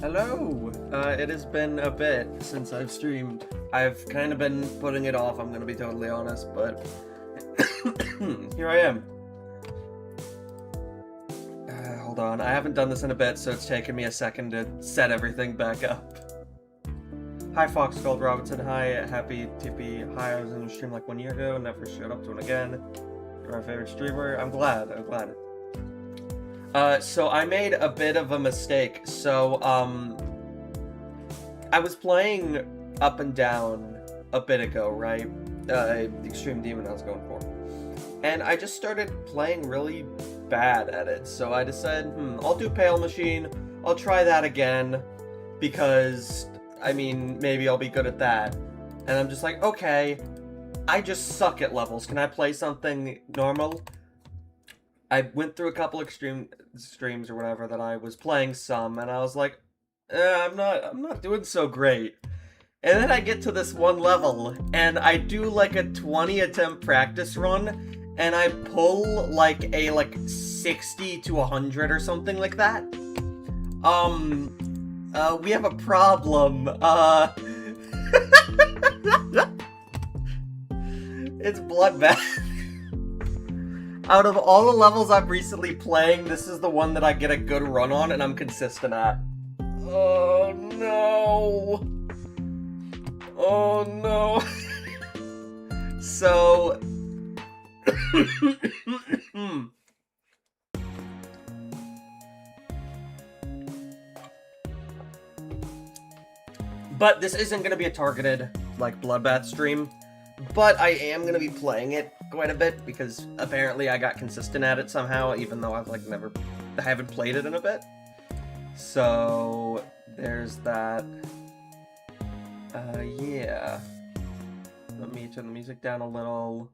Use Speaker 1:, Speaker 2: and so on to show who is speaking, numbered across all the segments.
Speaker 1: Hello! It has been a bit since I've streamed. I've kind of been putting it off, I'm gonna be totally honest, but here I am. Hold on, I haven't done this in a bit, so it's taken me a second to set everything back up. Hi Fox Gold Robinson, hi Happy Tippy, hi, I was in your stream like 1 year ago, never showed up to one again. You're my favorite streamer, I'm glad. So I made a bit of a mistake. So, I was playing Up and Down a bit ago, right? Extreme Demon I was going for. And I just started playing really bad at it. So I decided, I'll do Pale Machine. I'll try that again. Because, I mean, maybe I'll be good at that. And I'm just like, okay, I just suck at levels. Can I play something normal? I went through a couple extreme streams or whatever that I was playing some, and I was like, I'm not doing so great. And then I get to this one level, and I do like a 20 attempt practice run, and I pull like a 60 to 100 or something like that. We have a problem. It's bloodbath. Out of all the levels I'm recently playing, this is the one that I get a good run on and I'm consistent at. Oh no! Oh no! So... But this isn't gonna be a targeted, bloodbath stream. But I am gonna be playing it quite a bit because apparently I got consistent at it somehow, even though I've I haven't played it in a bit. So there's that. Yeah. Let me turn the music down a little.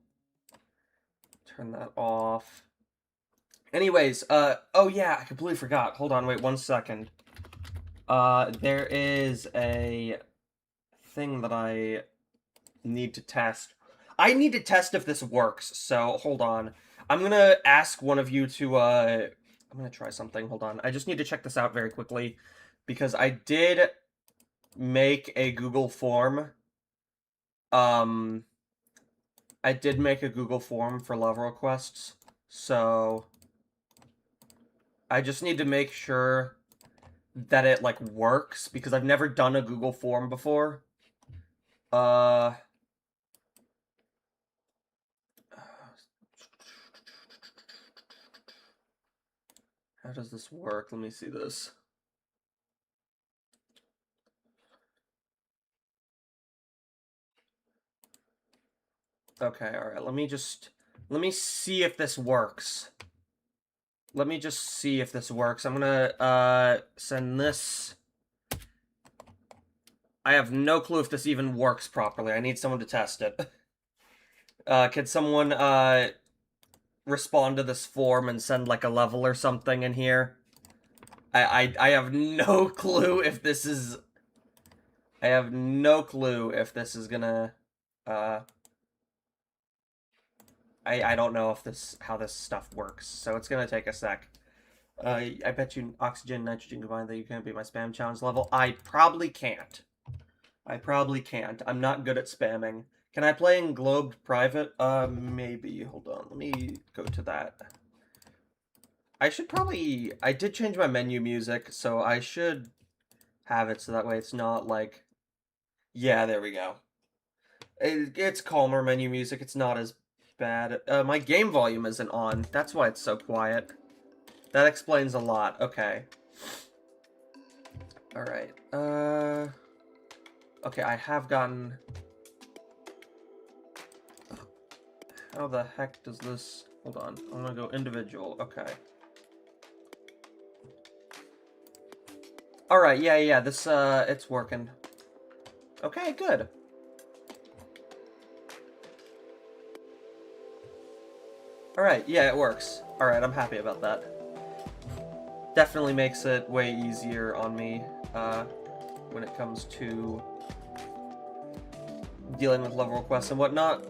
Speaker 1: Turn that off. Anyways, oh yeah, I completely forgot. Hold on, wait 1 second. There is a thing that I need to test. I need to test if this works, so hold on. I'm gonna ask one of you to, I'm gonna try something, hold on. I just need to check this out very quickly, because I did make a Google form. I did make a Google form for level requests, so I just need to make sure that it, works, because I've never done a Google form before. How does this work? Let me see this. Okay, alright, let me see if this works. Let me just see if this works. I'm gonna, send this. I have no clue if this even works properly. I need someone to test it. Could someone, respond to this form and send, a level or something in here? I have no clue if this is... I have no clue if this is gonna, I don't know if how this stuff works, so it's gonna take a sec. I bet you oxygen, nitrogen combined that you can't beat my spam challenge level. I probably can't. I'm not good at spamming. Can I play in Globed Private? Maybe. Hold on, let me go to that. I should probably... I did change my menu music, so I should have it so that way it's not Yeah, there we go. It's calmer menu music, it's not as bad. My game volume isn't on. That's why it's so quiet. That explains a lot. Okay. Alright. Okay, I have gotten... How the heck does this... Hold on. I'm gonna go individual. Okay. Alright, yeah, this, it's working. Okay, good. Alright, yeah, it works. Alright, I'm happy about that. Definitely makes it way easier on me, when it comes to dealing with level requests and whatnot.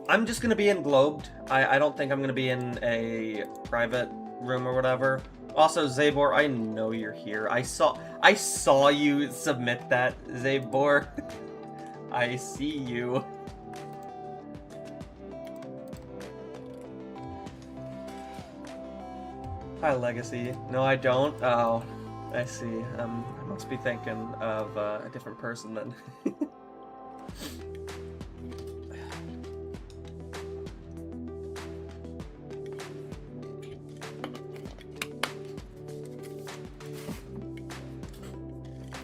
Speaker 1: I'm just gonna be in Globed. I don't think I'm gonna be in a private room or whatever. Also, Zabor, I know you're here. I saw you submit that, Zabor. I see you. Hi, Legacy. No, I don't. Oh, I see. I must be thinking of a different person then.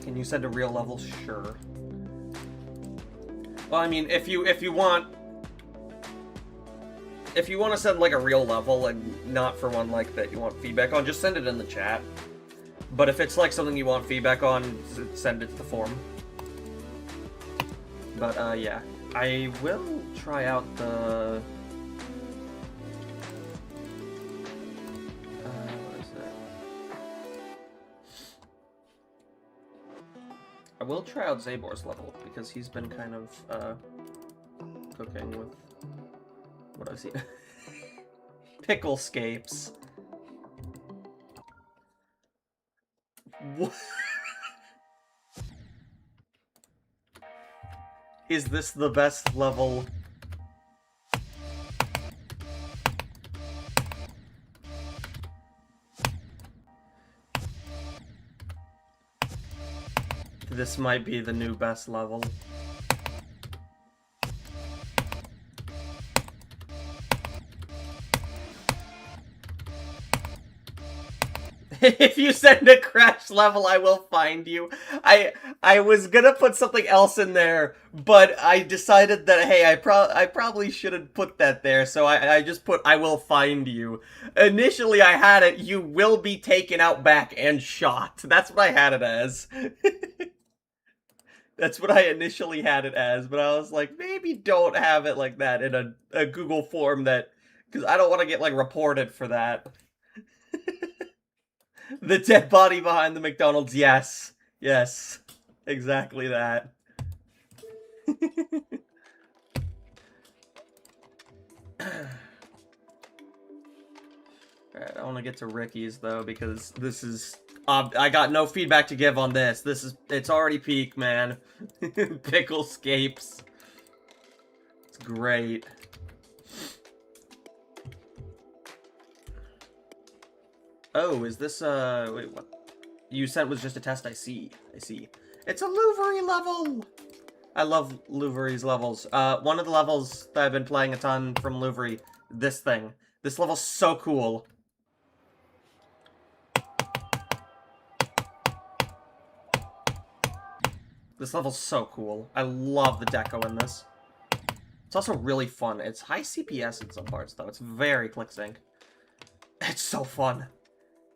Speaker 1: Can you send a real level? Sure. Well, I mean, if you want to send like a real level and not for one like that you want feedback on, just send it in the chat. But if it's like something you want feedback on, send it to the forum. But yeah, I will try out the. What is it? I will try out Zabor's level because he's been kind of cooking with what I've seen. Picklescapes. What? Is this the best level? This might be the new best level. If you send a crash level, I will find you. I was gonna put something else in there, but I decided that, hey, I probably shouldn't put that there, so I just put I will find you. Initially, I had it, you will be taken out back and shot. That's what I had it as. That's what I initially had it as, but I was like, maybe don't have it like that in a Google form that, because I don't want to get, like, reported for that. The dead body behind the McDonald's, yes. Yes. Exactly that. Alright, I want to get to Ricky's, though, because this is... I got no feedback to give on this. It's already peak, man. Picklescapes. It's great. Oh, is this, wait, what? You said it was just a test, I see. It's a Louvery level! I love Louvery's levels. One of the levels that I've been playing a ton from Louvery, this thing. This level's so cool. This level's so cool. I love the deco in this. It's also really fun. It's high CPS in some parts, though. It's very click-sync. It's so fun.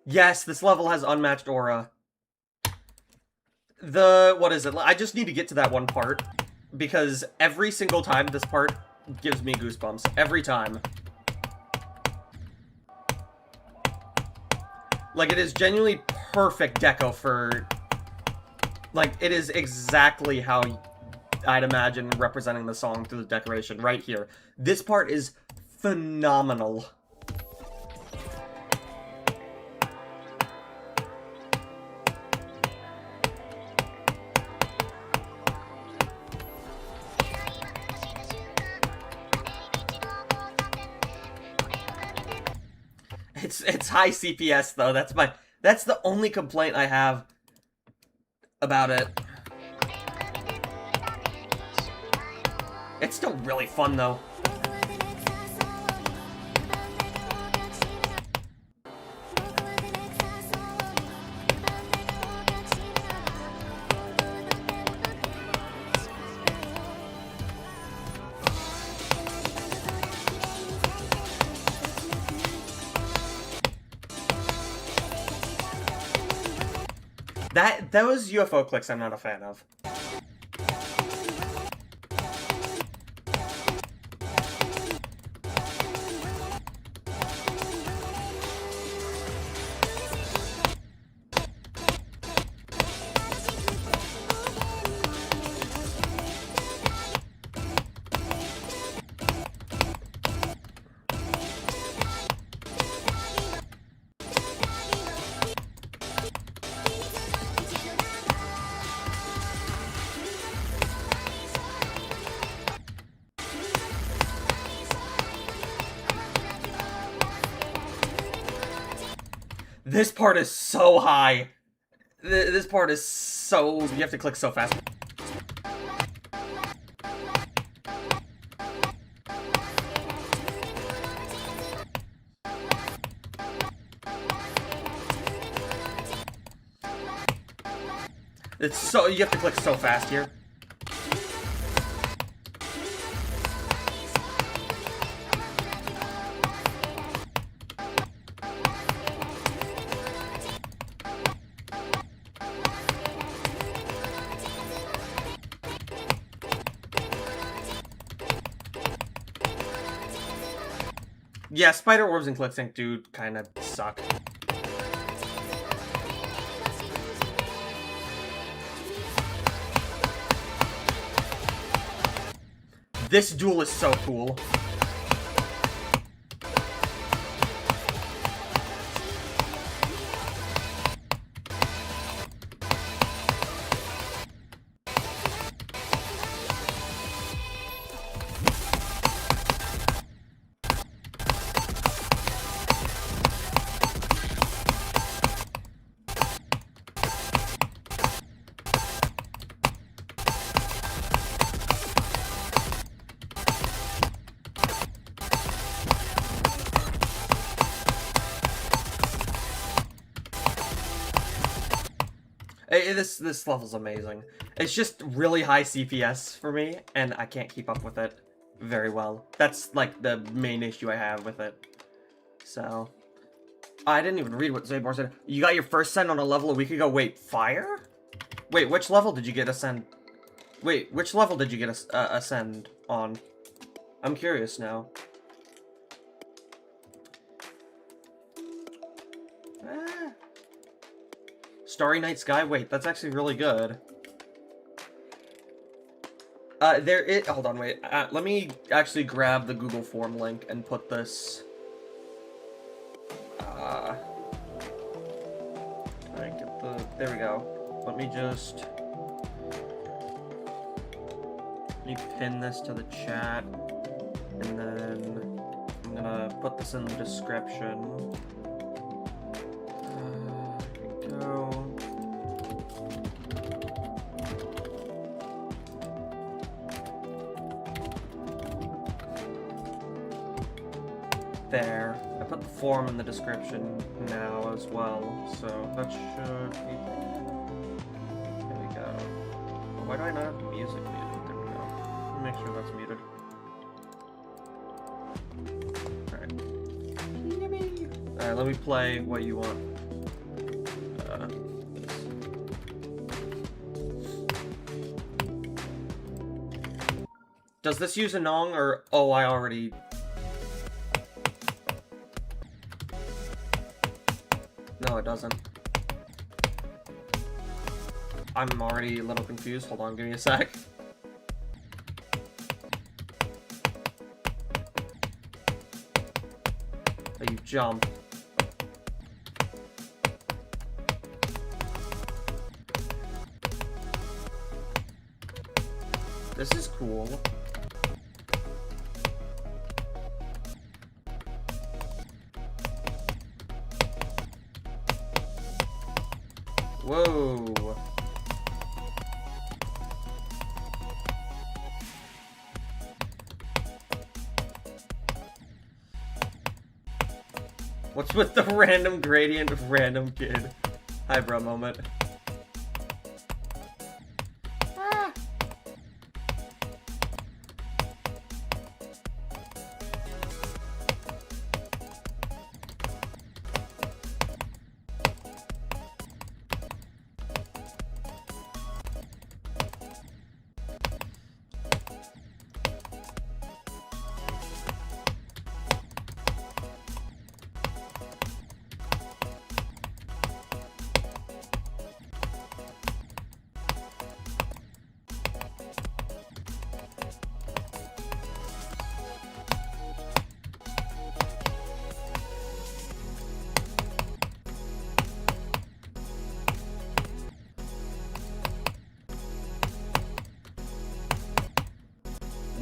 Speaker 1: Yes, this level has unmatched aura. What is it? I just need to get to that one part, because every single time this part gives me goosebumps. Every time. Like, it is genuinely perfect deco for... Like, it is exactly how I'd imagine representing the song through the decoration, right here. This part is phenomenal. It's high CPS, though. That's the only complaint I have about it. It's still really fun, though. Those UFO clicks I'm not a fan of. This part is so high. This part is so... You have to click so fast. It's so... You have to click so fast here. Yeah, spider orbs and ClickSync do kind of suck. This duel is so cool. This level's amazing. It's just really high CPS for me, and I can't keep up with it very well. That's, like, the main issue I have with it. So... I didn't even read what Zaybor said. You got your first send on a level a week ago. Wait, fire? Wait, which level did you get ascend? Wait, which level did you get ascend on? I'm curious now. Starry Night Sky? Wait, that's actually really good. Hold on, wait. Let me actually grab the Google form link and put this... There we go. Let me pin this to the chat, and then I'm gonna put this in the description. Here we go. There. I put the form in the description now as well, so that should be... There we go. Why do I not have music muted? There we go. Let me make sure that's muted. Alright. Alright, let me play what you want. Does this use a Nong, or... Oh, I already... No, it doesn't. I'm already a little confused. Hold on, give me a sec. So you jump. This is cool. Whoa. What's with the random gradient of random kid? Hi, bro moment.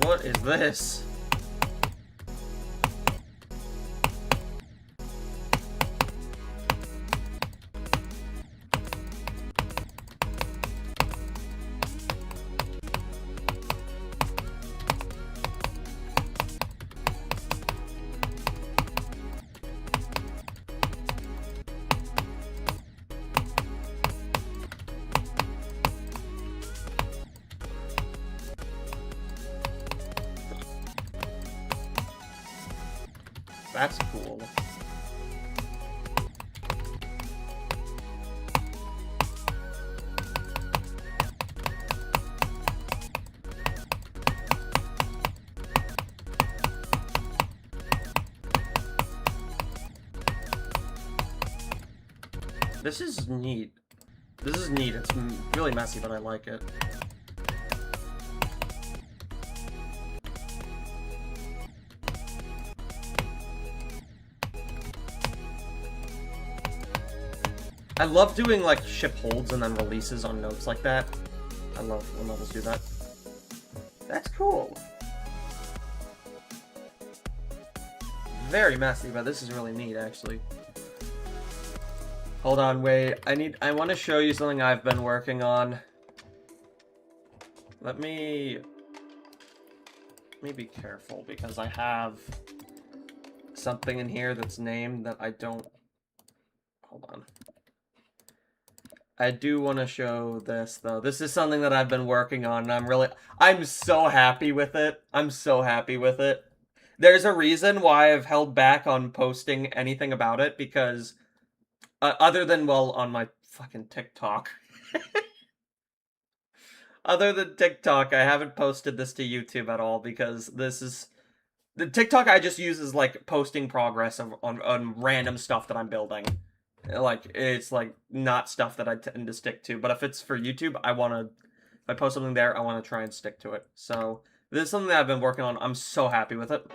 Speaker 1: What is this? This is neat. This is neat. It's really messy, but I like it. I love doing, like, ship holds and then releases on notes like that. I love when levels do that. That's cool. Very messy, but this is really neat, actually. Hold on, wait. I want to show you something I've been working on. Let me be careful, because I have something in here that's named that I don't... Hold on. I do want to show this, though. This is something that I've been working on, and I'm so happy with it. I'm so happy with it. There's a reason why I've held back on posting anything about it, because other than, well, on my fucking TikTok. Other than TikTok, I haven't posted this to YouTube at all, because this is... The TikTok I just use is, like, posting progress on random stuff that I'm building. Like, it's, like, not stuff that I tend to stick to. But if it's for YouTube, if I post something there, I want to try and stick to it. So, this is something that I've been working on. I'm so happy with it.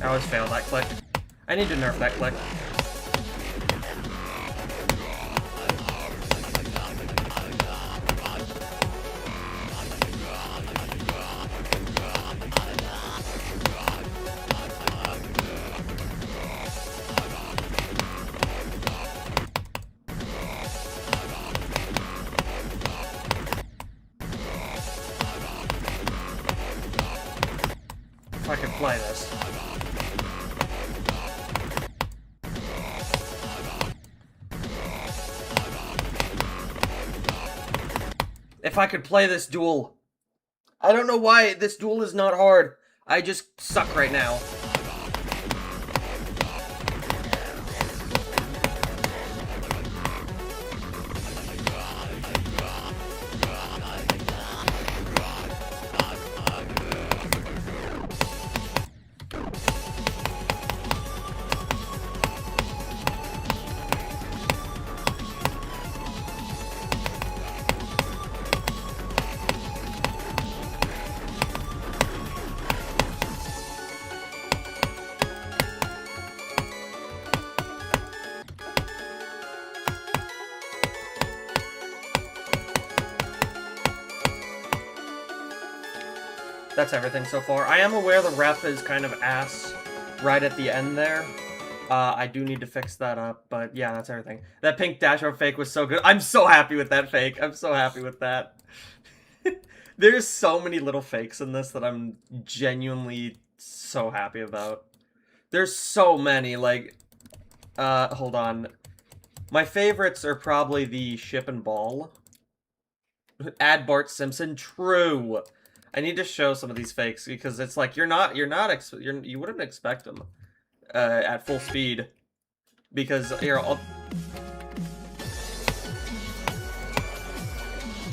Speaker 1: I always fail that click. I need to nerf that click. If I can play this. If I could play this duel. I don't know why this duel is not hard. I just suck right now. That's everything so far. I am aware the rep is kind of ass right at the end there. I do need to fix that up, but yeah, that's everything. That pink dashboard fake was so good. I'm so happy with that fake. I'm so happy with that. There's so many little fakes in this that I'm genuinely so happy about. There's so many, like... hold on. My favorites are probably the ship and ball. Add Bart Simpson. True. I need to show some of these fakes because it's like you wouldn't expect them at full speed because here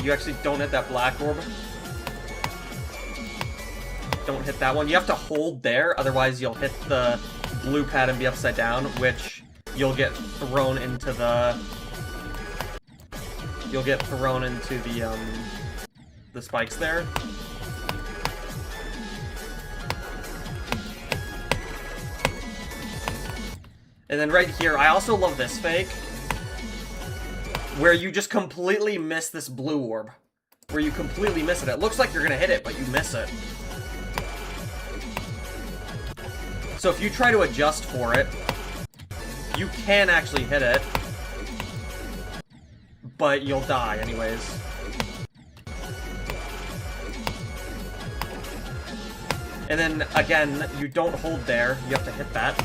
Speaker 1: you actually don't hit that black orb. Don't hit that one. You have to hold there, otherwise you'll hit the blue pad and be upside down, which you'll get thrown into the the spikes there. And then right here, I also love this fake, where you just completely miss this blue orb. Where you completely miss it. It looks like you're gonna hit it, but you miss it. So if you try to adjust for it, you can actually hit it, but you'll die anyways. And then, again, you don't hold there. You have to hit that.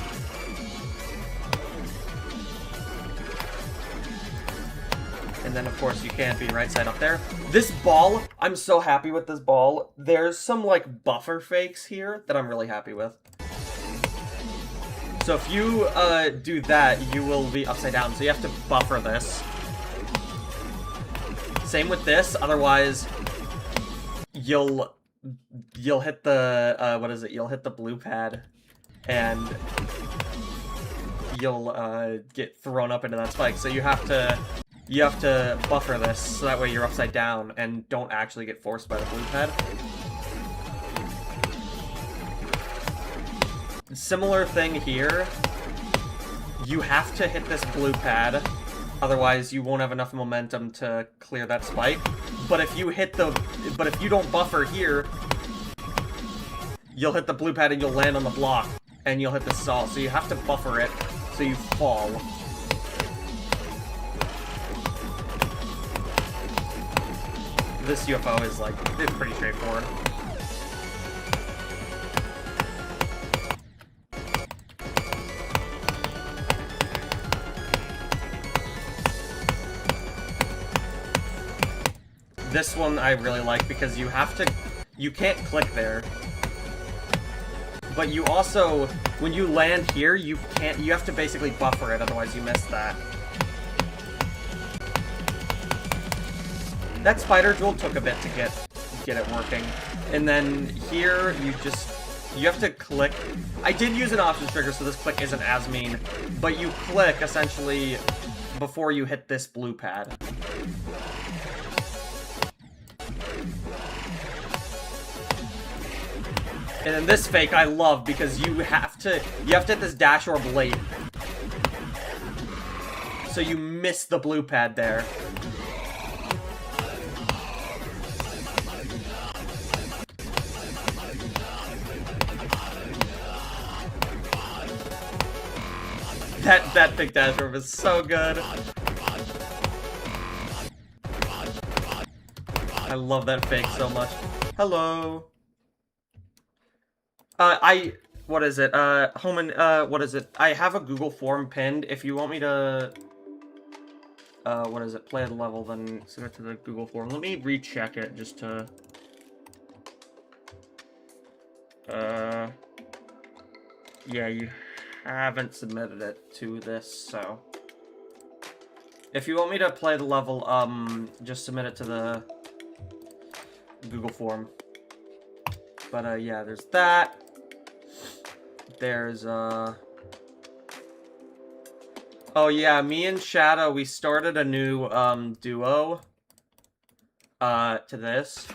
Speaker 1: And then, of course, you can't be right side up there. This ball, I'm so happy with this ball. There's some, like, buffer fakes here that I'm really happy with. So if you do that, you will be upside down. So you have to buffer this. Same with this. Otherwise, you'll hit the, what is it? You'll hit the blue pad. And you'll get thrown up into that spike. So you have to buffer this, so that way you're upside down and don't actually get forced by the blue pad. Similar thing here. You have to hit this blue pad, otherwise you won't have enough momentum to clear that spike. But if you don't buffer here, you'll hit the blue pad and you'll land on the block, and you'll hit the stall. So you have to buffer it so you fall. This UFO is, like, it's pretty straightforward. This one I really like because you can't click there. But you also, when you land here, you have to basically buffer it, otherwise you miss that. That spider jewel took a bit to get it working. And then here, you have to click. I did use an options trigger, so this click isn't as mean. But you click, essentially, before you hit this blue pad. And then this fake I love because you have to hit this dash orb late. So you miss the blue pad there. That big dash orb is so good. I love that fake so much. Hello. What is it? Homan, what is it? I have a Google form pinned. If you want me to, what is it? Play the level, then send it to the Google form. Let me recheck it just to, yeah, you haven't submitted it to this, so. If you want me to play the level, just submit it to the Google form. But, yeah, there's that. There's, oh yeah, me and Shadow, we started a new, duo, to this.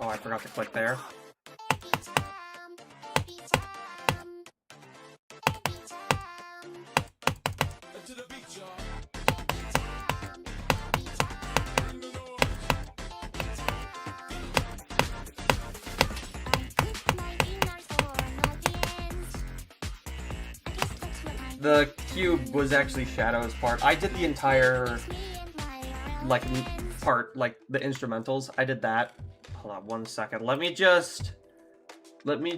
Speaker 1: Oh, I forgot to click there. The cube was actually Shadow's part. I did the entire, like, part, like, the instrumentals. I did that. Hold on 1 second. Let me just, 1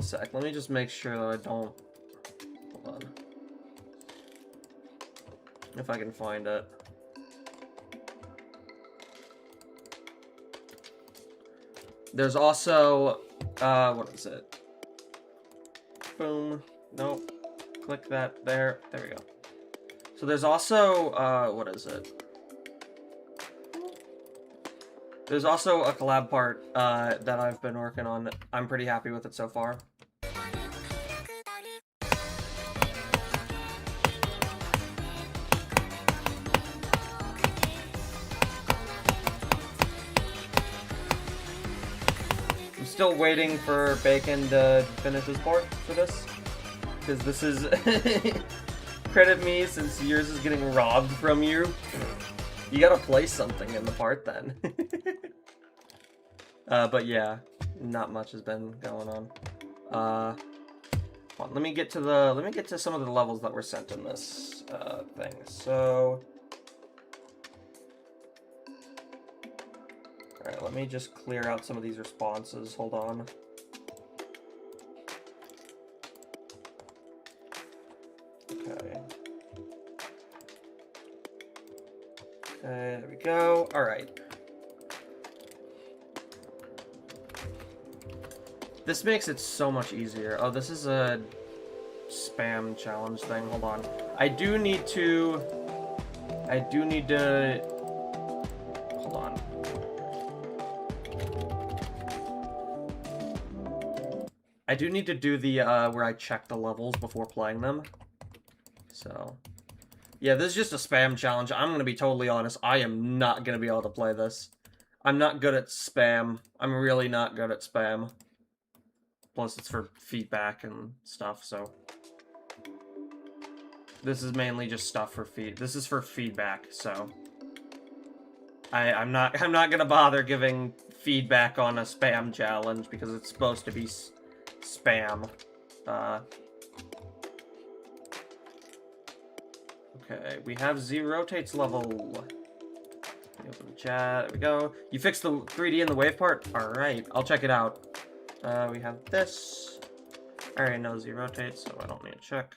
Speaker 1: sec. Let me just make sure that I don't, hold on. If I can find it. There's also, what is it? Boom. Nope. Click that there. There we go. So there's also, what is it? There's also a collab part that I've been working on. I'm pretty happy with it so far. still waiting for Bacon to finish his port for this. Because this is... Credit me, since yours is getting robbed from you. You gotta place something in the part then. But yeah, not much has been going on. Hold on, let me get to some of the levels that were sent in this thing. So, all right, let me just clear out some of these responses. Hold on. Okay. Okay, there we go. All right. This makes it so much easier. Oh, this is a spam challenge thing. Hold on. I do need to... Hold on. I do need to do the, where I check the levels before playing them. So... Yeah, this is just a spam challenge. I'm gonna be totally honest. I am not gonna be able to play this. I'm not good at spam. I'm really not good at spam. Plus, it's for feedback and stuff, so... This is mainly just stuff for This is for feedback, so... I'm not gonna bother giving feedback on a spam challenge, because it's supposed to be spam. Okay, we have Z rotates level. Open the chat. There we go. You fixed the 3D in the wave part? Alright, I'll check it out. We have this. I already know Z rotates, so I don't need to check.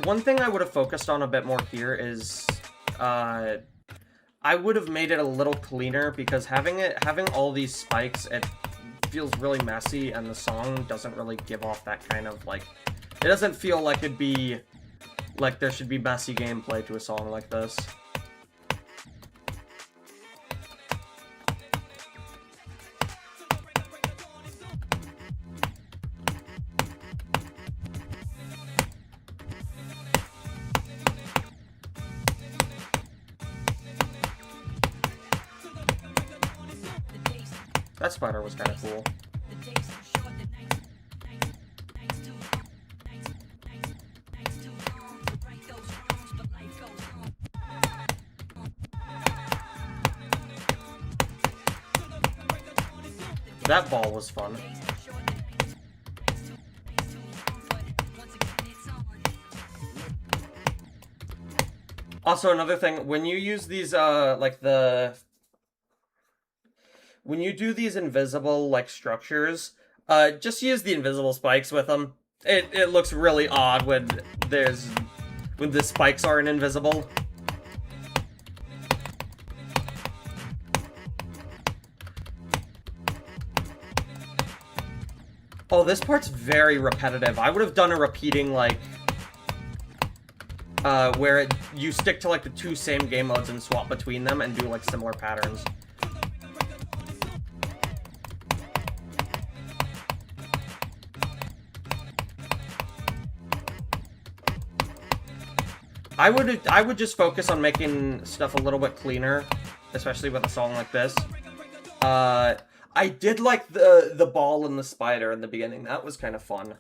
Speaker 1: One thing I would have focused on a bit more here is, I would have made it a little cleaner, because having all these spikes, it feels really messy, and the song doesn't really give off that kind of, like, it doesn't feel like it'd be, like, there should be messy gameplay to a song like this. That spider was kind of cool. That ball was fun. Also, another thing, when you use these, when you do these invisible, like, structures, just use the invisible spikes with them. It looks really odd when the spikes aren't invisible. Oh, this part's very repetitive. I would have done a repeating, like, where you stick to, like, the 2 same game modes and swap between them and do, like, similar patterns. I would just focus on making stuff a little bit cleaner, especially with a song like this. I did like the ball and the spider in the beginning. That was kind of fun.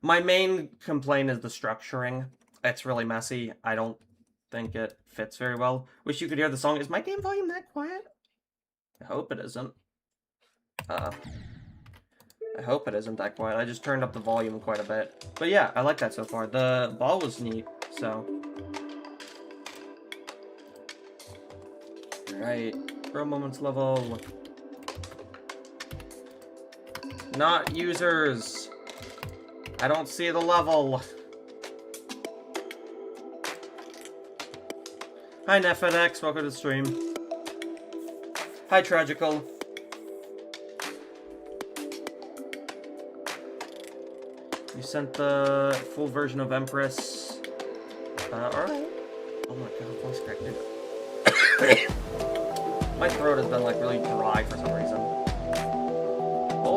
Speaker 1: My main complaint is the structuring. It's really messy. I don't think it fits very well. Wish you could hear the song. Is my game volume that quiet? I hope it isn't. I hope it isn't that quiet. I just turned up the volume quite a bit. But yeah, I like that so far. The ball was neat, so... Alright, Pro Moments level. Not users. I don't see the level. Hi NetFedX, welcome to the stream. Hi Tragical. You sent the full version of Empress. Alright. Oh my god, voice crack, dude. My throat has been, like, really dry for some reason.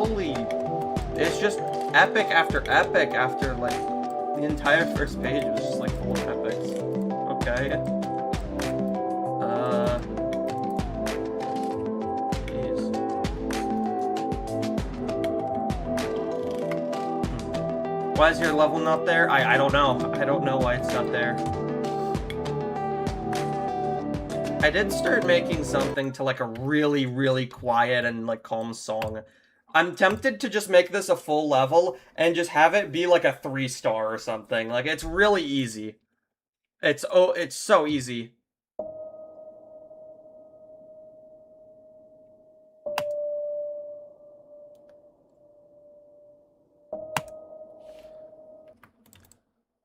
Speaker 1: holy... It's just epic after epic after, like, the entire first page was just, like, full of epics. Okay. Jeez. Why is your level not there? I don't know. I don't know why it's not there. I did start making something to, like, a really, really quiet and, like, calm song. I'm tempted to just make this a full level and just have it be like a 3-star or something. Like, it's really easy. It's so easy.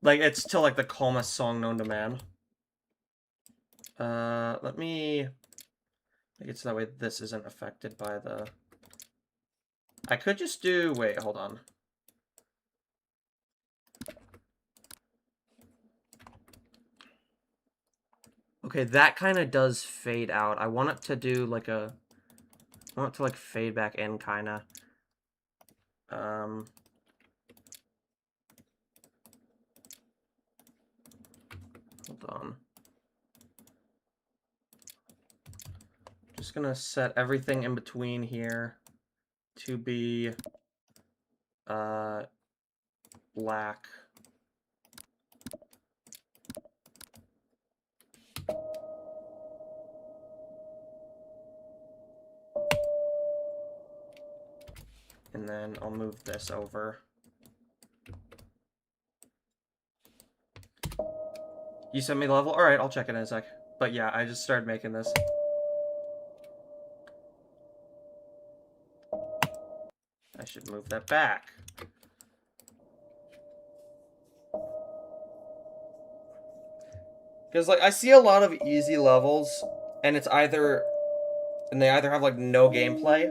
Speaker 1: Like, it's still like the calmest song known to man. Let me make it so that way this isn't affected by the... I could just do... Wait, hold on. Okay, that kind of does fade out. I want it to do like a... I want it to like fade back in, kind of. Hold on. Just gonna set everything in between here to be black. And then I'll move this over. You sent me the level? Alright, I'll check it in a sec. But yeah, I just started making this. I should move that back. Because, like, I see a lot of easy levels, and it's either... And they either have, like, no gameplay,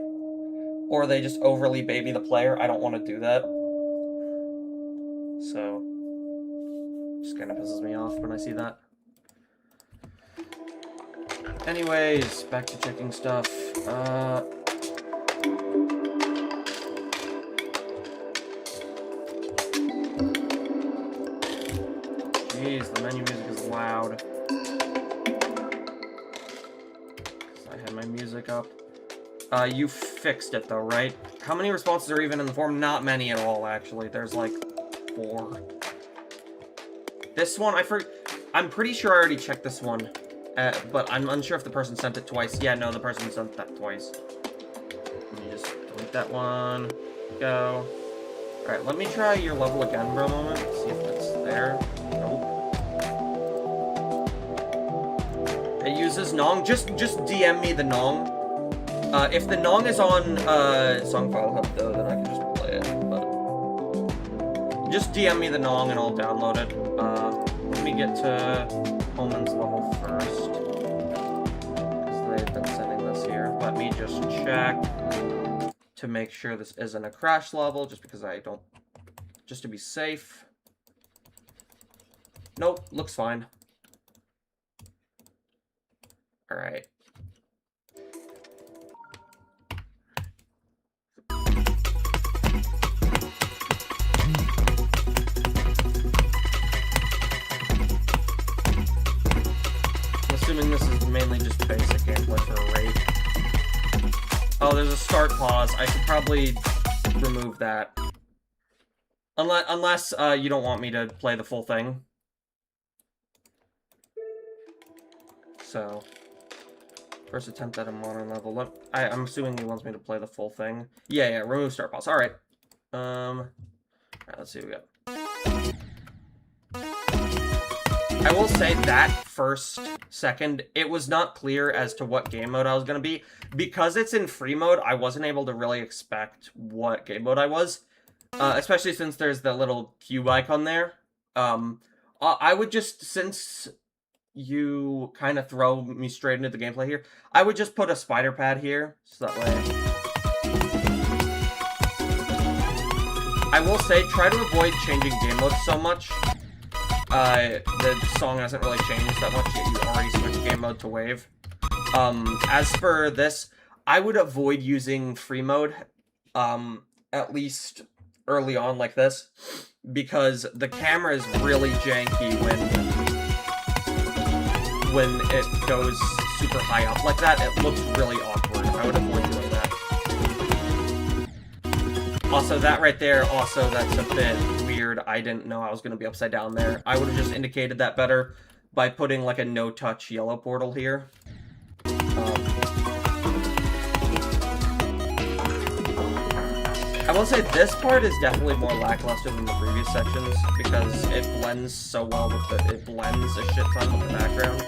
Speaker 1: or they just overly baby the player. I don't want to do that. So... just kind of pisses me off when I see that. Anyways, back to checking stuff. Jeez, the menu music is loud. 'Cause I had my music up. You fixed it though, right? How many responses are even in the form? Not many at all, actually. There's like 4. This one, I'm pretty sure I already checked this one. But I'm unsure if the person sent it twice. Yeah, no, the person sent that twice. Let me just delete that one. Go. Alright, let me try your level again for a moment. See if it's there. Nope. It uses Nong. Just DM me the Nong. If the Nong is on Song File Hub, though, then I can just play it. But just DM me the Nong and I'll download it. Let me get to Holman's level first. Because they've been sending this here. Let me just check to make sure this isn't a crash level, just because I don't... just to be safe. Nope, looks fine. Alright. Assuming this is mainly just basic gameplay for a raid. Oh, there's a start pause. I should probably remove that. Unless you don't want me to play the full thing. So, first attempt at a modern level. I'm assuming he wants me to play the full thing. Yeah, remove start pause. Alright. Alright, let's see what we got. I will say that first second, it was not clear as to what game mode I was going to be. Because it's in free mode, I wasn't able to really expect what game mode I was. Especially since there's the little cube icon there. I would just, since you kind of throw me straight into the gameplay here, I would just put a spider pad here, so that way... I will say, try to avoid changing game mode so much. The song hasn't really changed that much, yet you already switched game mode to wave. As for this, I would avoid using free mode, at least early on like this, because the camera is really janky when it goes super high up like that. It looks really awkward. I would avoid doing that. Also, that right there, also, that's a bit weird. I didn't know I was going to be upside down there. I would have just indicated that better by putting, like, a no-touch yellow portal here. I will say this part is definitely more lackluster than the previous sections, because it blends so well with it blends a shit ton with the background.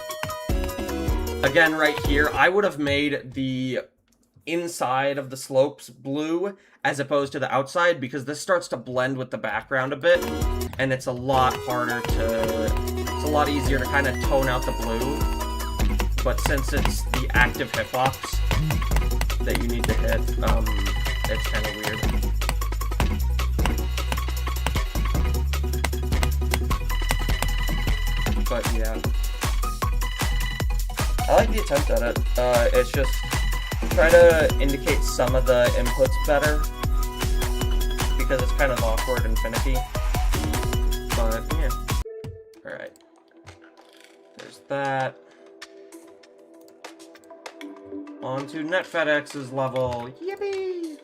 Speaker 1: Again, right here, I would have made the inside of the slopes blue as opposed to the outside, because this starts to blend with the background a bit, and it's a lot harder to... It's a lot easier to kind of tone out the blue, but since it's the active hitbox that you need to hit, it's kind of weird. But yeah, I like the attempt at it. It's just try to indicate some of the inputs better, because it's kind of awkward and finicky. But yeah, all right. There's that. On to NetFedX's level. Yippee!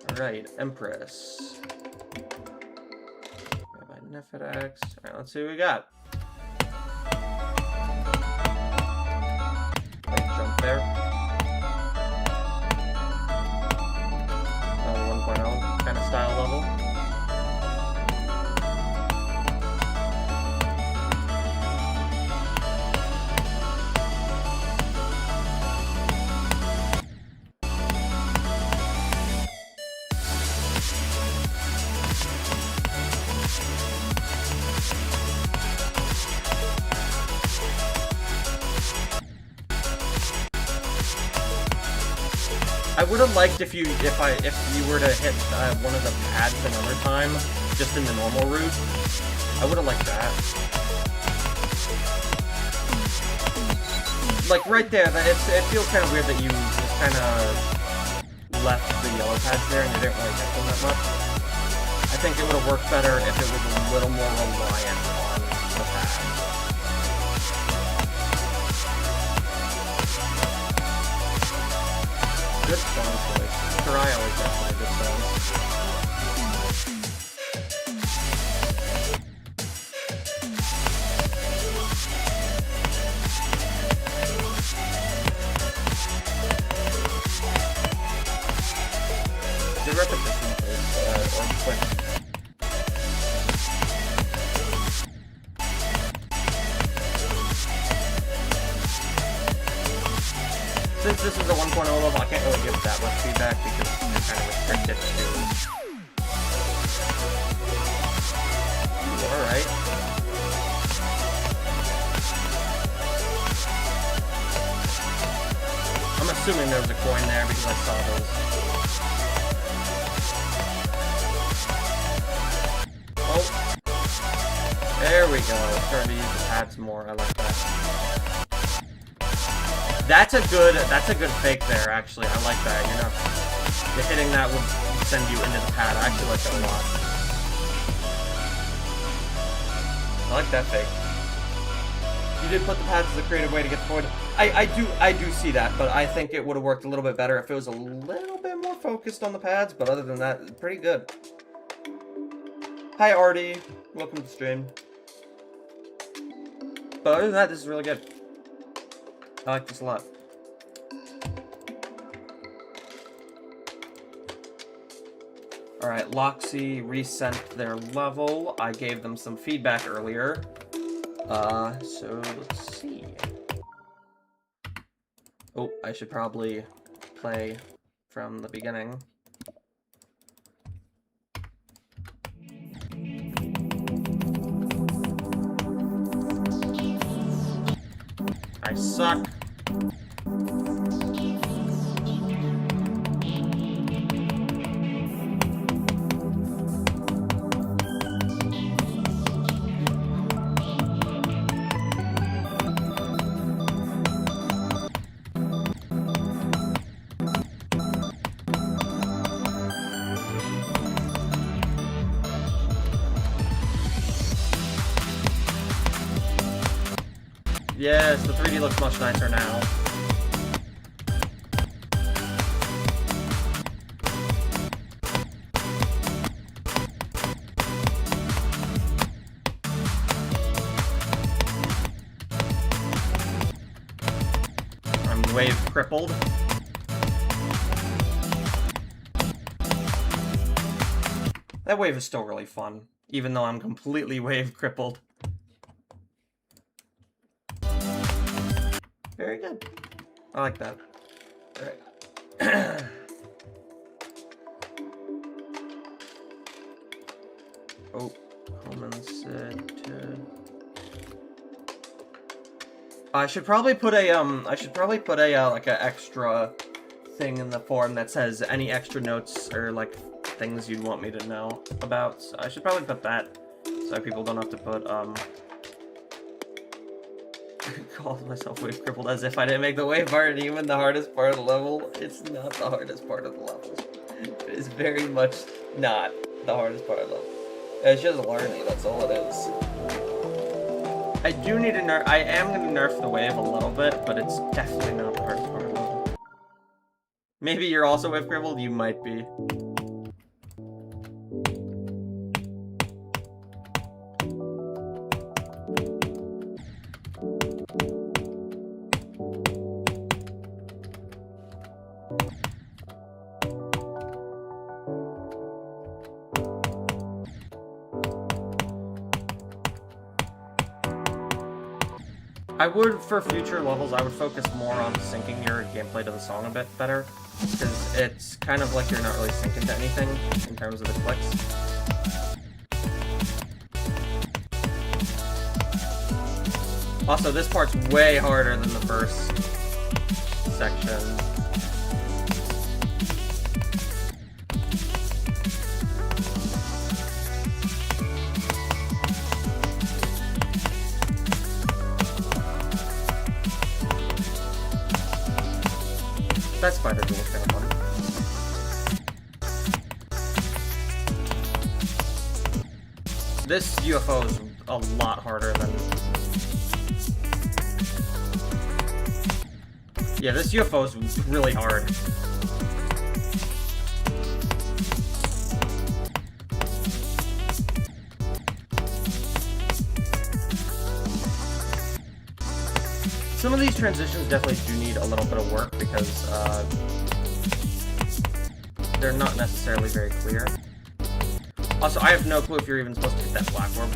Speaker 1: Alright, Empress. NetFedX. Alright, let's see what we got. Like, jump there. 1.0 kind of style level. I would have liked if you were to hit one of the pads another time, just in the normal route. I would have liked that. Like right there, it feels kind of weird that you just kind of left the yellow pads there and you didn't really hit them that much. I think it would have worked better if it was a little more reliant on the pads. Good song choice. Karai always definitely good songs. The repetition is or quick. Since this is a 1.0 level, I can't really give that much feedback because you're kind of restricted to... Alright. I'm assuming there was a coin there because I saw those. Oh. There we go. Starting to use the pads more. I like that. That's a good fake there, actually. I like that, you know. The hitting that would send you into the pad. I actually like that a lot. I like that fake. You did put the pads as a creative way to get the point. I do see that, but I think it would have worked a little bit better if it was a little bit more focused on the pads, but other than that, pretty good. Hi, Artie. Welcome to the stream. But other than that, this is really good. I like this a lot. Alright, Loxy resent their level. I gave them some feedback earlier. So let's see. Oh, I should probably play from the beginning. I suck. Yes, the 3D looks much nicer now. I'm wave crippled. That wave is still really fun, even though I'm completely wave crippled. Very good. I like that. Alright. Oh, Coleman said I should probably put a like an extra thing in the form that says any extra notes or like things you'd want me to know about. So I should probably put that so people don't have to put call myself wave crippled as if I didn't make the wave part even the hardest part of the level. It's not the hardest part of the level. It is very much not the hardest part of the level. It's just learning, that's all it is. I do need to nerf. I am going to nerf the wave a little bit, but it's definitely not the hardest part of the level. Maybe you're also wave crippled? You might be. I would, for future levels, I would focus more on syncing your gameplay to the song a bit better, because it's kind of like you're not really syncing to anything in terms of the clicks. Also, this part's way harder than the first section. That spider duel is kind of fun. This UFO is a lot harder than... Yeah, this UFO is really hard. Some of these transitions definitely do need a little bit of work because they're not necessarily very clear. Also, I have no clue if you're even supposed to hit that black orb,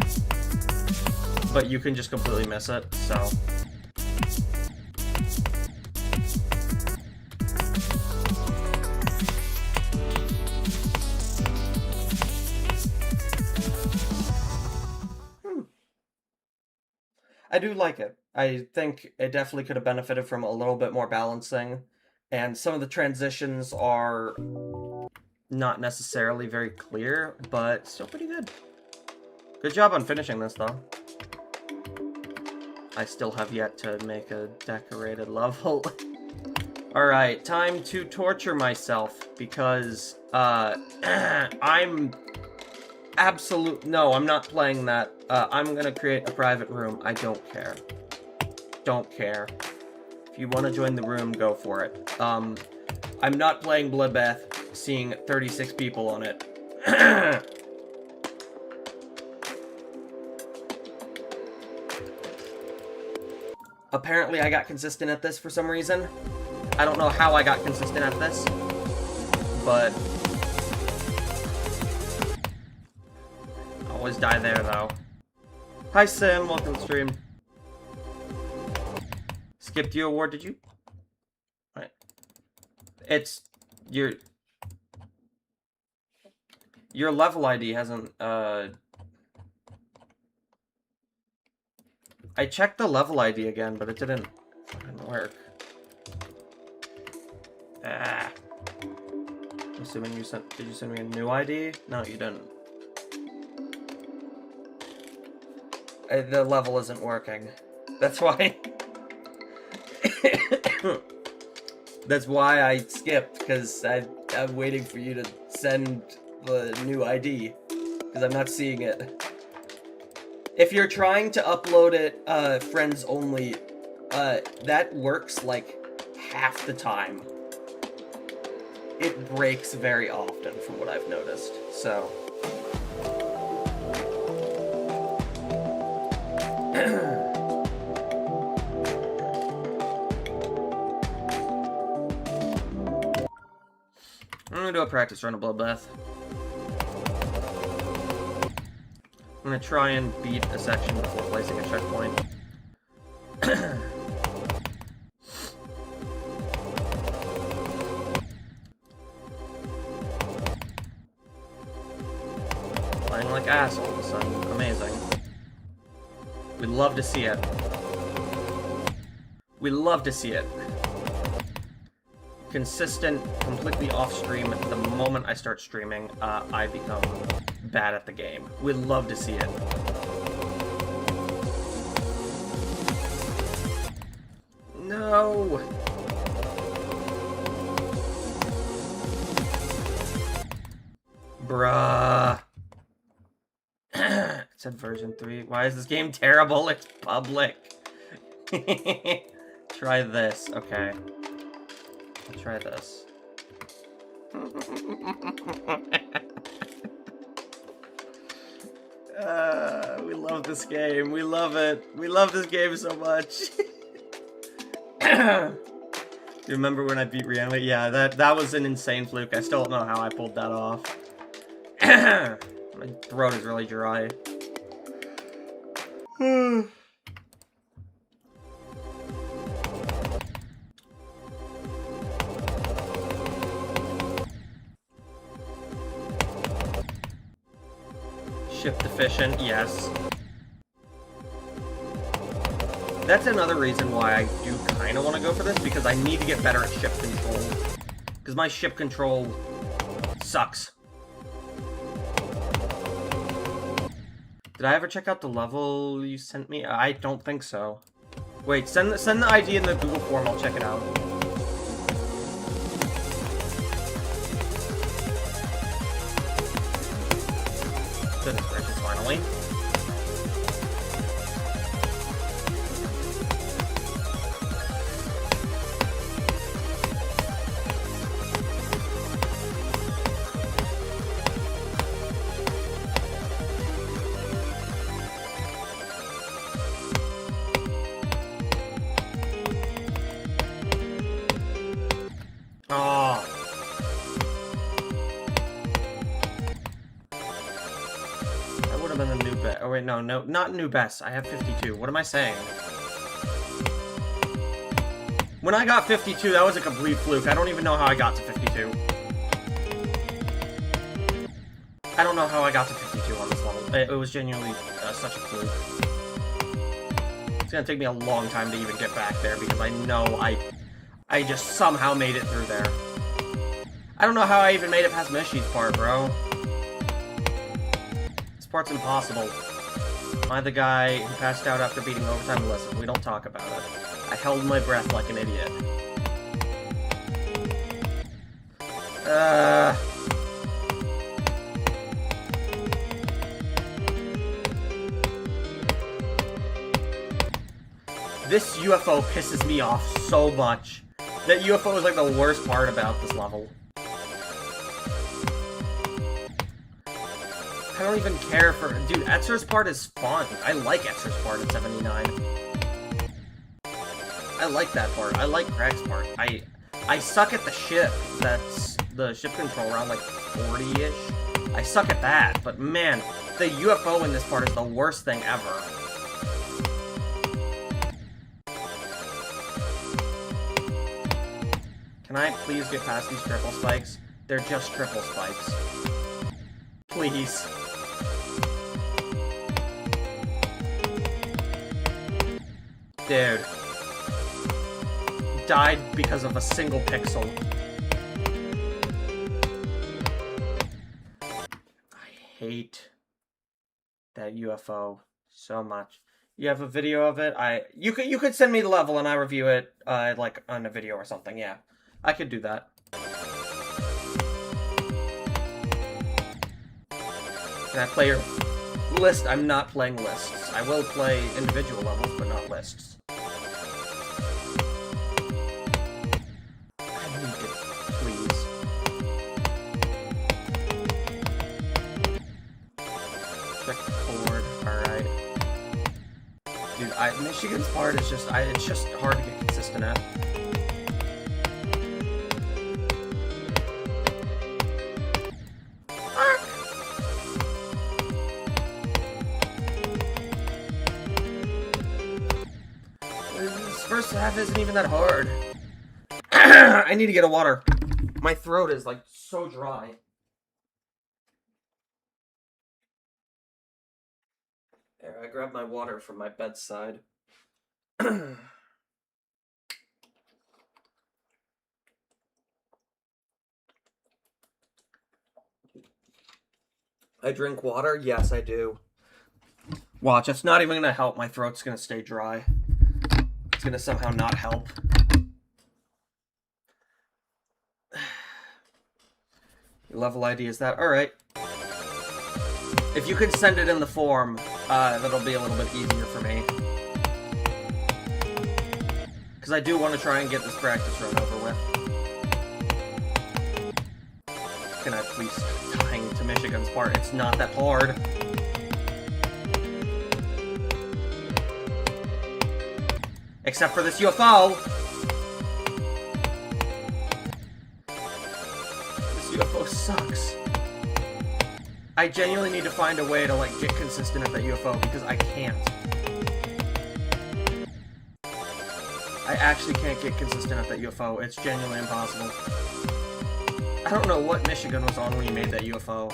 Speaker 1: but you can just completely miss it, so... I do like it. I think it definitely could have benefited from a little bit more balancing, and some of the transitions are not necessarily very clear, but still pretty good. Good job on finishing this, though. I still have yet to make a decorated level. Alright, time to torture myself, because, I'm not playing that. I'm gonna create a private room. I don't care. Don't care. If you want to join the room, go for it. I'm not playing Bloodbath, seeing 36 people on it. Apparently, I got consistent at this for some reason. I don't know how I got consistent at this, but... always die there, though. Hi, Sim. Welcome to the stream. Skipped you award, did you? Alright. It's... Your level ID hasn't, I checked the level ID again, but it didn't work. Ah. I'm assuming you sent... Did you send me a new ID? No, you didn't. The level isn't working. That's why... That's why I skipped, because I'm waiting for you to send the new ID, because I'm not seeing it. If you're trying to upload it friends only, that works, like, half the time. It breaks very often, from what I've noticed, so... I'm gonna do a practice run of Bloodbath. I'm gonna try and beat a section before placing a checkpoint. Playing like assholes, amazing. We'd love to see it. We love to see it. Consistent, completely off-stream. The moment I start streaming, I become bad at the game. We'd love to see it. No! Bruh. It said version 3. Why is this game terrible? It's public. Try this. Okay. I'll try this. We love this game. We love it. We love this game so much. You remember when I beat Reanimate? Yeah, that was an insane fluke. I still don't know how I pulled that off. My throat is really dry. Ship deficient, yes. That's another reason why I do kind of want to go for this, because I need to get better at ship control. Because my ship control sucks. Did I ever check out the level you sent me? I don't think so. Wait, send the ID in the Google form, I'll check it out. Goodness gracious, finally. Oh wait, no, not new best. I have 52. What am I saying? When I got 52, that was a complete fluke. I don't even know how I got to 52. I don't know how I got to 52 on this level. It was genuinely such a fluke. It's gonna take me a long time to even get back there, because I know I just somehow made it through there. I don't know how I even made it past Mishy's part, bro. This part's impossible. Am I the guy who passed out after beating overtime? Listen, we don't talk about it. I held my breath like an idiot. This UFO pisses me off so much. That UFO is like the worst part about this level. I don't even care for... Dude, Etzer's part is fun. I like Etzer's part at 79. I like that part. I like Craig's part. I suck at the ship. That's the ship control around like 40-ish. I suck at that, but man, the UFO in this part is the worst thing ever. Can I please get past these triple spikes? They're just triple spikes. Please. Dude. Died because of a single pixel. I hate that UFO so much. You have a video of it? You could send me the level and I review it like on a video or something, yeah. I could do that. Can I play your list? I'm not playing lists. I will play individual levels, but not lists. Michigan's part is just, it's just hard to get consistent at. This first half isn't even that hard. I need to get a water. My throat is like so dry. There, I grabbed my water from my bedside. I drink water? Yes, I do. Watch, it's not even gonna help. My throat's gonna stay dry. It's gonna somehow not help. Your level ID is that? Alright. If you can send it in the form, that'll be a little bit easier for me. Because I do want to try and get this practice run over with. Can I please stop dying to Michigan's part? It's not that hard. Except for this UFO! This UFO sucks. I genuinely need to find a way to, like, get consistent at that UFO, because I can't. I actually can't get consistent at that UFO. It's genuinely impossible. I don't know what Michigan was on when he made that UFO.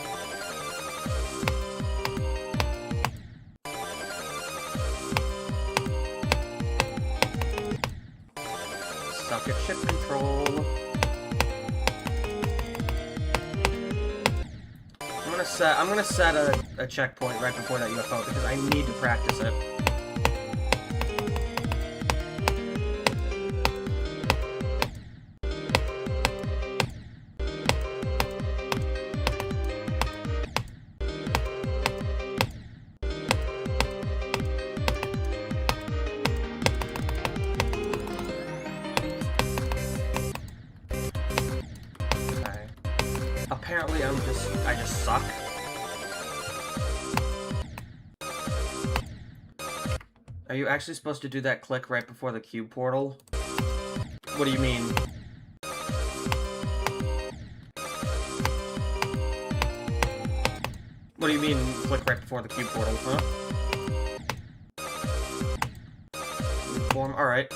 Speaker 1: Suck at ship control. I'm gonna set a checkpoint right before that UFO because I need to practice it. Okay. Apparently I just suck. Are you actually supposed to do that click right before the cube portal? What do you mean? What do you mean, click right before the cube portal, huh? Form, alright.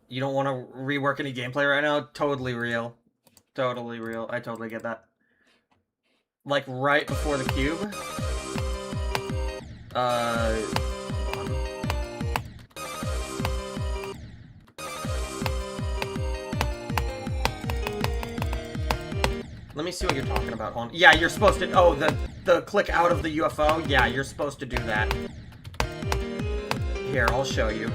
Speaker 1: You don't want to rework any gameplay right now? Totally real. Totally real. I totally get that. Like, right before the cube? Hold on. Let me see what you're talking about. Hold on. Yeah, you're supposed to... Oh, the click out of the UFO? Yeah, you're supposed to do that. Here, I'll show you.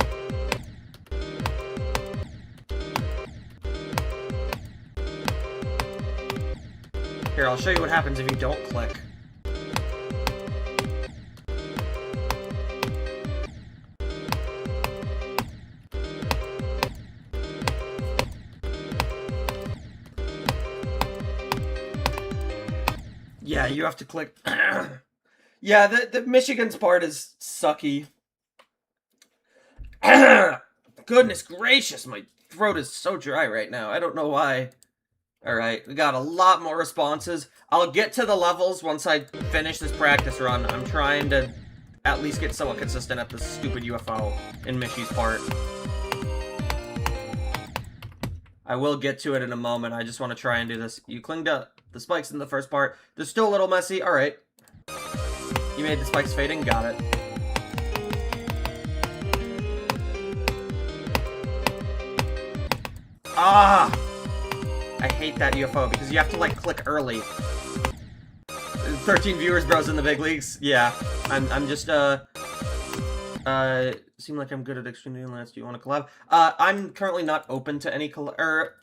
Speaker 1: Here, I'll show you what happens if you don't click. Yeah, you have to click. Yeah, the Michigan's part is sucky. Goodness gracious, my throat is so dry right now. I don't know why. Alright, we got a lot more responses. I'll get to the levels once I finish this practice run. I'm trying to at least get somewhat consistent at this stupid UFO in Michi's part. I will get to it in a moment. I just want to try and do this. You cling to the spikes in the first part. They're still a little messy. Alright. You made the spikes fading? Got it. Ah! I hate that UFO because you have to, like, click early. 13 viewers, bros, in the big leagues. Yeah. I'm just, seem like I'm good at Extreme Lance. Do you want to collab? I'm currently not open to any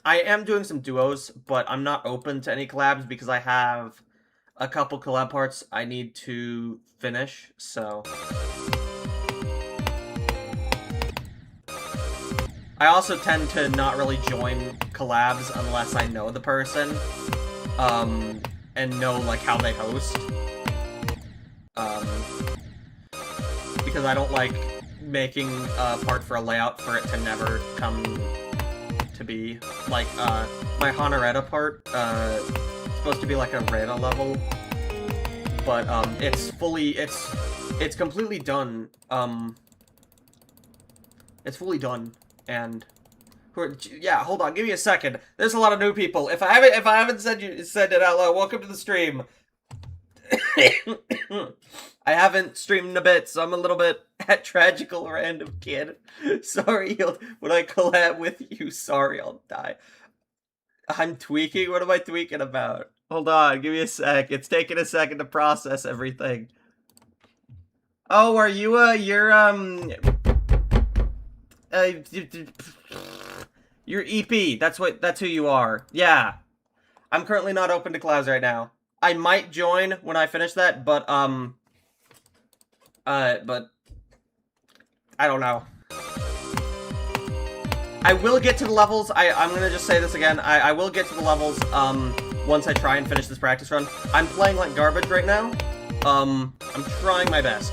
Speaker 1: I am doing some duos, but I'm not open to any collabs because I have a couple collab parts I need to finish, so... I also tend to not really join collabs unless I know the person, and know, like, how they host. because I don't like making a part for a layout for it to never come to be. Like, my Honoretta part, it's supposed to be like a Retta level, but, it's completely done, it's fully done, and, yeah, hold on, give me a second. There's a lot of new people. If I haven't said it out loud, welcome to the stream. I haven't streamed in a bit, so I'm a little bit at tragical random kid. Sorry, when I collab with you, sorry, I'll die. I'm tweaking? What am I tweaking about? Hold on, give me a sec. It's taking a second to process everything. Oh, are you, you're EP. That's who you are. Yeah. I'm currently not open to collabs right now. I might join when I finish that, but I don't know. I will get to the levels. I'm gonna just say this again. I will get to the levels, once I try and finish this practice run. I'm playing like garbage right now. I'm trying my best.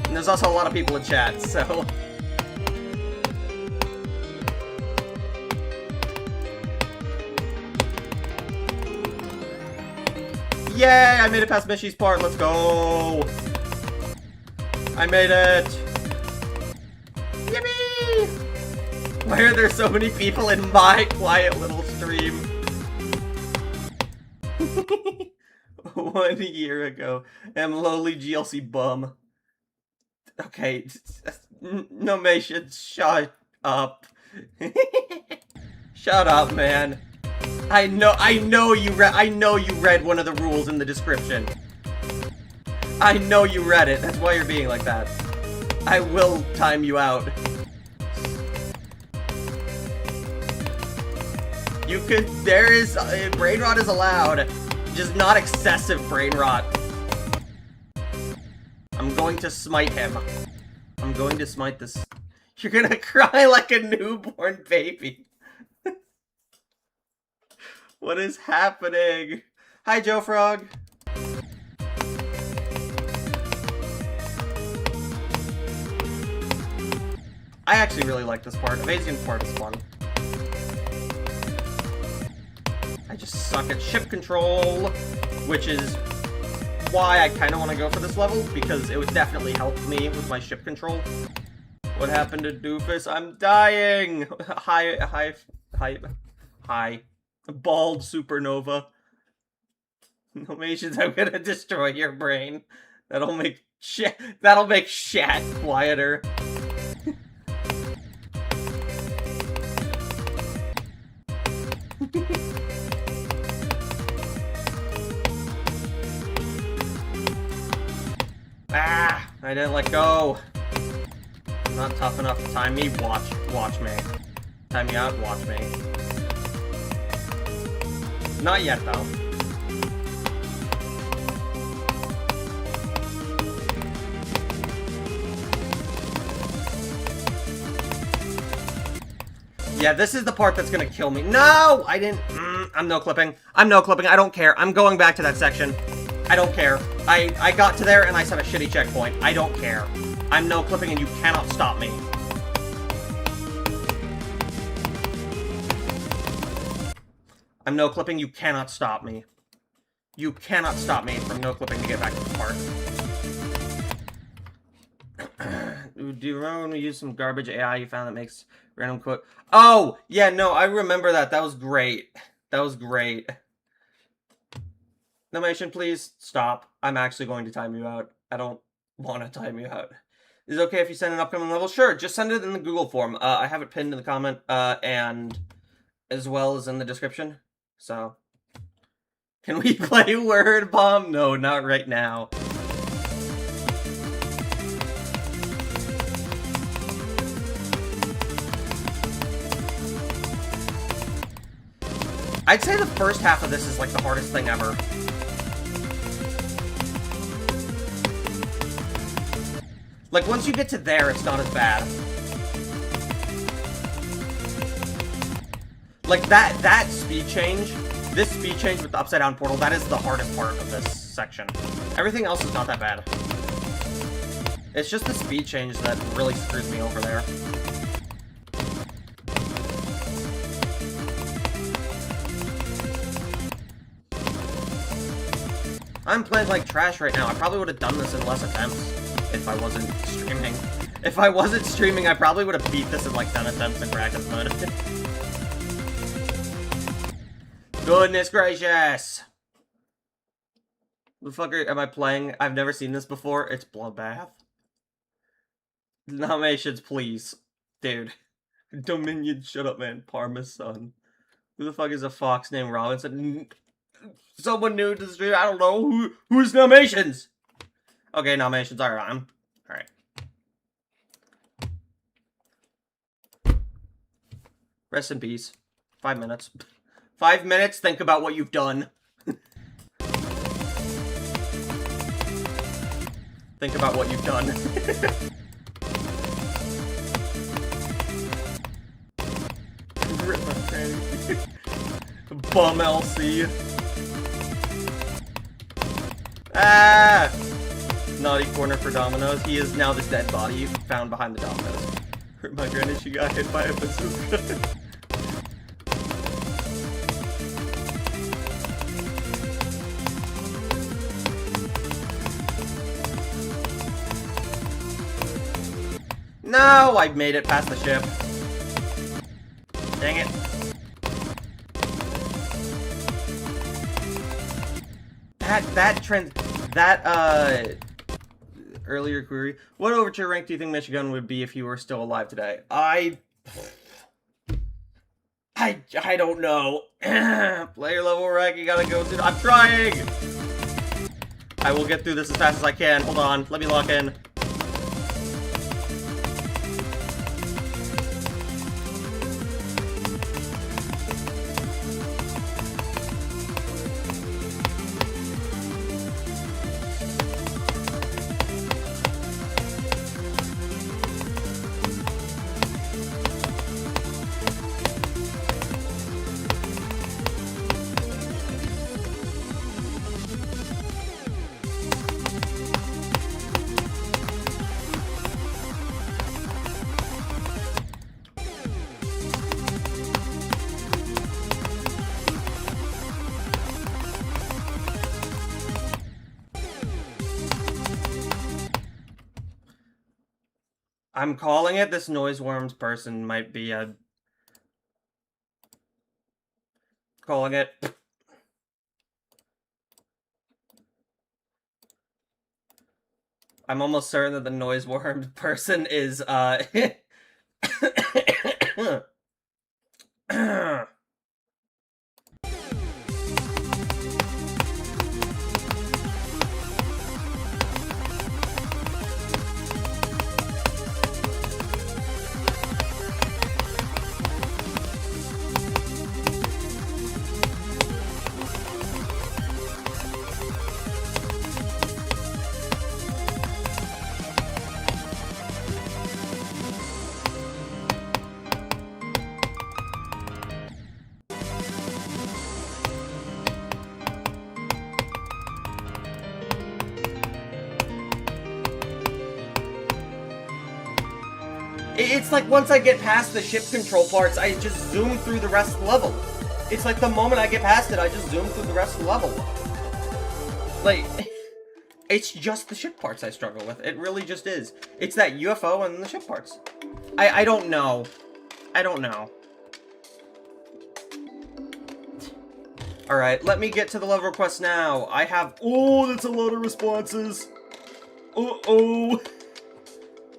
Speaker 1: And there's also a lot of people in chat, so... Yay! I made it past Mishy's part. Let's go! I made it! Yippee! Why are there so many people in my quiet little stream? 1 year ago. I'm lowly GLC bum. Okay. Nomation, shut up. Shut up, man. I know you read one of the rules in the description. I know you read it. That's why you're being like that. I will time you out. You could, brain rot is allowed, just not excessive brain rot. I'm going to smite him. I'm going to smite this. You're gonna cry like a newborn baby. What is happening? Hi, Joe Frog. I actually really like this part. Amazing part is fun. I just suck at ship control, which is why I kind of want to go for this level, because it would definitely help me with my ship control. What happened to Doofus? I'm dying! Hi. Bald supernova. Nomations, I'm gonna destroy your brain. That'll make Shat quieter. Ah! I didn't let go. I'm not tough enough to time me. Watch me. Time me out, watch me. Not yet, though. Yeah, this is the part that's gonna kill me. No! I didn't... I'm no clipping. I don't care. I'm going back to that section. I don't care. I got to there and I set a shitty checkpoint. I don't care. I'm no clipping and you cannot stop me. I'm no clipping, you cannot stop me. You cannot stop me from no clipping to get back to the part. Do you remember when we used some garbage AI you found that makes random quote? Oh! Yeah, no, I remember that. That was great. That was great. Nomation, please stop. I'm actually going to time you out. I don't want to time you out. Is it okay if you send an upcoming level? Sure, just send it in the Google form. I have it pinned in the comment, and as well as in the description. So, can we play Word Bomb? No, not right now. I'd say the first half of this is like the hardest thing ever. Like, once you get to there, it's not as bad. Like, that speed change, this speed change with the upside down portal, that is the hardest part of this section. Everything else is not that bad. It's just the speed change that really screws me over there. I'm playing like trash right now. I probably would have done this in less attempts if I wasn't streaming. If I wasn't streaming, I probably would have beat this in like 10 attempts in practice mode. Goodness gracious! The fuck am I playing? I've never seen this before. It's Bloodbath. Nominations, please. Dude. Dominion, shut up, man. Parmesan. Who the fuck is a fox named Robinson? Someone new to the stream. I don't know. Who's nominations? Okay, nominations are on. Alright. Rest in peace. 5 minutes. 5 minutes, think about what you've done. Think about what you've done. Bum LC. Ah! Naughty corner for Domino's. He is now the dead body found behind the Domino's. Hurt my granny, she got hit by a bazooka. No! I made it past the ship. Dang it. That earlier query. What overture rank do you think Michigan would be if you were still alive today? I don't know. Player level rank, you gotta go through. I'm trying! I will get through this as fast as I can. Hold on, let me lock in. I'm calling it. This noise worms person might be a... Calling it. I'm almost certain that the noise worms person is, It's like once I get past the ship control parts, I just zoom through the rest of the level. It's like the moment I get past it, I just zoom through the rest of the level. Like, it's just the ship parts I struggle with. It really just is. It's that UFO and the ship parts. I don't know. I don't know. Alright, let me get to the level request now. I have... Oh, that's a lot of responses. Uh-oh.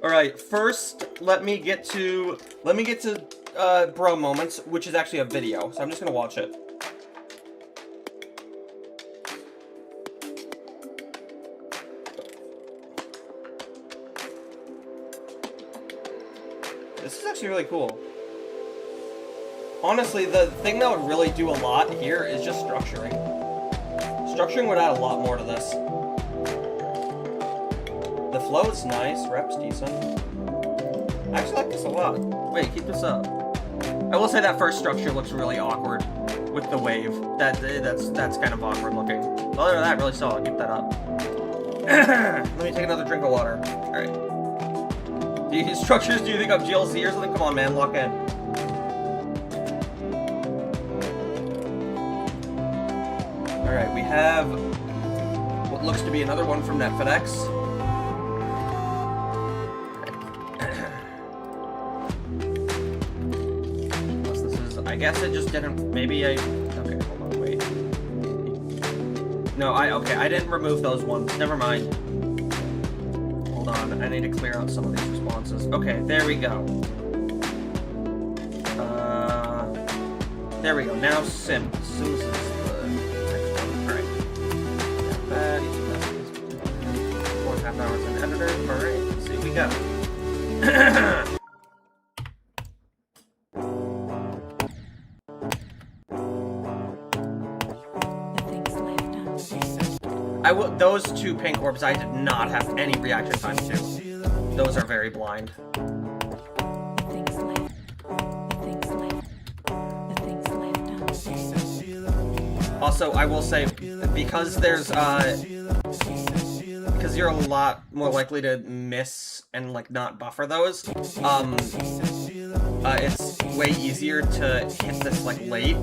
Speaker 1: Alright, first, let me get to bro moments, which is actually a video, so I'm just gonna watch it. This is actually really cool. Honestly, the thing that would really do a lot here is just structuring. Structuring would add a lot more to this. The flow is nice, rep's decent. I actually like this a lot. Wait, keep this up. I will say that first structure looks really awkward with the wave. That's kind of awkward looking. Other than that, really solid. Keep that up. Let me take another drink of water. Alright. These structures, do you think I'm GLC or something? Come on, man, lock in. Alright, we have what looks to be another one from NetFedEx. Unless this is, I guess it just didn't, maybe I, okay, hold on, wait. No, okay, I didn't remove those ones, never mind. Hold on, I need to clear out some of these responses. Okay, there we go. There we go, now Sims. Sims is the next one, alright. Got that, 4.5 hours in editor, alright, let's see what we got. Those two pink orbs I did not have any reaction time to. Those are very blind. Also, I will say, because there's, because you're a lot more likely to miss and, like, not buffer those, it's way easier to hit this, like, late,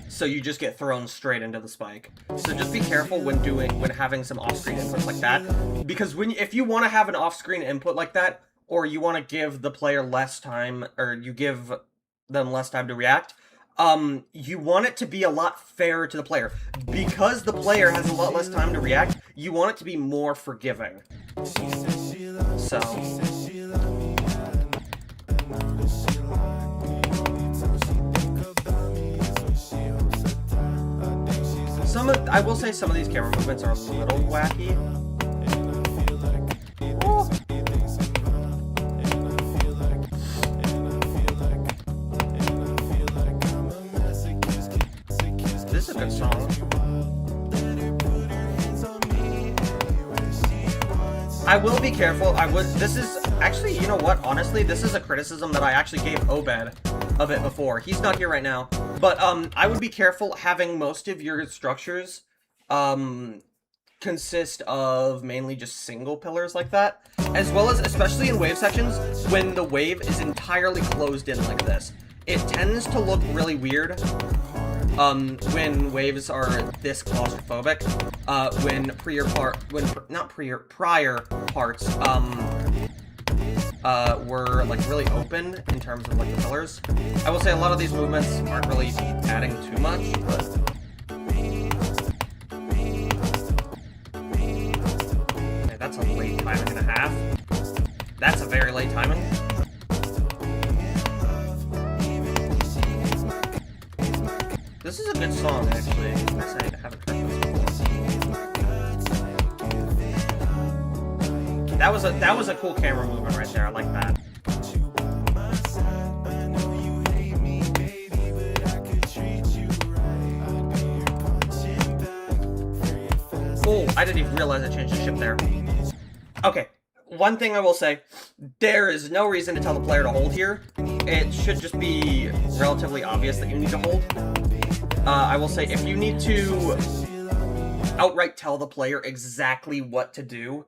Speaker 1: so you just get thrown straight into the spike. So just be careful when having some off-screen inputs like that, because if you want to have an off-screen input like that, or you want to give the player less time, or you give them less time to react, you want it to be a lot fairer to the player. Because the player has a lot less time to react, you want it to be more forgiving. So... I will say some of these camera movements are a little wacky. Oh. This is a good song. I will be careful. This is actually, you know what? Honestly, this is a criticism that I actually gave Obed of it before. He's not here right now. But, I would be careful having most of your structures, consist of mainly just single pillars like that. As well as, especially in wave sections, when the wave is entirely closed in like this. It tends to look really weird, when waves are this claustrophobic. When prior parts, were, like, really open in terms of, like, the pillars. I will say a lot of these movements aren't really adding too much, but... Okay, that's a late timing and a half. That's a very late timing. This is a good song, actually. I haven't heard this before. That was a cool camera movement right there. I like that. Oh, I didn't even realize I changed the ship there. Okay, one thing I will say, there is no reason to tell the player to hold here. It should just be relatively obvious that you need to hold. I will say, if you need to outright tell the player exactly what to do,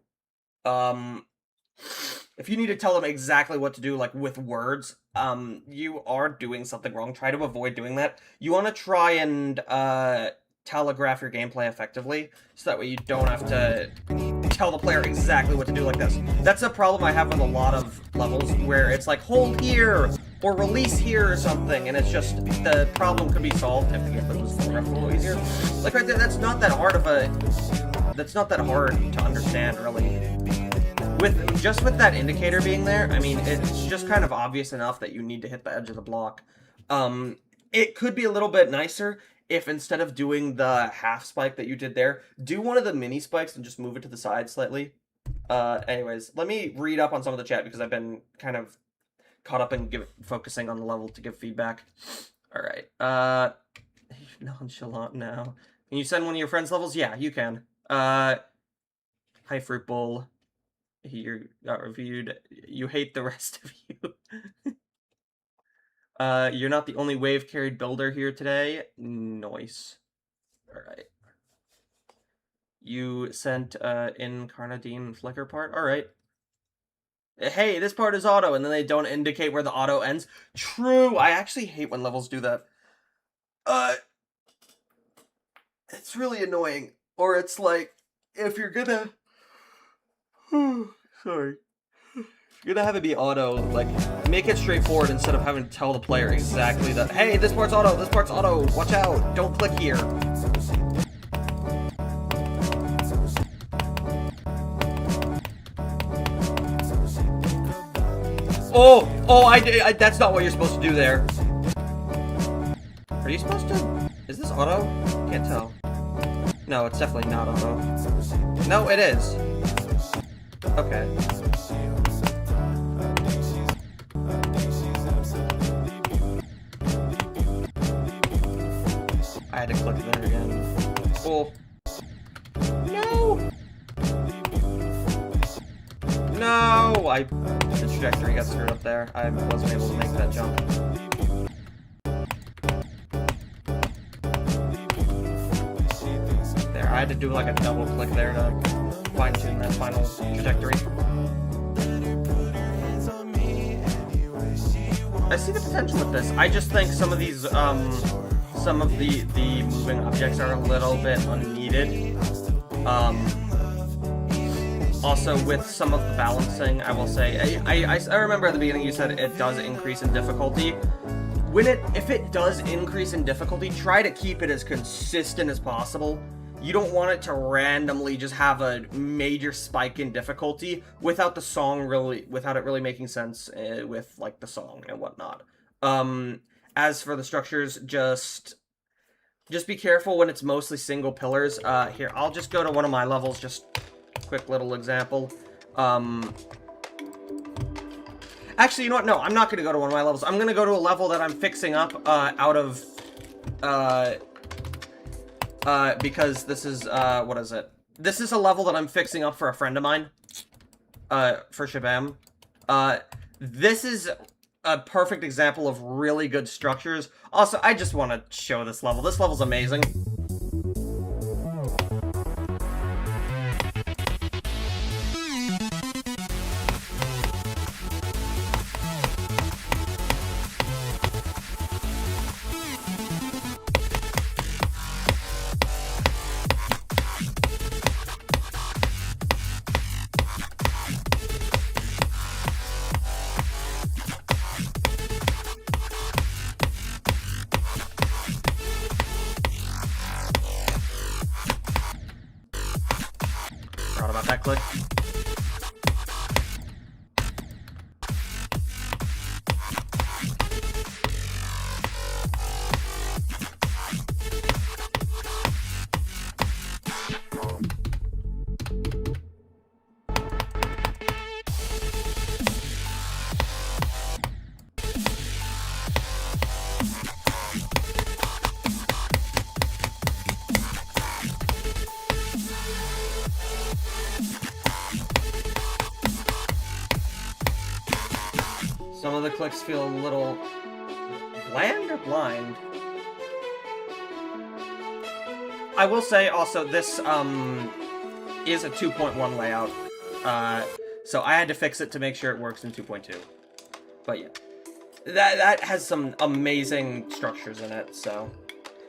Speaker 1: if you need to tell them exactly what to do, like, with words, you are doing something wrong. Try to avoid doing that. You want to try and, telegraph your gameplay effectively, so that way you don't have to tell the player exactly what to do like this. That's a problem I have with a lot of levels, where it's like, hold here, or release here or something, and it's just, the problem could be solved if the gameplay was telegraphed a little easier. Like right there, that's not that hard to understand, really. Just with that indicator being there, I mean, it's just kind of obvious enough that you need to hit the edge of the block. It could be a little bit nicer if instead of doing the half spike that you did there, do one of the mini spikes and just move it to the side slightly. Anyways, let me read up on some of the chat because I've been kind of caught up in focusing on the level to give feedback. Alright, nonchalant now. Can you send one of your friends' levels? Yeah, you can. Hi, Fruit Bowl. You got reviewed. You hate the rest of you. You're not the only wave-carried builder here today. Nice. Alright. You sent incarnadine flicker part? Alright. Hey, this part is auto, and then they don't indicate where the auto ends. True! I actually hate when levels do that. It's really annoying. Or it's like, if you're gonna... Sorry. You're gonna have it be auto, like, make it straightforward instead of having to tell the player exactly that, hey, this part's auto, watch out, don't click here. That's not what you're supposed to do there. Are you supposed to? Is this auto? Can't tell. No, it's definitely not auto. No, it is. Okay. I had to click there again. Oh. No! No! The trajectory got screwed up there. I wasn't able to make that jump. There, I had to do like a double click there to fine-tune that final trajectory. I see the potential with this. I just think some of these, some of the moving objects are a little bit unneeded. Also, with some of the balancing, I will say, I remember at the beginning you said it does increase in difficulty. If it does increase in difficulty, try to keep it as consistent as possible. You don't want it to randomly just have a major spike in difficulty without the song without it really making sense with like the song and whatnot. As for the structures, just be careful when it's mostly single pillars. Here, I'll just go to one of my levels, just quick little example. Actually, you know what? No, I'm not going to go to one of my levels. I'm going to go to a level that I'm fixing up out of... because this is, what is it? This is a level that I'm fixing up for a friend of mine. For Shabam. This is a perfect example of really good structures. Also, I just want to show this level. This level's amazing. Forgot about that click. Some of the clicks feel a little bland or blind. I will say also this is a 2.1 layout, so I had to fix it to make sure it works in 2.2. But yeah, that has some amazing structures in it. So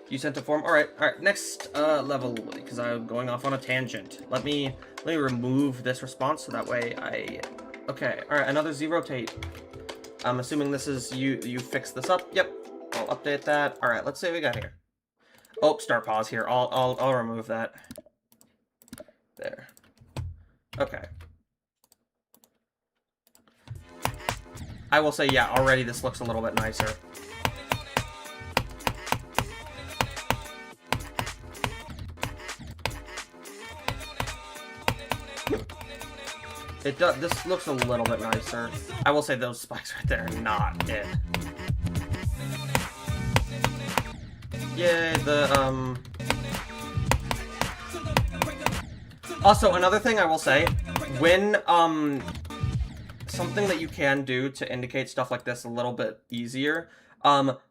Speaker 1: you sent a form. All right. Next level, because I'm going off on a tangent. Let me remove this response so that way okay. All right, another Z rotate. I'm assuming this is you fixed this up. Yep, I'll update that. All right, let's see what we got here. Oh, start pause here. I'll remove that. There. Okay. I will say, yeah, already this looks a little bit nicer. It does. This looks a little bit nicer. I will say those spikes right there are not it. Yay, Also, another thing I will say, when, something that you can do to indicate stuff like this a little bit easier,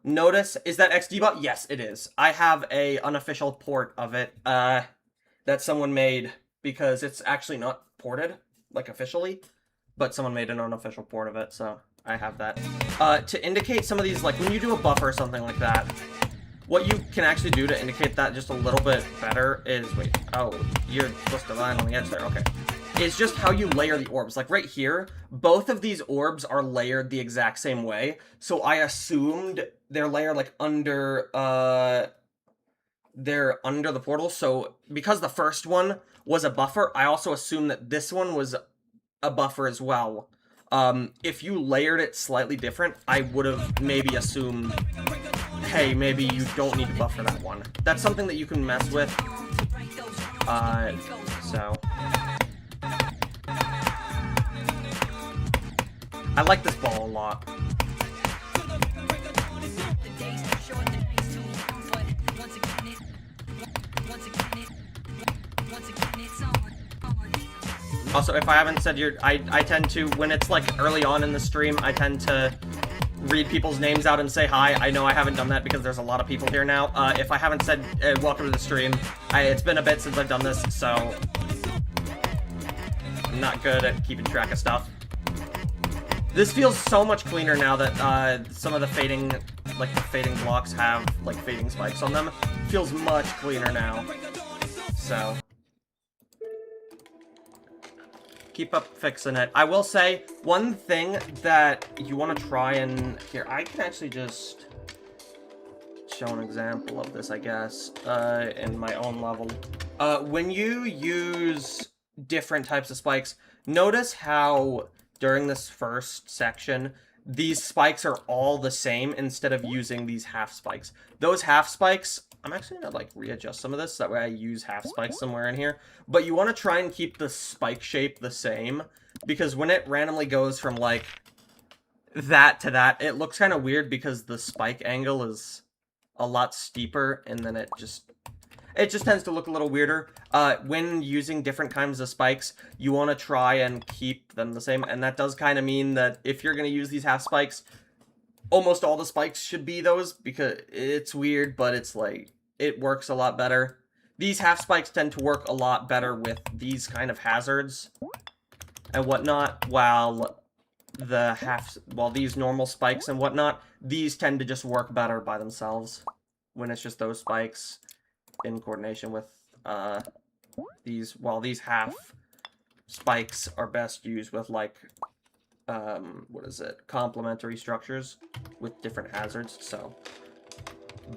Speaker 1: notice, is that XD bot? Yes, it is. I have a unofficial port of it. That that someone made, because it's actually not ported, like, officially, but someone made an unofficial port of it, so I have that. To indicate some of these, like, when you do a buffer or something like that, what you can actually do to indicate that just a little bit better is, wait, oh, you're supposed to line on the edge there, okay. Is just how you layer the orbs. Like, right here, both of these orbs are layered the exact same way, so I assumed they're layered, like, under, they're under the portal, so because the first one was a buffer, I also assumed that this one was a buffer as well. If you layered it slightly different, I would have maybe assumed, hey, maybe you don't need to buffer that one. That's something that you can mess with. So I like this ball a lot. Also, if I haven't said I tend to, when it's like early on in the stream, I tend to read people's names out and say hi. I know I haven't done that because there's a lot of people here now. If I haven't said welcome to the stream, it's been a bit since I've done this, so I'm not good at keeping track of stuff. This feels so much cleaner now that some of the fading, like the fading blocks have like fading spikes on them. Feels much cleaner now. So keep up fixing it. I will say, one thing that you want to try and... Here, I can actually just show an example of this, I guess, in my own level. When you use different types of spikes, notice how during this first section, these spikes are all the same instead of using these half spikes. Those half spikes... I'm actually gonna, like, readjust some of this, that way I use half spikes somewhere in here. But you want to try and keep the spike shape the same, because when it randomly goes from, like, that to that, it looks kind of weird because the spike angle is a lot steeper, and then it just tends to look a little weirder. When using different kinds of spikes, you want to try and keep them the same, and that does kind of mean that if you're going to use these half spikes, almost all the spikes should be those, because it's weird, but it's like, it works a lot better. These half spikes tend to work a lot better with these kind of hazards and whatnot, while these normal spikes and whatnot, these tend to just work better by themselves when it's just those spikes in coordination with these, while these half spikes are best used with, like, complementary structures with different hazards, so.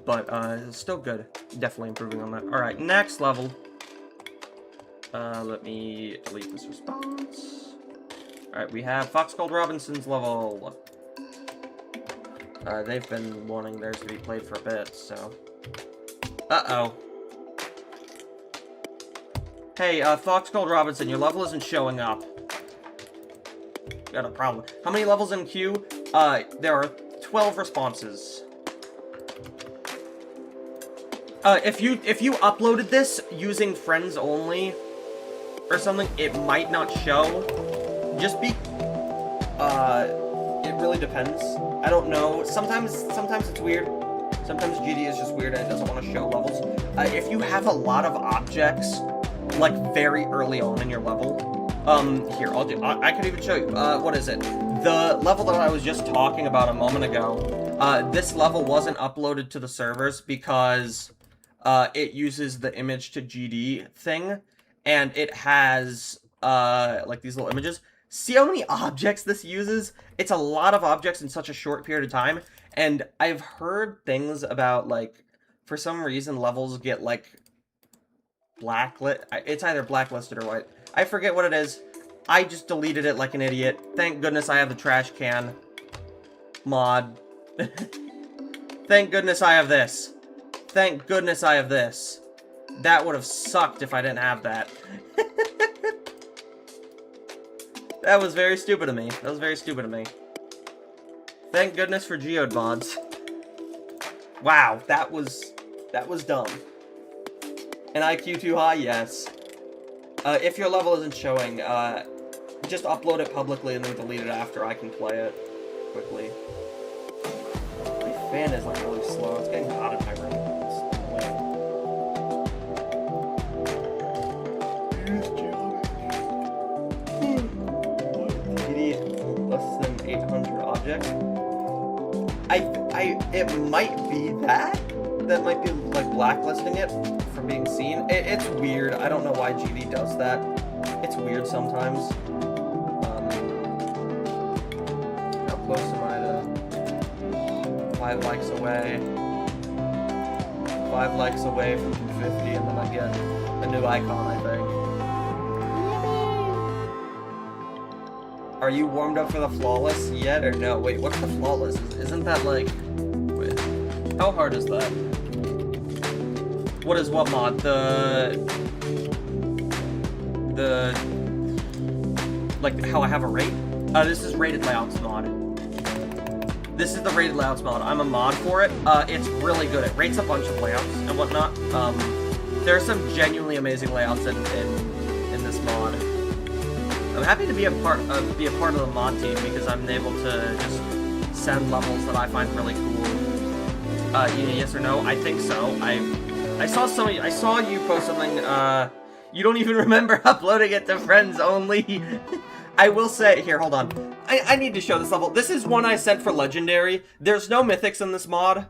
Speaker 1: But, still good. Definitely improving on that. Alright, next level. Let me delete this response. Alright, we have Fox Gold Robinson's level. They've been wanting theirs to be played for a bit, so. Uh-oh. Hey, Fox Gold Robinson, your level isn't showing up. Got a problem. How many levels in queue? There are 12 responses. If you uploaded this using friends only or something, it might not show. Just be, it really depends. I don't know. Sometimes it's weird. Sometimes GD is just weird and it doesn't want to show levels. If you have a lot of objects, like very early on in your level, here, I could even show you, what is it? The level that I was just talking about a moment ago, this level wasn't uploaded to the servers because, it uses the image to GD thing, and it has, like these little images. See how many objects this uses? It's a lot of objects in such a short period of time, and I've heard things about, like, for some reason levels get, like, it's either blacklisted or white. I forget what it is. I just deleted it like an idiot. Thank goodness I have the trash can mod. Thank goodness I have this. Thank goodness I have this. That would have sucked if I didn't have that. That was very stupid of me. That was very stupid of me. Thank goodness for geode mods. Wow, that was dumb. An IQ too high? Yes. If your level isn't showing, just upload it publicly and then delete it after. I can play it quickly. My fan is like really slow. It's getting hot in my room. dick. It might be that might be like blacklisting it from being seen. It's weird. I don't know why GD does that. It's weird sometimes. How close am I to 5 likes away? 5 likes away from 250, and then I get a new icon, I think. Are you warmed up for the flawless yet, or no? Wait, what's the flawless? Isn't that like... Wait, how hard is that? What is what mod? Like, how I have a rate? This is rated layouts mod. This is the rated layouts mod. I'm a mod for it. It's really good. It rates a bunch of layouts and whatnot. There are some genuinely amazing layouts in this mod. I'm happy to be a part of the mod team because I'm able to just send levels that I find really cool. Yes or no? I think so. I saw you post something. You don't even remember uploading it to friends only. I will say, here, hold on. I need to show this level. This is one I sent for Legendary. There's no mythics in this mod,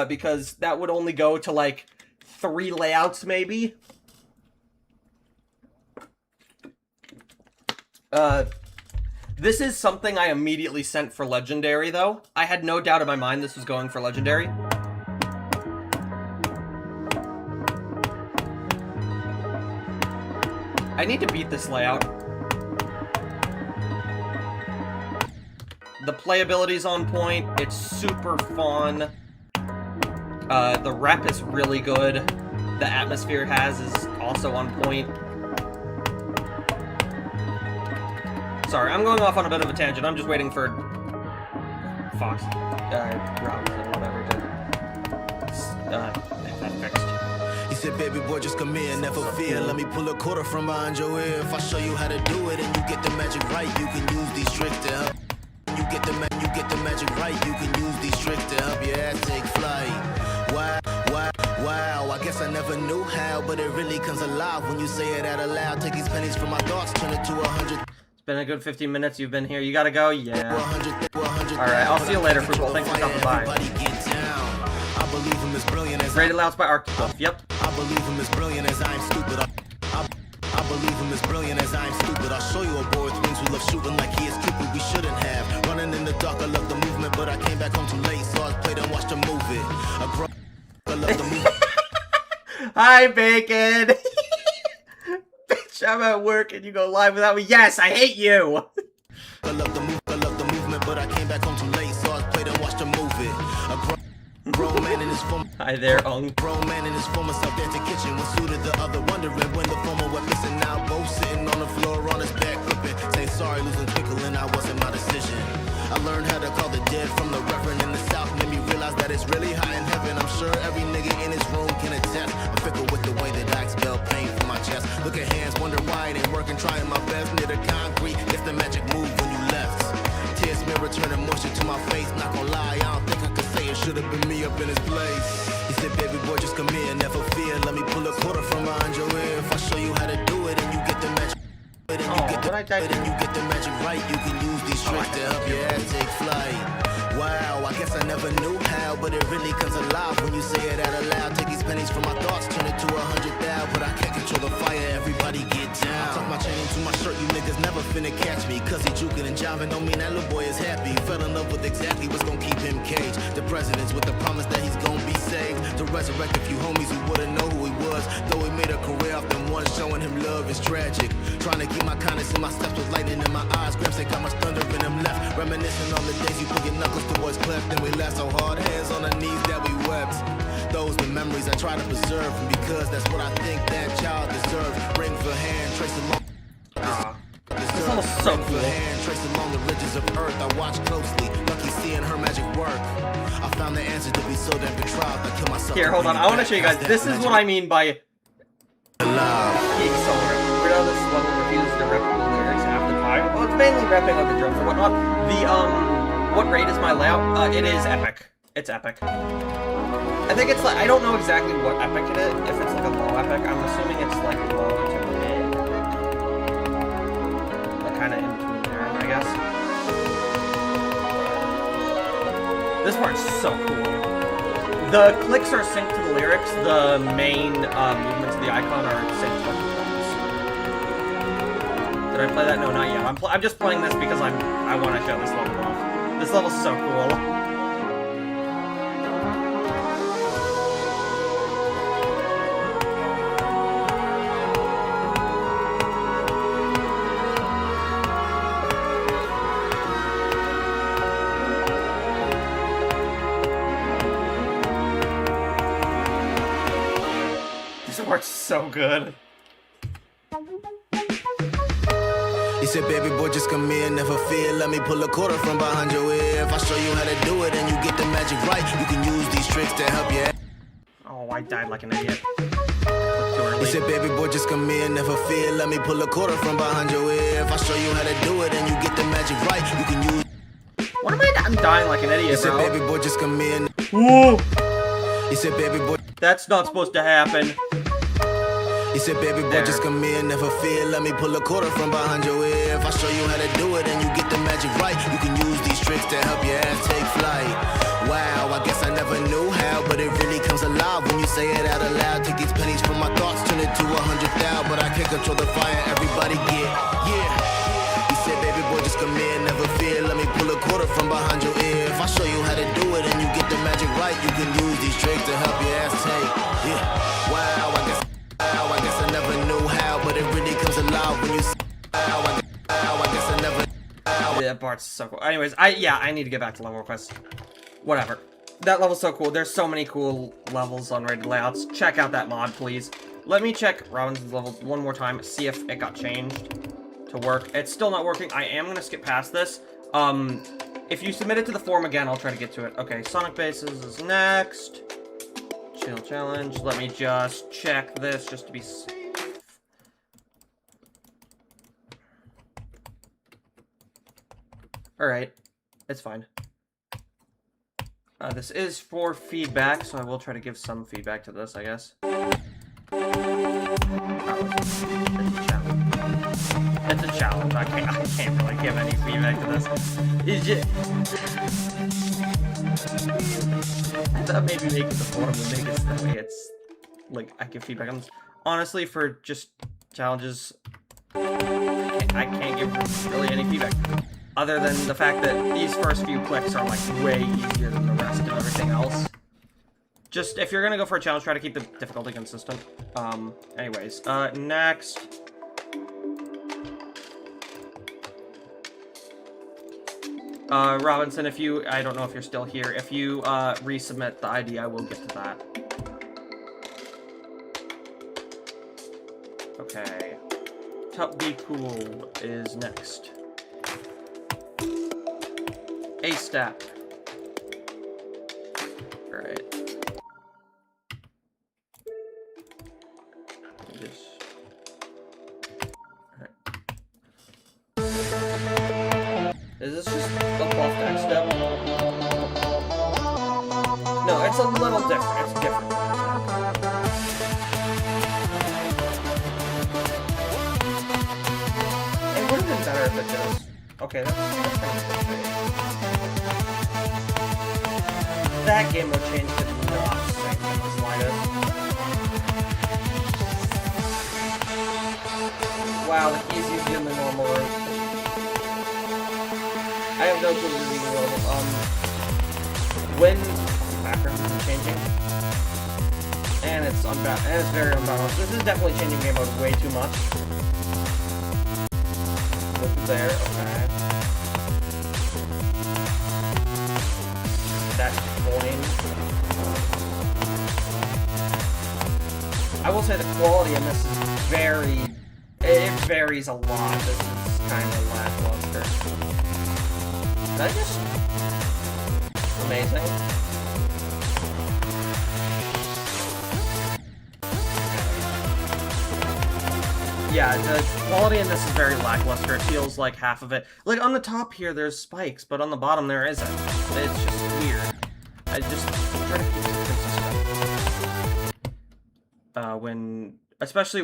Speaker 1: because that would only go to, like, 3 layouts, maybe. This is something I immediately sent for Legendary, though. I had no doubt in my mind this was going for Legendary. I need to beat this layout. The playability's on point. It's super fun. The rep is really good. The atmosphere it has is also on point. Sorry, I'm going off on a bit of a tangent. I'm just waiting for Fox, Robinson, whatever, to get that fixed.
Speaker 2: He said, baby boy, just come in, never fear. Let me pull a quarter from behind your ear. If I show you how to do it and you get the magic right, you can use these tricks to help. You get the magic right, you can use these tricks to help your ass take flight. Wow, I guess I never knew how, but it really comes alive when you say it out aloud. Take these pennies from my thoughts, turn it to 100.
Speaker 1: It's been a good 15 minutes you've been here. You gotta go? Yeah. Alright, I'll see you later, Fruitful. Thanks for stopping by. Rated louds by Arctic. Yep.
Speaker 2: I believe him as brilliant as I'm stupid. I believe him as brilliant as I'm stupid. I'll show you a boy with wings who love shooting like he is Cupid. We shouldn't have. Running in the dark, I love the movement, but I came back home too late, so I played and watched a movie. I love the movie.
Speaker 1: Hi, Bacon. Bitch, I'm at work and you go live without me. Yes, I hate you.
Speaker 2: I love the movement, but I came back home too late, so I played and watched a movie. Grown man in his former.
Speaker 1: Hi there,
Speaker 2: Grown man in his former self-dancing kitchen was suited the other, wondering when the former went missing. Now both sitting on the floor on his back, flipping, saying sorry, losing twinkle, and I wasn't my decision. I learned how to call the dead from the reverend in the south, made me realize that it's really high in heaven. I'm sure every nigga in this room can attest. I'm fickle with the way that I expel pain from my chest. Look at hands, wonder why it ain't working, trying my best near the concrete. It's the magic move when you left. Tears smear returning moisture to my face. Not gonna lie, I don't think I could say it should have been me up in his place. He said, baby boy, just come in, never fear. Let me pull a quarter from behind your ear. If I show you how to do it and you get the magic, and you get the magic right, you can use these tricks to help your ass take flight. Wow, I guess I never knew how, but it really comes alive when you say it out aloud. Take these pennies from my thoughts, turn it to 100,000, but I can't control the fire. Everybody get down. I tuck my chain into my shirt, you niggas never finna catch me. Cause he juking and jiving, don't mean that little boy is happy. Fell in love with exactly what's gonna keep him caged. The president's with the promise that he's gonna be saved. To resurrect a few homies who wouldn't know who he was. Though he made a career off them ones, showing him love is tragic. Trying to keep my kindness in my steps with lightning in my eyes. Gramps ain't got much thunder in him left. Reminiscing on the days you put your knuckles towards cleft. And we laughed so hard, hands on our knees that we wept. Those the memories I try to preserve, because that's what I think that child deserves. Ring for hand, trace along.
Speaker 1: This almost so cool.
Speaker 2: Hand, trace along the ridges of earth. I watch closely, lucky seeing her magic work. I found the answer to be so damn betrothed. I kill myself.
Speaker 1: Here, hold on. I want to show you guys. This is what I mean by being so weird on this level refuses to rep the lyrics half the time. Well, it's mainly repping of the drums and whatnot. What rate is my layout? It is epic. It's epic. I think it's like, I don't know exactly what epic it is. If it's like a low epic, I'm assuming it's like low to mid. Like kind of in between there, I guess. This part's so cool. The clicks are synced to the lyrics. The main movements of the icon are synced to the drums. Did I play that? No, not yet. I'm just playing this because I want to show this level off. This level's so cool. This part's so good.
Speaker 2: He said, baby boy, just come in, never fear. Let me pull a quarter from behind your ear. If I show you how to do it and you get the magic right, you can use these tricks to help you.
Speaker 1: Oh, I died like an idiot.
Speaker 2: He said, baby boy, just come in, never fear. Let me pull a quarter from behind your ear. If I show you how to do it and you get the magic right, you can use.
Speaker 1: What am I? I'm dying like an idiot,
Speaker 2: He said,
Speaker 1: bro.
Speaker 2: baby boy, just come in.
Speaker 1: Whoa!
Speaker 2: He said, baby boy.
Speaker 1: That's not supposed to happen.
Speaker 2: He said, baby boy, just come in, never fear. Let me pull a quarter from behind your ear. If I show you how to do it and you get the magic right, you can use these tricks to help your ass take flight. Wow, I guess I never knew how, but it really comes alive when you say it out aloud. Take these pennies from my thoughts, turn it to 100,000, but I can't control the fire everybody get. Yeah. He said, baby boy, just come in, never fear. Let me pull a quarter from behind your ear. If I show you how to do it and you get the magic right, you can use these tricks to help your ass take. Yeah. Wow, I guess I never knew how, but it really comes alive when you say, I guess I never.
Speaker 1: Yeah, that part's so cool. Anyways, I need to get back to level requests. Whatever. That level's so cool. There's so many cool levels on rated layouts. Check out that mod, please. Let me check Robinson's level one more time, see if it got changed to work. It's still not working. I am gonna skip past this. If you submit it to the forum again, I'll try to get to it. Okay, Sonic Bases is next. Chill challenge. Let me just check this just to be safe. Alright. It's fine. This is for feedback, so I will try to give some feedback to this, I guess. It's a challenge. I can't really give any feedback to this. It's just... I thought maybe making the forum would make it so that way it's... like, I give feedback on this. Honestly, for just challenges, I can't give really any feedback. Other than the fact that these first few clicks are, like, way easier than the rest of everything else. Just, if you're gonna go for a challenge, try to keep the difficulty consistent. Anyways, next... Robinson, if you... I don't know if you're still here. If you, resubmit the ID, I will get to that. Okay. Top Be Cool is next. A step. Alright. Is this just a buff X step? No, it's a little different. It's different. It would have been better if it does. Okay, that's kind of good. That game mode change did not sing in the slightest. Wow, the keys easier than the normal route. I have no clue what is even normal. When background is changing, and it's very unbalanced. This is definitely changing game mode way too much. Look there, okay. That's coin. I will say the quality in this is it varies a lot. This is kind of lackluster. Did I just... amazing. Yeah, the quality in this is very lackluster. It feels like half of it. Like, on the top here, there's spikes, but on the bottom there isn't. It's just weird. I just try to keep it consistent. Especially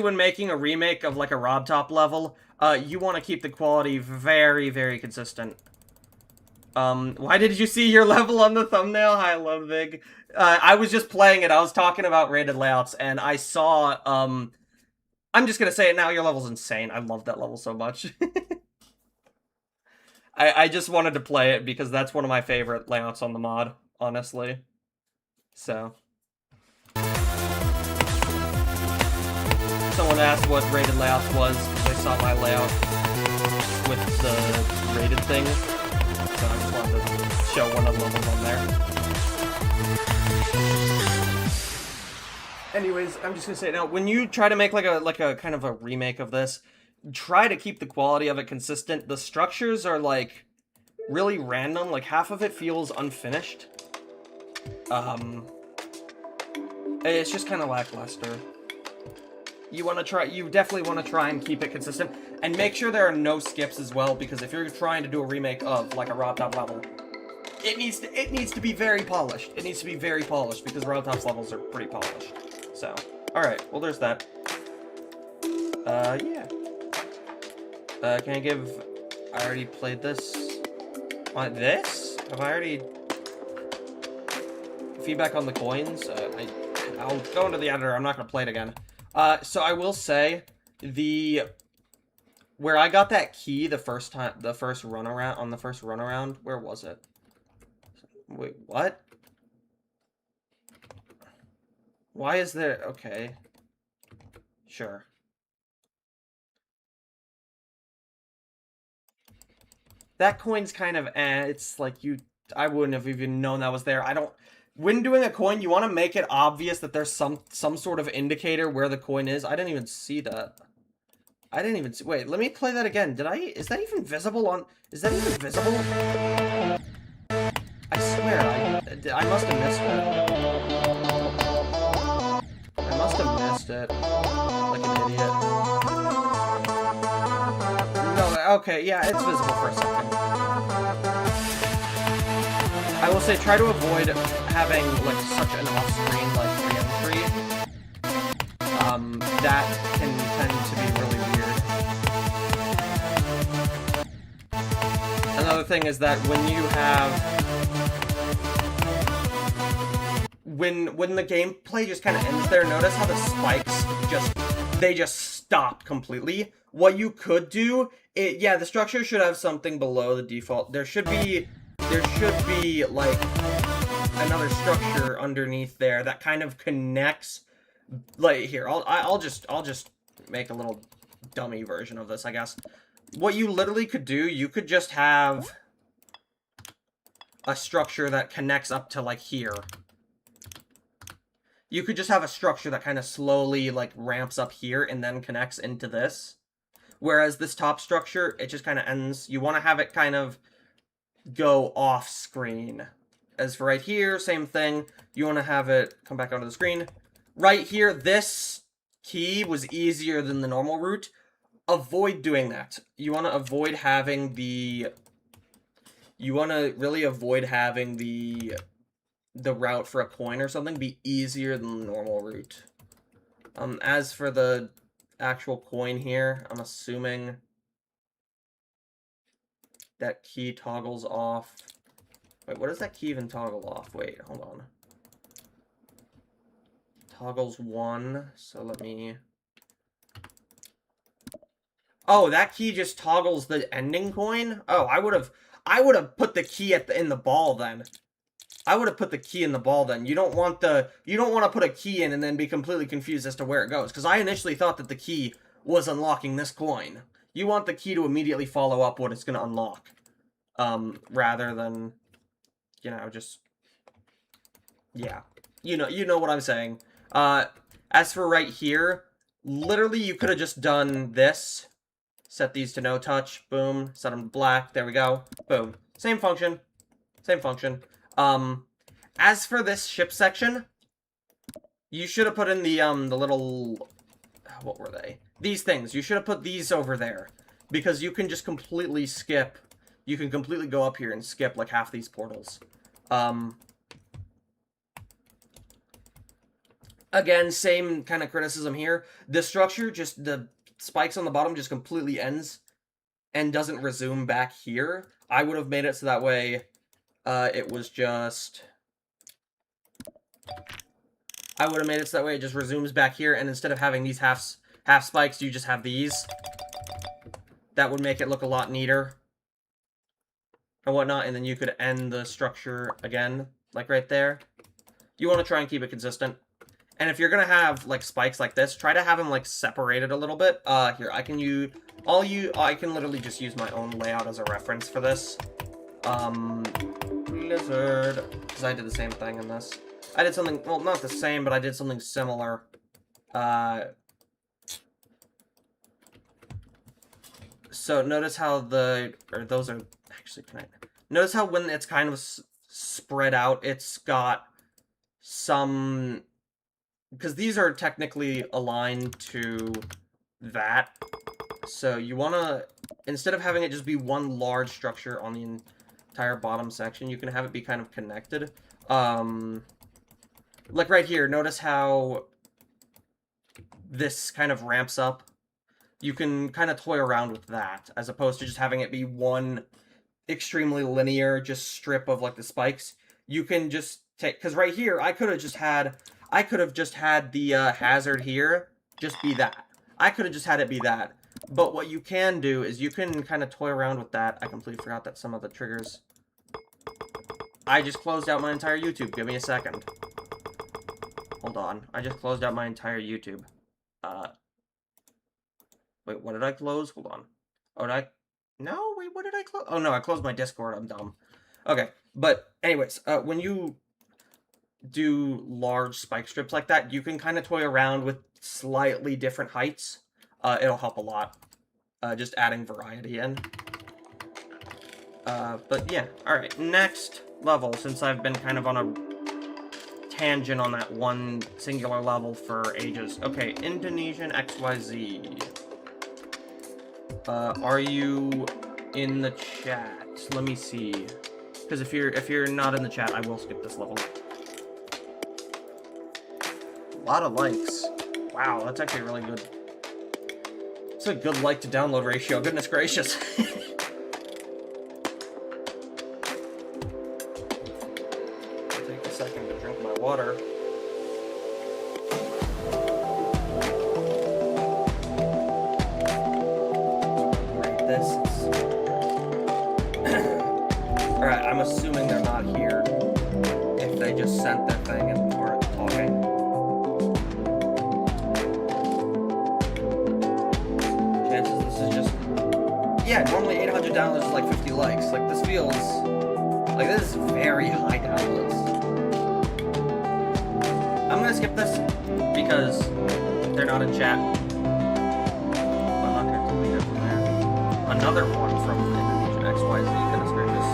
Speaker 1: when making a remake of, like, a Rob Top level, you want to keep the quality very, very consistent. Why did you see your level on the thumbnail? Hi, Ludwig. I was just playing it. I was talking about rated layouts, and I saw, I'm just gonna say it now, your level's insane. I love that level so much. I just wanted to play it because that's one of my favorite layouts on the mod, honestly. So. Someone asked what rated layouts was, because they saw my layout with the rated thing. So I just wanted to show one of the levels on there. Anyways, I'm just gonna say now, when you try to make like a kind of a remake of this, try to keep the quality of it consistent. The structures are like really random, like half of it feels unfinished. It's just kind of lackluster. You definitely want to try and keep it consistent, and make sure there are no skips as well, because if you're trying to do a remake of like a Robtop level, it needs to be very polished. It needs to be very polished because Robtop's levels are pretty polished. So, all right, well there's that. Yeah. Can I give? I already played this. This? Have I already? Feedback on the coins. I'll go into the editor. I'm not gonna play it again. So I will say, where I got that key the first run around, where was it? Wait, what? Why is there, okay. Sure. That coin's kind of, it's like I wouldn't have even known that was there. When doing a coin, you want to make it obvious that there's some sort of indicator where the coin is. I didn't even see that. I didn't even see. Wait, let me play that again. Is that even visible on? Is that even visible? I swear, I must have missed it. I must have missed it. Like an idiot. No, okay, yeah, it's visible for a second. I will say, try to avoid having, like, such an off-screen, like, re-entry. That can tend to be really weird. Another thing is that when you have... When the gameplay just kind of ends there, notice how the spikes just stop completely. What you could do, yeah, the structure should have something below the default. There should be like another structure underneath there that kind of connects. Like here, I'll just make a little dummy version of this, I guess. What you literally could do, you could just have a structure that connects up to like here. You could just have a structure that kind of slowly like ramps up here and then connects into this. Whereas this top structure, it just kind of ends. You want to have it kind of go off screen. As for right here, same thing. You want to have it come back onto the screen. Right here, this key was easier than the normal route. Avoid doing that. You want to avoid having the... You want to really avoid having the route for a coin or something be easier than the normal route. As for the actual coin here, I'm assuming that key toggles off. Wait, what does that key even toggle off? Wait, hold on. Toggles 1, so let me... Oh, that key just toggles the ending coin? Oh, I would have put the key in the ball then. I would have put the key in the ball then. You don't want to put a key in and then be completely confused as to where it goes. Because I initially thought that the key was unlocking this coin. You want the key to immediately follow up what it's going to unlock. Rather than, you know, just... Yeah. You know what I'm saying. As for right here, literally you could have just done this. Set these to no touch. Boom. Set them to black. There we go. Boom. Same function. Same function. As for this ship section, you should have put in the little... What were they? These things. You should have put these over there. Because you can just completely skip... You can completely go up here and skip, like, half these portals. Again, same kind of criticism here. The structure, just the spikes on the bottom just completely ends and doesn't resume back here. I would have made it so that way it was just... I would have made it so that way it just resumes back here, and instead of having these half spikes, you just have these. That would make it look a lot neater. And whatnot, and then you could end the structure again, like right there. You want to try and keep it consistent. And if you're gonna have like spikes like this, try to have them like separated a little bit. Here, I can literally just use my own layout as a reference for this. Blizzard, because I did the same thing in this. I did something, well, not the same, but I did something similar. So notice how those are actually connected. Notice how when it's kind of spread out, it's got some, because these are technically aligned to that. So you want to, instead of having it just be one large structure on the entire bottom section, you can have it be kind of connected. Like right here, notice how this kind of ramps up. You can kind of toy around with that, as opposed to just having it be one extremely linear just strip of like the spikes. You can just take, because right here I could have just had the hazard here just be that. I could have just had it be that. But what you can do is you can kind of toy around with that. I completely forgot that some of the triggers. I just closed out my entire YouTube. Give me a second. Hold on. I just closed out my entire YouTube. Wait, what did I close? Hold on. Oh, did I? No, wait, what did I close? Oh, no, I closed my Discord. I'm dumb. Okay, but anyways, when you do large spike strips like that, you can kind of toy around with slightly different heights. It'll help a lot. Just adding variety in. But yeah, alright, next level, since I've been kind of on a tangent on that one singular level for ages. Okay, Indonesian XYZ. Are you in the chat? Let me see. Because if you're not in the chat, I will skip this level. A lot of likes. Wow, that's actually really good. It's a good like to download ratio. Goodness gracious. I'll take a second to drink my water. Alright, I'm assuming they're not here if they just sent their thing and weren't talking. Chances this is just... Yeah, normally 800 downloads is like 50 likes. Like, this feels... Like, this is very high downloads. I'm gonna skip this because they're not in chat. I'm not gonna delete it from there. Another one from Indonesian XYZ, goodness gracious.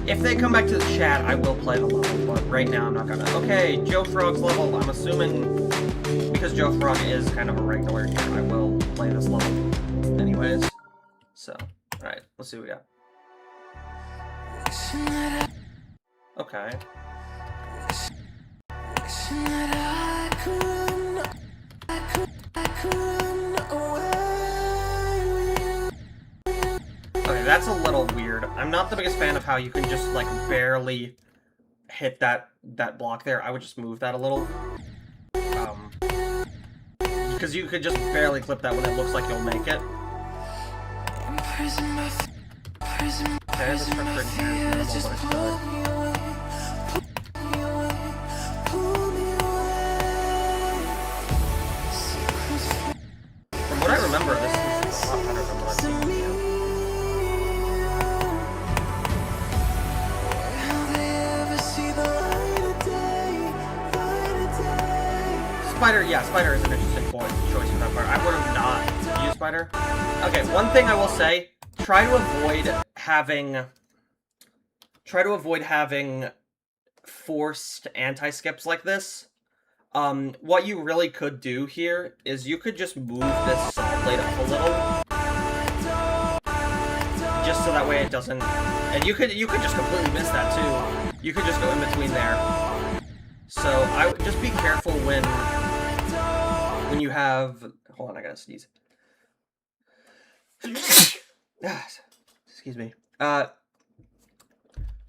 Speaker 1: If they come back to the chat, I will play the level, but right now I'm not gonna. Okay, Joe Frog's level. I'm assuming because Joe Frog is kind of a regular here, I will play this level anyways. So, alright, let's see what we got. Okay. Okay, that's a little weird. I'm not the biggest fan of how you can just, like, barely hit that block there. I would just move that a little. Because you could just barely clip that when it looks like you'll make it. Okay, this structure in here is minimal, but it's good. From what I remember, this is a lot better than what I've seen here. Spider, yeah, Spider is an interesting choice for that part. I would have not used Spider. Okay, one thing I will say, try to avoid having forced anti-skips like this. What you really could do here is you could just move this saw blade up a little. Just so that way it doesn't... And you could just completely miss that too. You could just go in between there. So I would just be careful when when you have... Hold on, I gotta sneeze. Excuse me.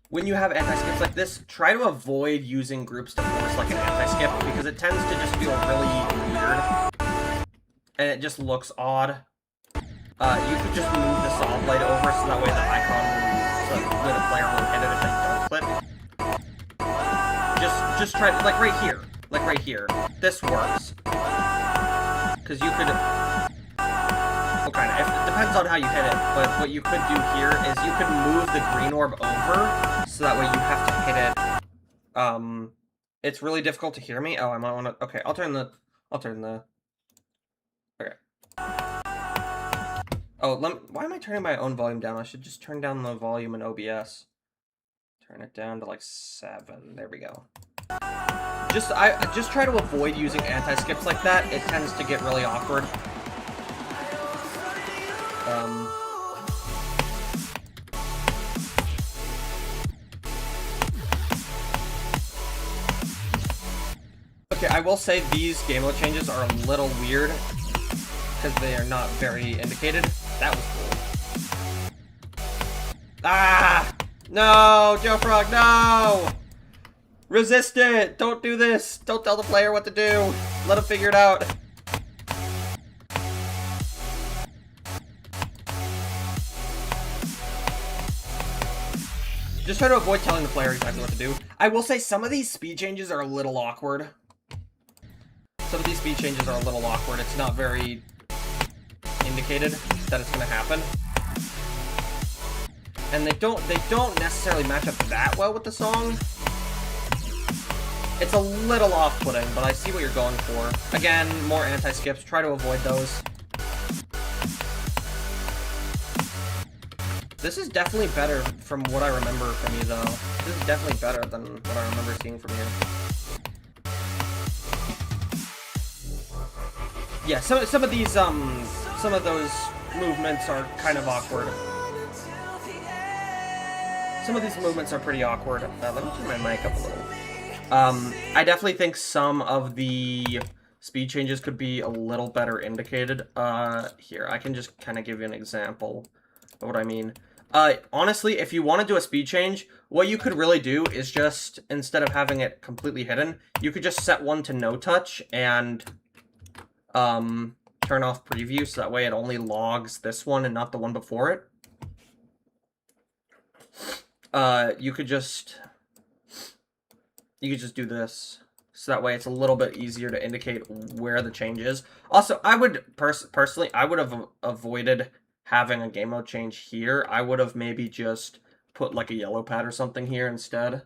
Speaker 1: When you have anti-skips like this, try to avoid using groups to force like an anti-skip, because it tends to just feel really weird. And it just looks odd. You could just move the saw blade over so that way the icon will, so when a player will hit it if they don't click. Just try, like right here. Like right here. This works. Because you could... Well, kind of. It depends on how you hit it, but what you could do here is you could move the green orb over, so that way you have to hit it. It's really difficult to hear me. Oh, I might want to... Okay, I'll turn the... Okay. Oh, why am I turning my own volume down? I should just turn down the volume in OBS. Turn it down to like 7. There we go. Just try to avoid using anti-skips like that. It tends to get really awkward. Okay, I will say these game mode changes are a little weird because they are not very indicated. That was cool. Ah! No, Joe Frog, no! Resist it! Don't do this! Don't tell the player what to do! Let him figure it out! Just try to avoid telling the player exactly what to do. I will say some of these speed changes are a little awkward. Some of these speed changes are a little awkward. It's not very indicated that it's going to happen. And they don't necessarily match up that well with the song. It's a little off-putting, but I see what you're going for. Again, more anti-skips. Try to avoid those. This is definitely better from what I remember from you, though. This is definitely better than what I remember seeing from you. Yeah, some of these, some of those movements are kind of awkward. Some of these movements are pretty awkward. Let me turn my mic up a little. I definitely think some of the speed changes could be a little better indicated. Here, I can just kind of give you an example of what I mean. Honestly, if you want to do a speed change, what you could really do is just, instead of having it completely hidden, you could just set one to no touch and turn off preview, so that way it only logs this one and not the one before it. You could just do this, so that way it's a little bit easier to indicate where the change is. Also, I would personally, I would have avoided having a game mode change here. I would have maybe just put like a yellow pad or something here instead.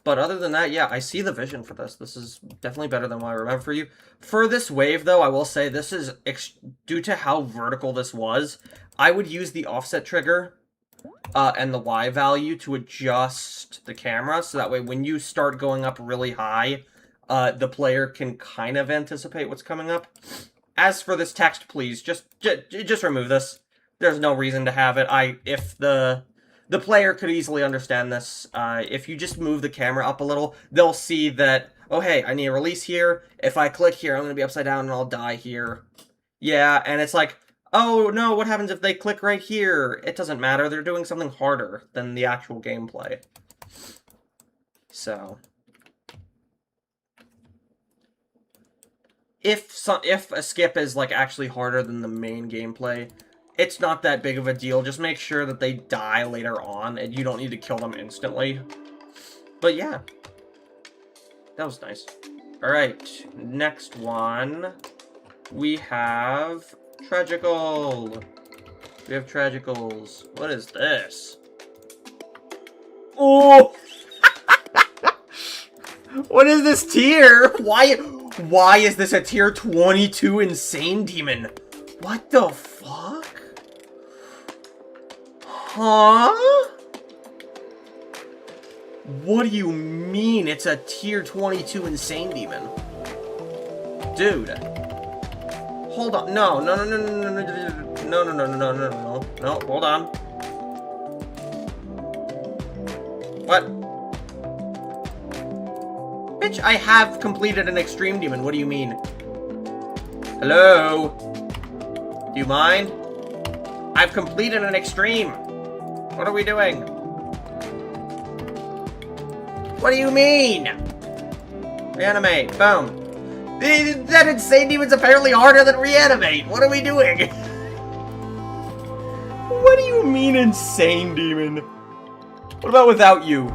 Speaker 1: But other than that, yeah, I see the vision for this. This is definitely better than what I remember for you. For this wave, though, I will say this is, due to how vertical this was, I would use the offset trigger and the Y value to adjust the camera, so that way when you start going up really high, the player can kind of anticipate what's coming up. As for this text, please, just remove this. There's no reason to have it. If the player could easily understand this. If you just move the camera up a little, they'll see that, oh hey, I need a release here. If I click here, I'm going to be upside down and I'll die here. Yeah, and it's like, oh no, what happens if they click right here? It doesn't matter, they're doing something harder than the actual gameplay. So... If a skip is, like, actually harder than the main gameplay, it's not that big of a deal. Just make sure that they die later on, and you don't need to kill them instantly. But yeah. That was nice. Alright, next one. We have... Tragical. We have Tragicals. What is this? Oh! What is this tier? Why is this a tier 22 insane demon? What the fuck? Huh? What do you mean it's a tier 22 insane demon? Dude. Hold on. No, hold on. What? Bitch, I have completed an extreme demon. What do you mean? Hello? Do you mind? I've completed an extreme. What are we doing? What do you mean? Reanimate. Boom. That insane demon's apparently harder than reanimate. What are we doing? What do you mean insane demon? What about without you?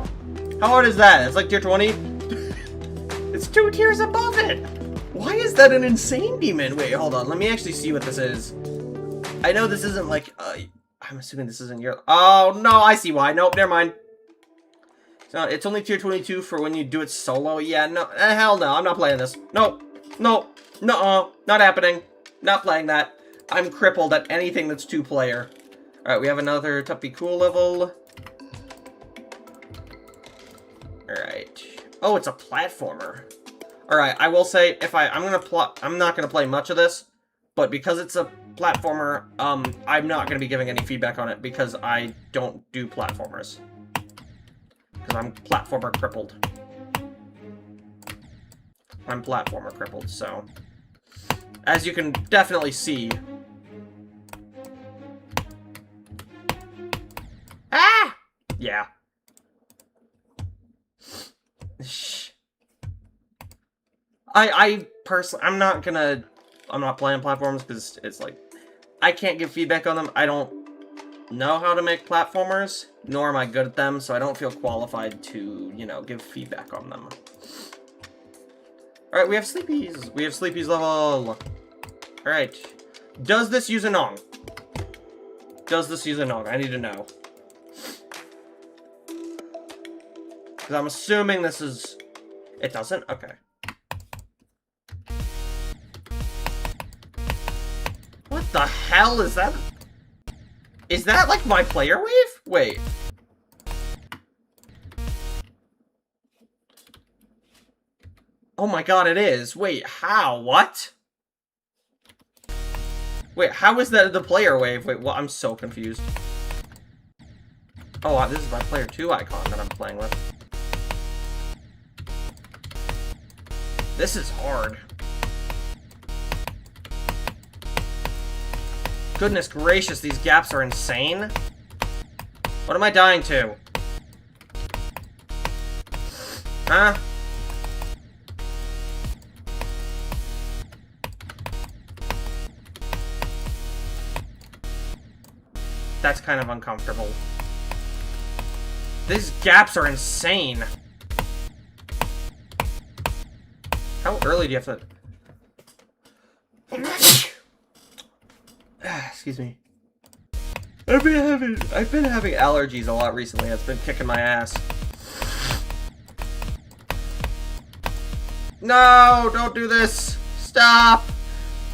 Speaker 1: How hard is that? It's like tier 20? It's 2 tiers above it. Why is that an insane demon? Wait, hold on. Let me actually see what this is. I know this isn't like... I'm assuming this isn't your... Oh, no, I see why. Nope, never mind. So it's only tier 22 for when you do it solo. Yeah, no, hell no, I'm not playing this. Nope, nope, no, not happening. Not playing that. I'm crippled at anything that's 2-player. Alright, we have another Tuppy Cool level. Alright. Oh, it's a platformer. Alright, I will say, if I'm not gonna play much of this, but because it's a platformer, I'm not gonna be giving any feedback on it because I don't do platformers. Because I'm platformer crippled. I'm platformer crippled, so... As you can definitely see... Ah! Yeah. I personally... I'm not playing platforms because it's like... I can't give feedback on them. I don't know how to make platformers, nor am I good at them, so I don't feel qualified to, you know, give feedback on them. Alright, we have Sleepies. We have Sleepies level. Alright. Does this use a Nong? Does this use a Nong? I need to know. Because I'm assuming this is... It doesn't? Okay. What the hell is that? Is that like my player wave? Wait. Oh my god, it is. Wait, how? What? Wait, how is that the player wave? Wait, what? I'm so confused. Oh, this is my player 2 icon that I'm playing with. This is hard. Goodness gracious, these gaps are insane. What am I dying to? Huh? That's kind of uncomfortable. These gaps are insane. How early do you have to... Excuse me. I've been having allergies a lot recently. It's been kicking my ass. No, don't do this. Stop.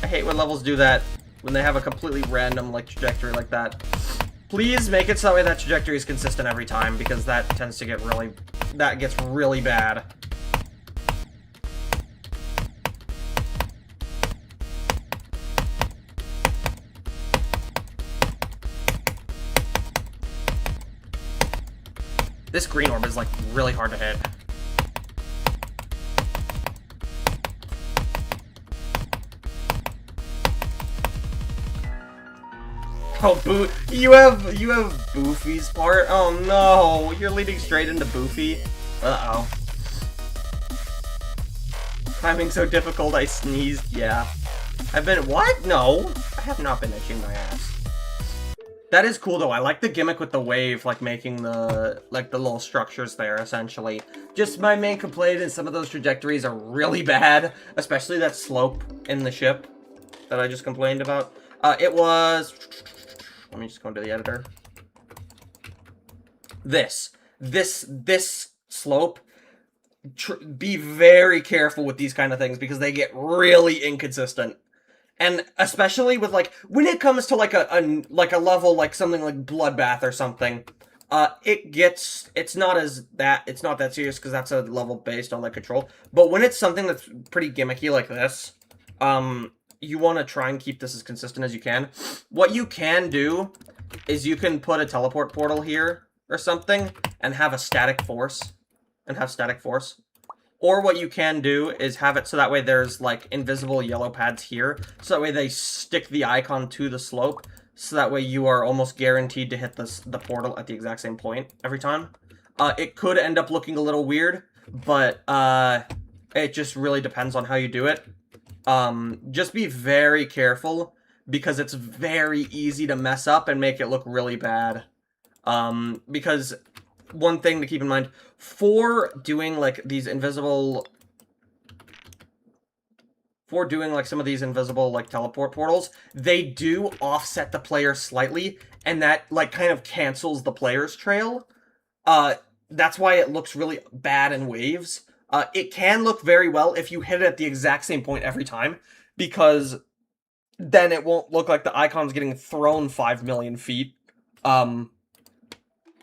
Speaker 1: I hate when levels do that. When they have a completely random like trajectory like that. Please make it so that way that trajectory is consistent every time, because that tends to get really... That gets really bad. This green orb is, like, really hard to hit. Oh, you have Boofy's part? Oh no, you're leading straight into Boofy. Uh-oh. Timing so difficult I sneezed, yeah. What? No, I have not been itching my ass. That is cool though. I like the gimmick with the wave, like making the little structures there, essentially. Just my main complaint is some of those trajectories are really bad, especially that slope in the ship that I just complained about. It was... Let me just go into the editor. This slope. Be very careful with these kind of things because they get really inconsistent. And especially with, like, when it comes to, like, a level, like, something like Bloodbath or something, it's not that serious, because that's a level based on, like, control. But when it's something that's pretty gimmicky like this, you want to try and keep this as consistent as you can. What you can do is you can put a teleport portal here, or something, and have a static force. Or what you can do is have it so that way there's, like, invisible yellow pads here. So that way they stick the icon to the slope. So that way you are almost guaranteed to hit the portal at the exact same point every time. It could end up looking a little weird, but it just really depends on how you do it. Just be very careful, because it's very easy to mess up and make it look really bad. Because one thing to keep in mind, for doing, like, these invisible... For doing, like, some of these invisible, like, teleport portals, they do offset the player slightly, and that, like, kind of cancels the player's trail. That's why it looks really bad in waves. It can look very well if you hit it at the exact same point every time, because then it won't look like the icon's getting thrown 5 million feet.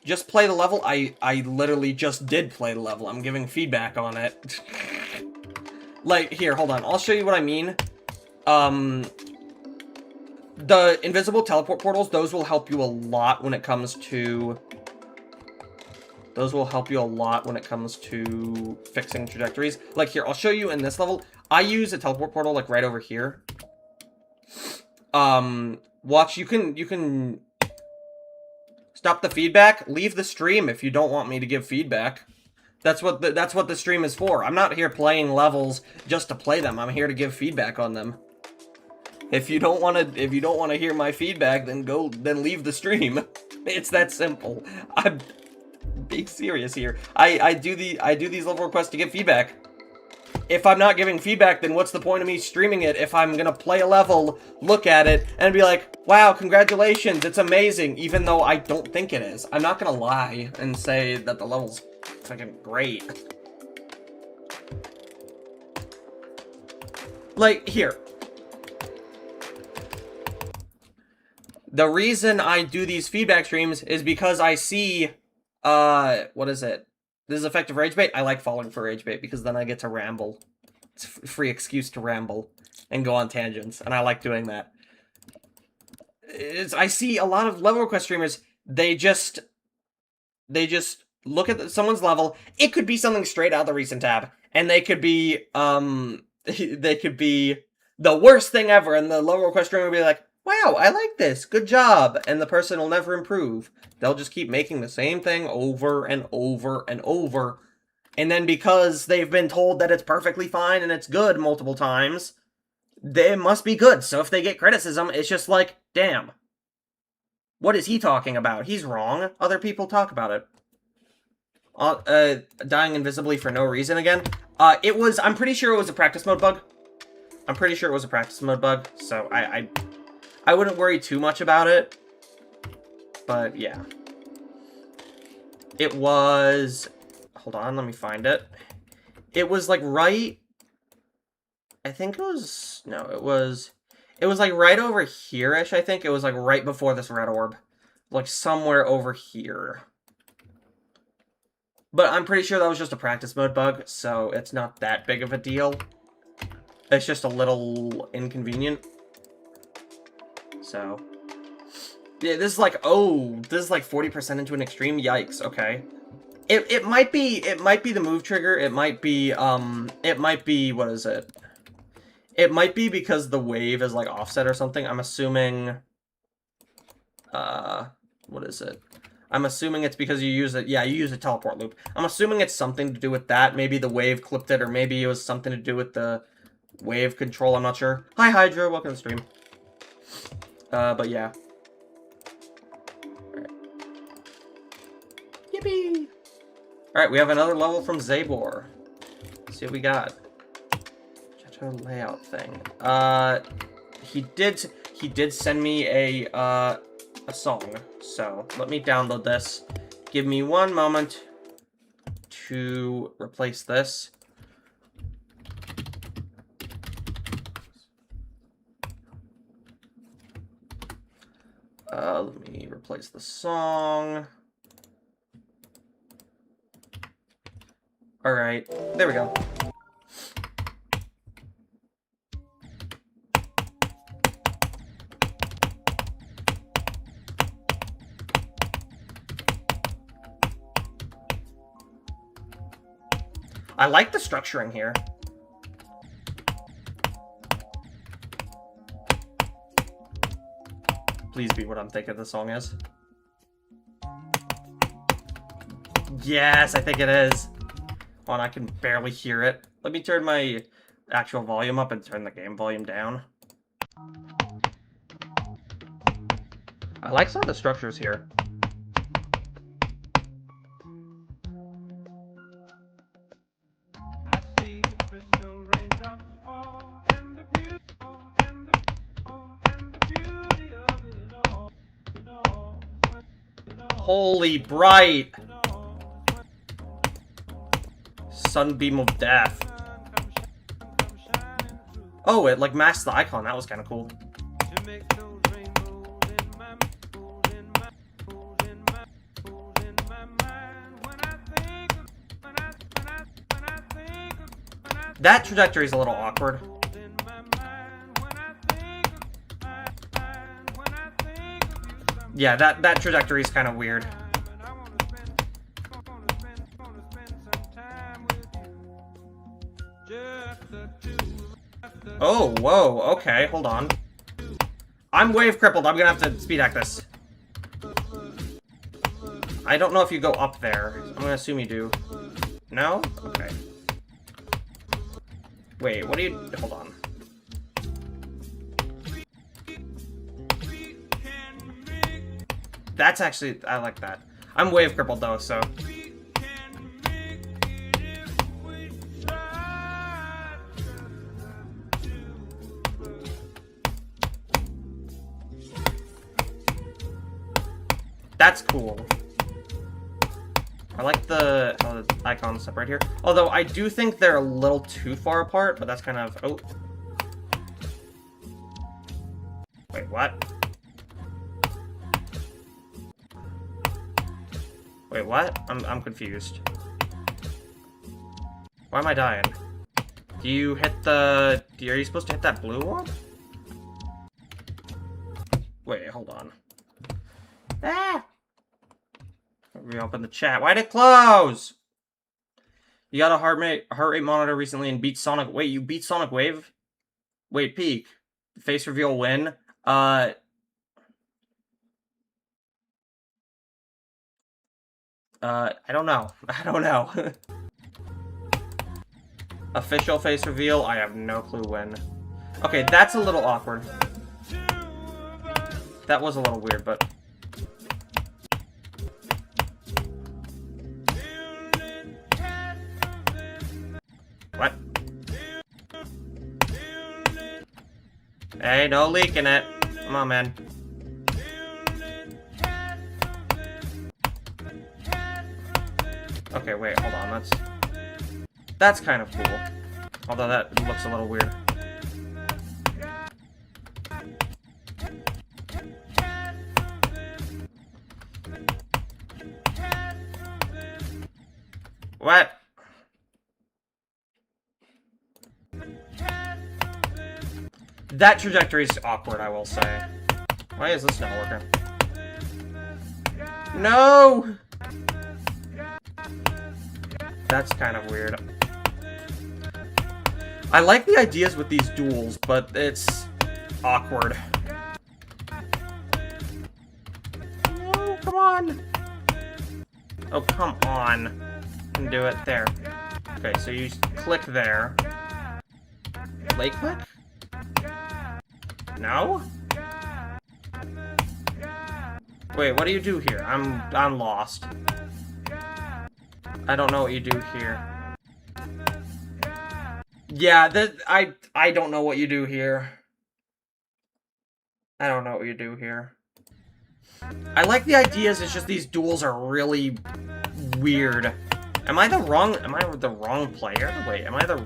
Speaker 1: Just play the level. I literally just did play the level. I'm giving feedback on it. Like, here, hold on. I'll show you what I mean. The invisible teleport portals, those will help you a lot when it comes to... Those will help you a lot when it comes to fixing trajectories. Like, here, I'll show you in this level. I use a teleport portal, like, right over here. Watch, you can... Stop the feedback. Leave the stream if you don't want me to give feedback. That's what the stream is for. I'm not here playing levels just to play them. I'm here to give feedback on them. If you don't want to hear my feedback, then leave the stream. It's that simple. I'm being serious here. I do these level requests to give feedback. If I'm not giving feedback, then what's the point of me streaming it if I'm gonna play a level, look at it, and be like, wow, congratulations, it's amazing, even though I don't think it is. I'm not gonna lie and say that the level's fucking great. Like, here. The reason I do these feedback streams is because I see, what is it? This is effective rage bait. I like falling for rage bait because then I get to ramble. It's a free excuse to ramble and go on tangents, and I like doing that. I see a lot of level request streamers, they just look at someone's level. It could be something straight out of the recent tab, and they could be, they could be the worst thing ever, and the level request streamer will be like, wow, I like this, good job, and the person will never improve. They'll just keep making the same thing over and over and over, and then because they've been told that it's perfectly fine and it's good multiple times, they must be good. So if they get criticism, it's just like, damn, what is he talking about? He's wrong. Other people talk about it. Dying invisibly for no reason again. I'm pretty sure it was a practice mode bug. I'm pretty sure it was a practice mode bug, so I wouldn't worry too much about it. But, yeah. It was... Hold on, let me find it. It was, like, right... I think it was... No, it was... It was, like, right over here-ish, I think. It was, like, right before this red orb. Like, somewhere over here. But I'm pretty sure that was just a practice mode bug, so it's not that big of a deal. It's just a little inconvenient. So... Yeah, this is like, oh, this is like 40% into an extreme. Yikes, okay. It might be the move trigger. It might be, what is it? It might be because the wave is like offset or something. I'm assuming, what is it? I'm assuming it's because you use it, yeah, you use a teleport loop. I'm assuming it's something to do with that. Maybe the wave clipped it, or maybe it was something to do with the wave control. I'm not sure. Hi, Hydra, welcome to the stream. But yeah. Yippee! Alright, we have another level from Zabor. Let's see what we got. Chateau layout thing. He did send me a song, so let me download this. Give me one moment to replace this. Let me replace the song. Alright, there we go. I like the structuring here. Please be what I'm thinking the song is. Yes, I think it is. Oh, and I can barely hear it. Let me turn my actual volume up and turn the game volume down. I like some of the structures here. Holy bright! Sunbeam of death. Oh, it like masked the icon. That was kind of cool. That trajectory is a little awkward. Yeah, that trajectory is kind of weird. Oh, whoa, okay, hold on. I'm wave crippled, I'm gonna have to speed hack this. I don't know if you go up there. I'm gonna assume you do. No? Okay. Wait, what do you... Hold on. That's actually... I like that. I'm wave crippled though, so... That's cool. I like the icons up right here. Although I do think they're a little too far apart, but that's kind of... Oh. Wait, what? Wait, what? I'm confused. Why am I dying? Do you hit the... Are you supposed to hit that blue one? Wait, hold on. Ah! Reopen the chat. Why'd it close? You got a heart rate monitor recently and beat Sonic... Wait, you beat Sonic Wave? Wait, peek. Face reveal win. I don't know. I don't know. Official face reveal? I have no clue when. Okay, that's a little awkward. That was a little weird, but... What? Hey, no leaking it. Come on, man. Okay, wait, hold on. That's kind of cool. Although that looks a little weird. What? That trajectory is awkward, I will say. Why is this not working? No! That's kind of weird. I like the ideas with these duels, but it's awkward. No, come on! Oh, come on. And do it there. Okay, so you click there. Late click? No? Wait, what do you do here? I'm lost. I don't know what you do here. Yeah, I don't know what you do here. I don't know what you do here. I like the ideas, it's just these duels are really weird. Am I the wrong player? Wait, am I the...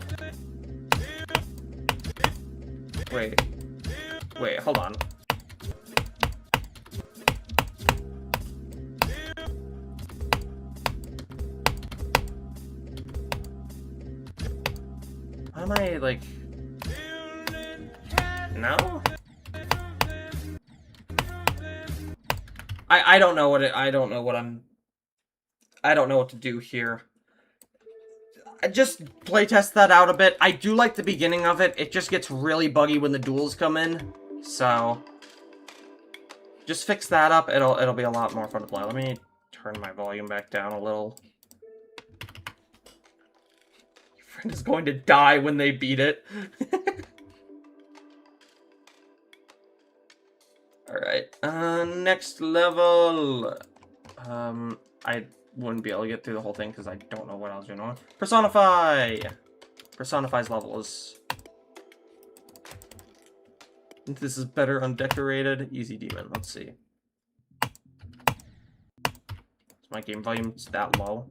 Speaker 1: Wait, hold on. Why am I, like... No? I don't know what to do here. just playtest that out a bit. I do like the beginning of it. It just gets really buggy when the duels come in. So just fix that up. It'll be a lot more fun to play. Let me turn my volume back down a little. Your friend is going to die when they beat it. Alright, next level. I wouldn't be able to get through the whole thing because I don't know what I was doing on. Personify! Personify's level is... This is better undecorated. Easy demon, let's see. Is my game volume that low?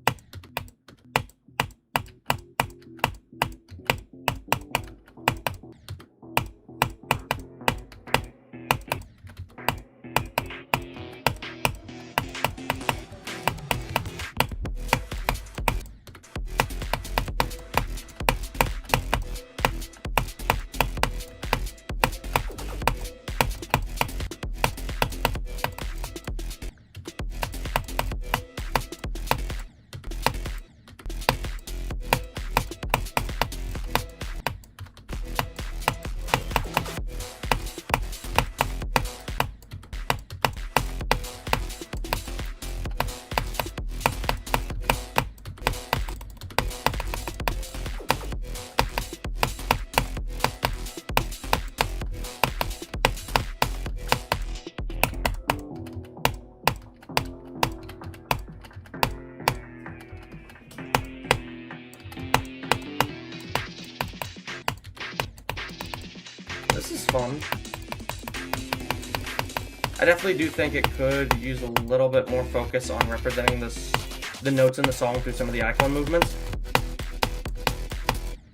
Speaker 1: This is fun. I definitely do think it could use a little bit more focus on representing the notes in the song through some of the icon movements.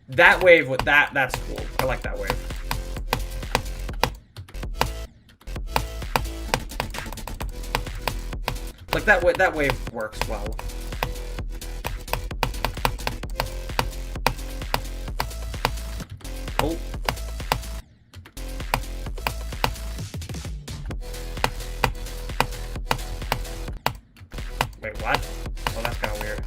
Speaker 1: That wave with that's cool. I like that wave. Like that wave works well. Oh. Wait, what? Oh, that's kind of weird.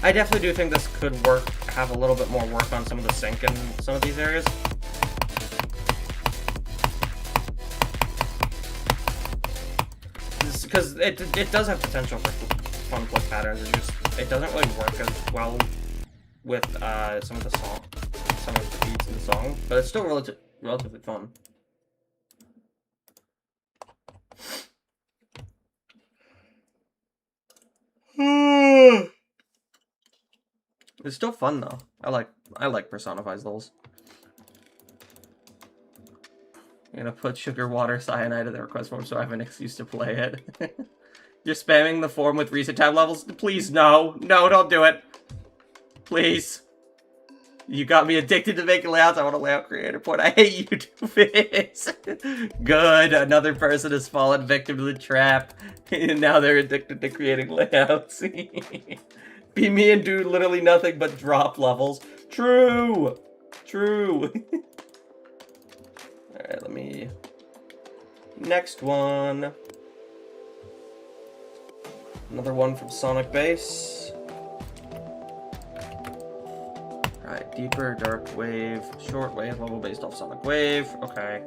Speaker 1: I definitely do think this could have a little bit more work on some of the sync in some of these areas. Because it does have potential for fun click patterns. It doesn't really work as well with some of the beats in the song, but it's still relatively fun. It's still fun though. I like Personify's levels. I'm gonna put sugar, water, cyanide in the request form so I have an excuse to play it. You're spamming the form with recent tab levels? Please, no. No, don't do it. Please. You got me addicted to making layouts. I want a layout creator point. I hate you, doofus. Good. Another person has fallen victim to the trap. And now they're addicted to creating layouts. Be me and do literally nothing but drop levels. True. True. Alright, let me... Next one. Another one from Sonic Base. Alright, deeper, dark wave, short wave, level based off Sonic Wave. Okay.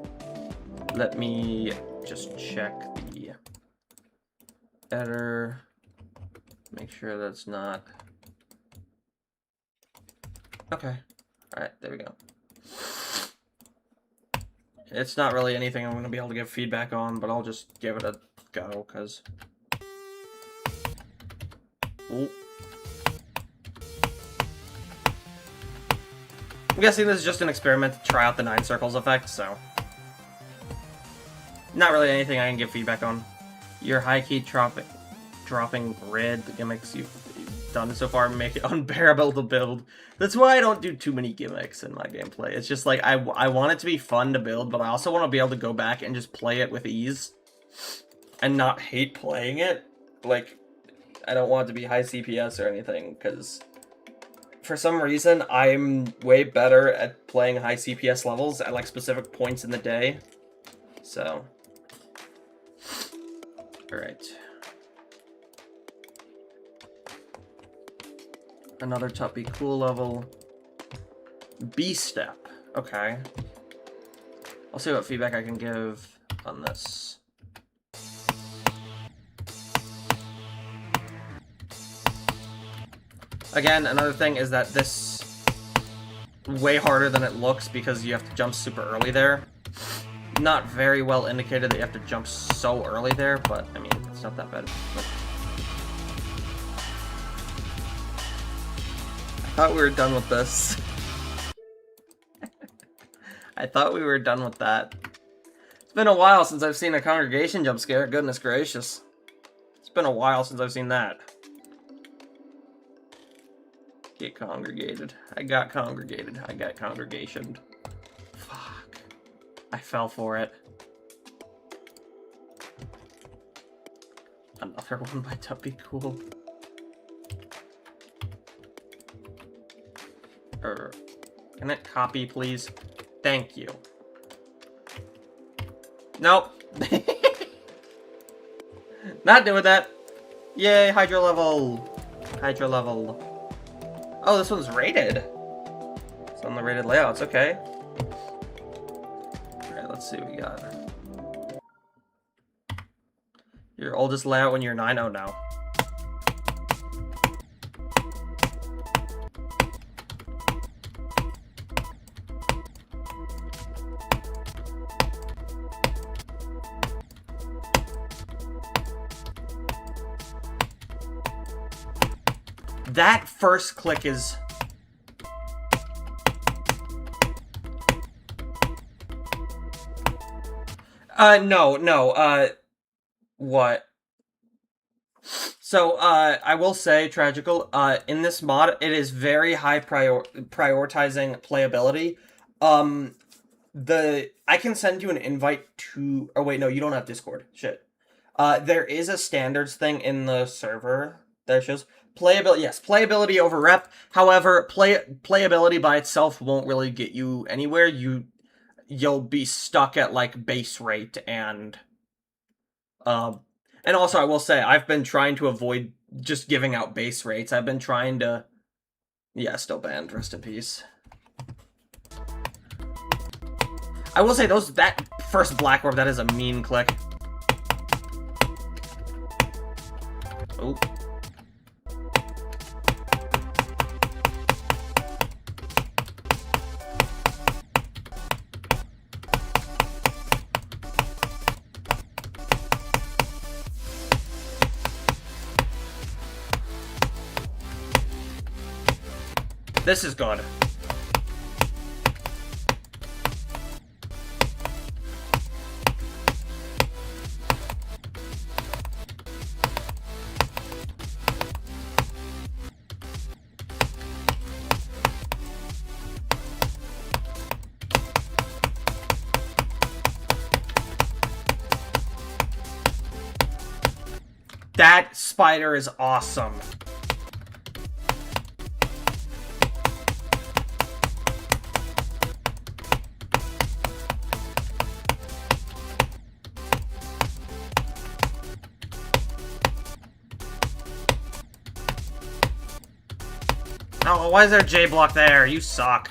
Speaker 1: Let me just check the editor. Make sure that's not... Okay. Alright, there we go. It's not really anything I'm going to be able to give feedback on, but I'll just give it a go, because... Ooh. I'm guessing this is just an experiment to try out the 9 circles effect, so... Not really anything I can give feedback on. Your high-key dropping grid, the gimmicks you've done so far make it unbearable to build. That's why I don't do too many gimmicks in my gameplay. It's just like, I want it to be fun to build, but I also want to be able to go back and just play it with ease. And not hate playing it. Like, I don't want it to be high CPS or anything, because for some reason, I'm way better at playing high CPS levels at, like, specific points in the day. So. Alright. Another Tuppy cool level. B-step. Okay. I'll see what feedback I can give on this. Again, another thing is that this way harder than it looks because you have to jump super early there. Not very well indicated that you have to jump so early there, but I mean, it's not that bad. I thought we were done with this. I thought we were done with that. It's been a while since I've seen a congregation jump scare, goodness gracious. It's been a while since I've seen that. Get congregated. I got congregated. I got congregationed. Fuck. I fell for it. Another one by Tuppy Cool. Can it copy, please? Thank you. Nope. Not doing that. Yay, hydro level. Hydro level. Oh, this one's rated. It's on the rated layouts, okay. Alright, let's see what we got. Your oldest layout when you're 9? Oh no. That first click is... no, what? So, I will say, Tragical, in this mod, it is very high prioritizing playability. I can send you an invite to... Oh, wait, no, you don't have Discord. Shit. There is a standards thing in the server that shows... Playability, yes, playability over rep. However, playability by itself won't really get you anywhere. You'll be stuck at like base rate and also I will say I've been trying to avoid just giving out base rates. I've been trying to, yeah, still banned. Rest in peace. I will say that first black orb, that is a mean click. Oh. This is good. That spider is awesome. Oh, why is there a J block there? You suck.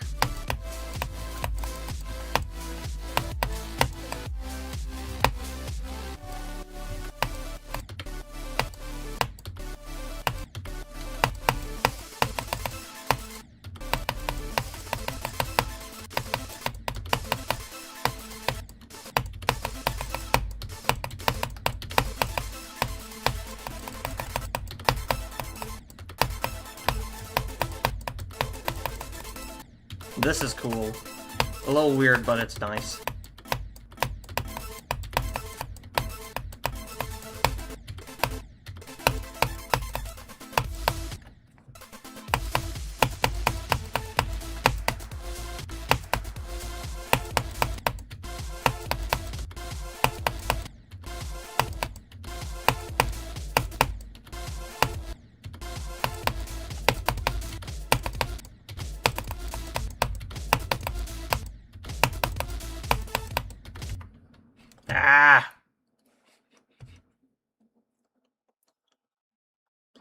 Speaker 1: This is cool. A little weird, but it's nice.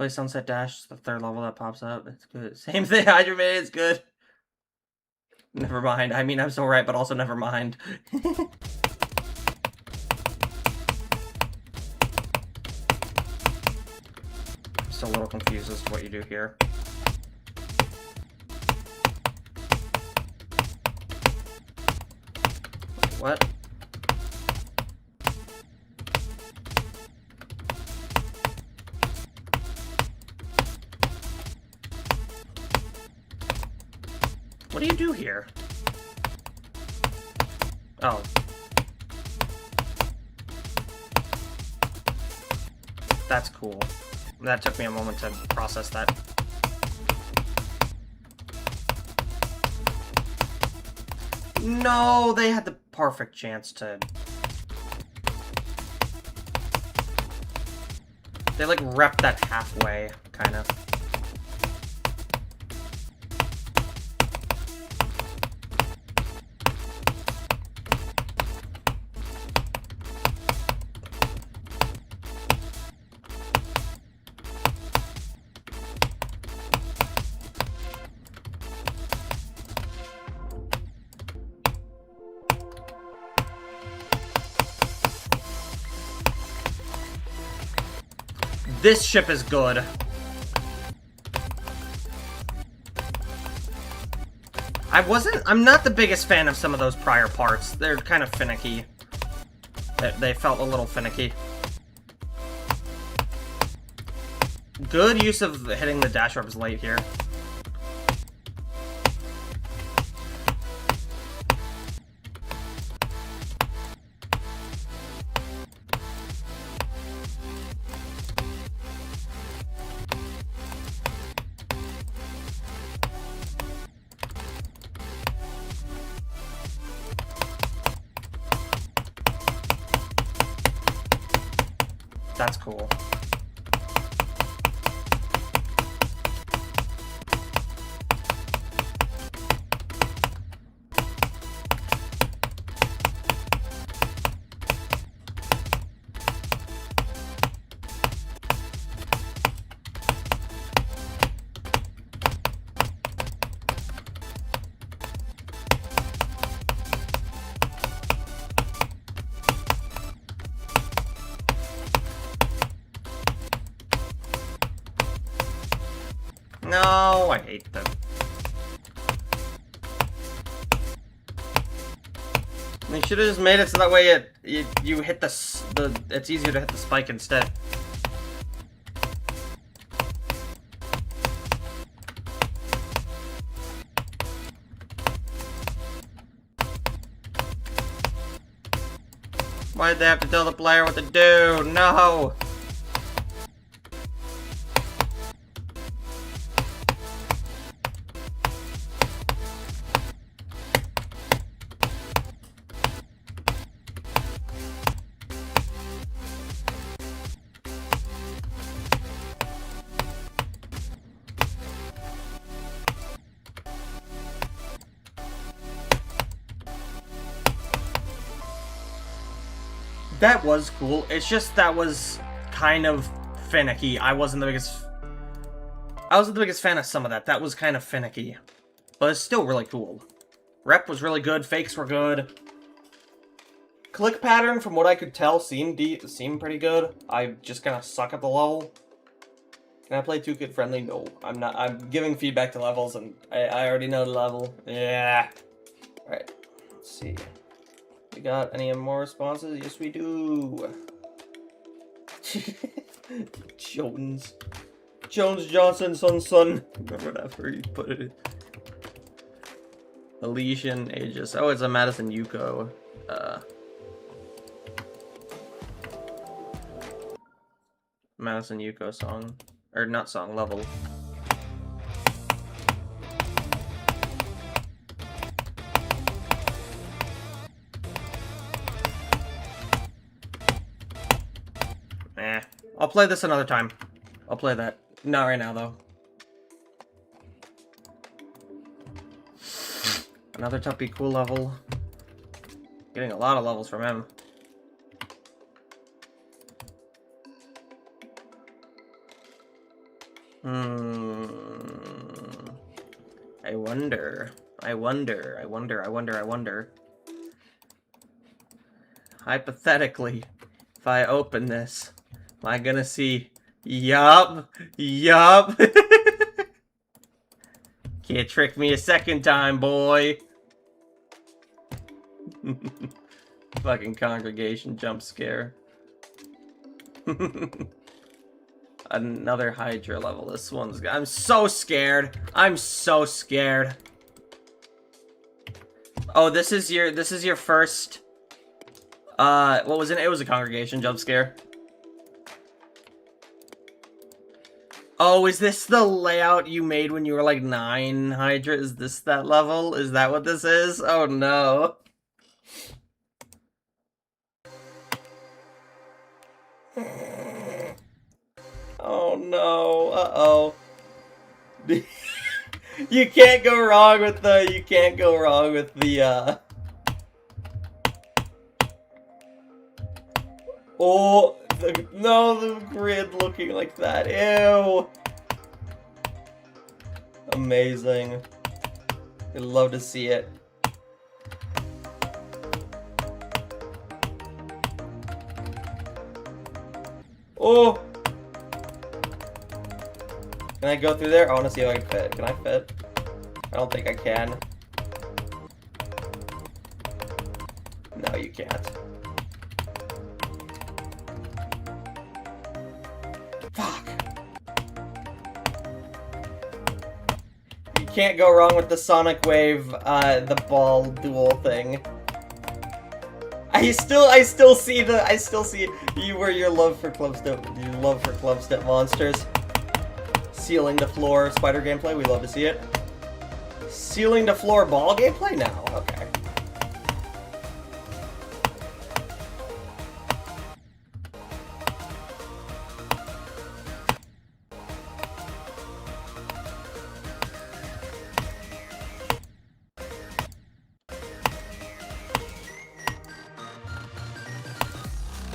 Speaker 1: Play Sunset Dash, it's the third level that pops up. It's good. Same thing, Hydra Man, it's good. Never mind. I mean, I'm so right, but also never mind. I'm still a little confused as to what you do here. What? What do you do here? Oh. That's cool. That took me a moment to process that. No, they had the perfect chance to... They, like, repped that halfway, kind of. This ship is good. I'm not the biggest fan of some of those prior parts. They're kind of finicky. They felt a little finicky. Good use of hitting the dash orbs late here. That's cool. No, I hate them. They should have just made it so that way you hit it's easier to hit the spike instead. Why'd they have to tell the player what to do? No! That was cool. It's just that was kind of finicky. I wasn't the biggest fan of some of that. That was kind of finicky. But it's still really cool. Rep was really good. Fakes were good. Click pattern, from what I could tell, seemed pretty good. I just kind of suck at the level. Can I play 2 kid friendly? No, I'm not. I'm giving feedback to levels, and I already know the level. Yeah. Alright, let's see. We got any more responses? Yes, we do. Jones. Jones Johnson, son. Or whatever you put it. Elysian Aegis. Oh, it's a Madison Yuko. Madison Yuko song. Or not song, level. I'll play this another time. I'll play that. Not right now, though. Another Tuppy cool level. Getting a lot of levels from him. Hmm. I wonder. Hypothetically, if I open this, am I gonna see? Yup. Can't trick me a second time, boy. Fucking congregation jump scare. Another Hydra level. This one's. I'm so scared. I'm so scared. Oh, this is your first. What was it? It was a congregation jump scare. Oh, is this the layout you made when you were like 9, Hydra? Is this that level? Is that what this is? Oh no. Oh no. Uh-oh. You can't go wrong with the Oh, the grid looking like that. Ew. Amazing. I'd love to see it. Oh! Can I go through there? I want to see if I can fit. Can I fit? I don't think I can. No, you can't. Fuck! You can't go wrong with the Sonic Wave, the ball duel thing. I still see you where your love for club-step monsters. Sealing the floor spider gameplay, we love to see it. Sealing the floor ball gameplay? No, okay.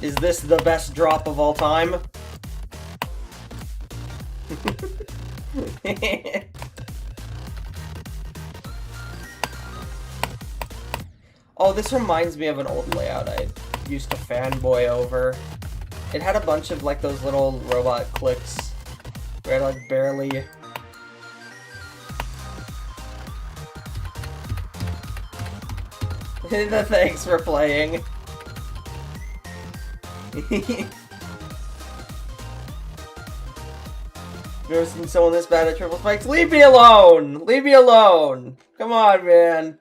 Speaker 1: Is this the best drop of all time? Oh, this reminds me of an old layout I used to fanboy over. It had a bunch of like those little robot clicks where I like barely... Thanks for playing. Never seen someone this bad at triple spikes. Leave me alone! Leave me alone! Come on, man.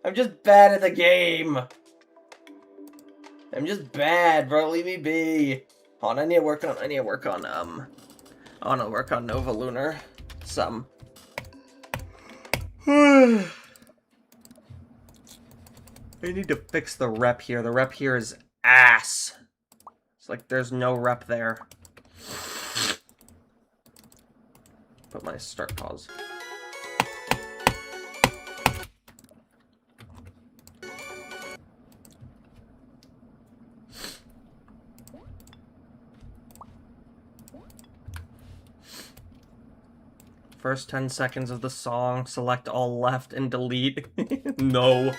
Speaker 1: I'm just bad at the game. I'm just bad, bro. Leave me be. Hold on, I need to work on Nova Lunar. Some. I need to fix the rep here. The rep here is ass. It's like there's no rep there. Put my start pause. First 10 seconds of the song, select all left and delete. No.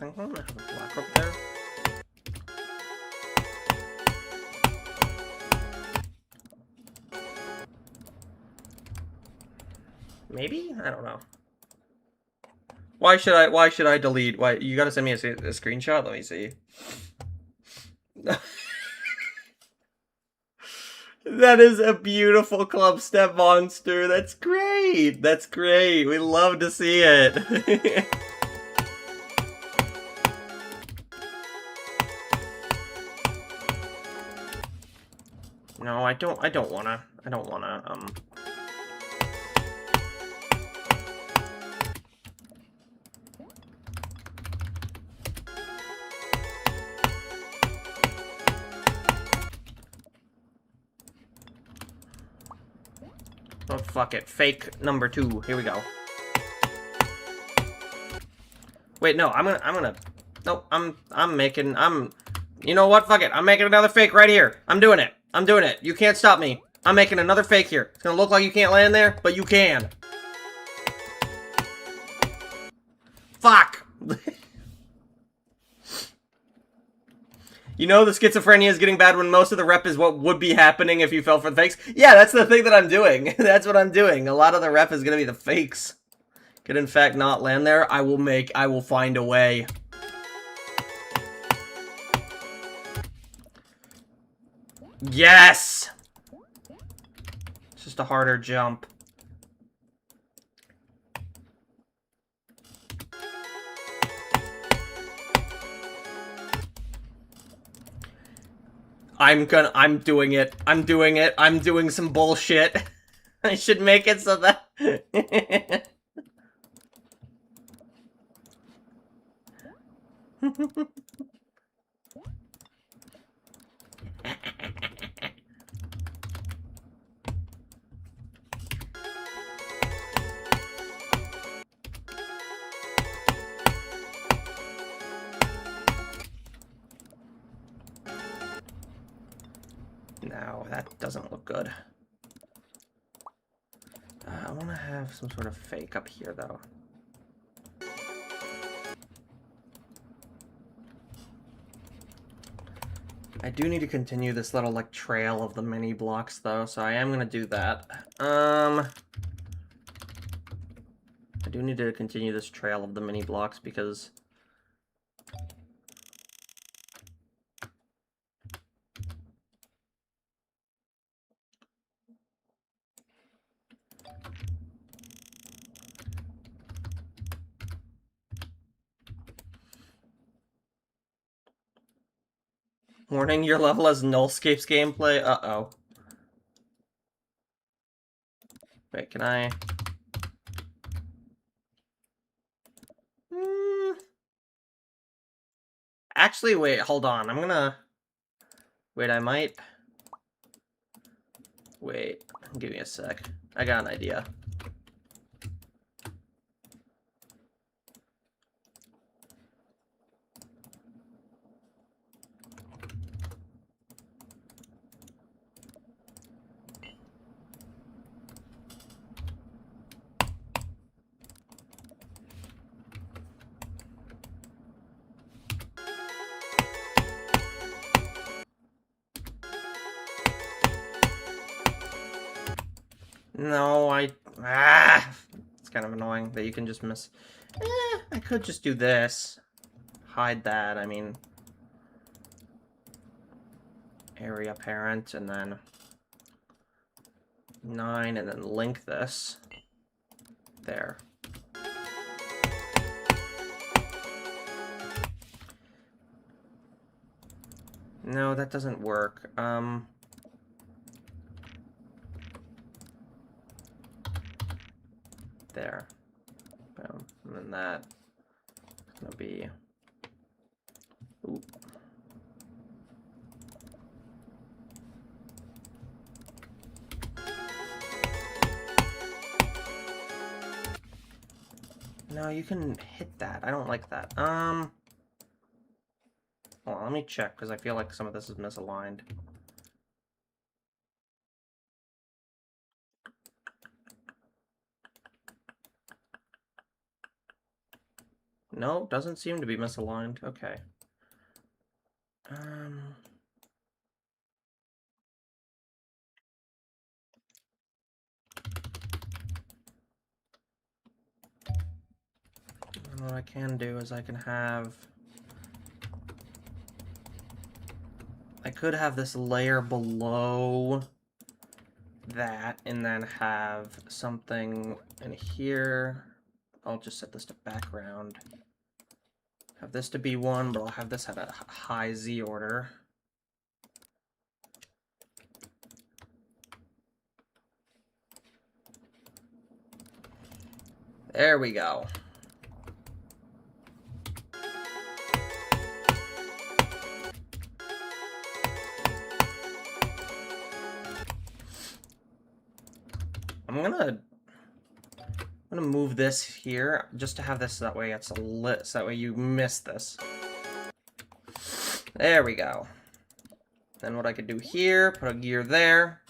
Speaker 1: I have a black up there. Maybe? I don't know. Why should I delete? Why you gotta send me a screenshot? Let me see. That is a beautiful club step monster. That's great. That's great. We love to see it. No, I don't wanna. fuck it. Fake number 2. Here we go. Wait, no, nope, you know what? Fuck it. I'm making another fake right here. I'm doing it. I'm doing it. You can't stop me. I'm making another fake here. It's gonna look like you can't land there, but you can. Fuck. You know the schizophrenia is getting bad when most of the rep is what would be happening if you fell for the fakes? Yeah, that's the thing that I'm doing. That's what I'm doing. A lot of the rep is gonna be the fakes. Could in fact not land there. I will find a way. Yes! It's just a harder jump. I'm doing it. I'm doing it. I'm doing some bullshit. I should make it so that... No, that doesn't look good. I want to have some sort of fake up here, though. I do need to continue this little, like, trail of the mini blocks, though, so I am going to do that. I do need to continue this trail of the mini blocks, because... Warning, your level has nullscapes gameplay. Uh-oh. Wait, can I... Actually, wait, hold on. I'm gonna... Wait, I might... Wait, give me a sec. I got an idea. No, it's kind of annoying that you can just miss... I could just do this. Hide that, I mean... Area parent, and then... 9, and then link this. There. No, that doesn't work. There. Boom. And then that is gonna be... Ooh. No, you can hit that. I don't like that. Hold on, let me check, because I feel like some of this is misaligned. No, doesn't seem to be misaligned. Okay. I don't know what I can do is I can have... I could have this layer below that, and then have something in here. I'll just set this to background. Have this to be 1, but I'll have this at a high Z order. There we go. I'm I'm gonna move this here just to have this that way it's a list. That way you miss this. There we go. Then what I could do here, put a gear there.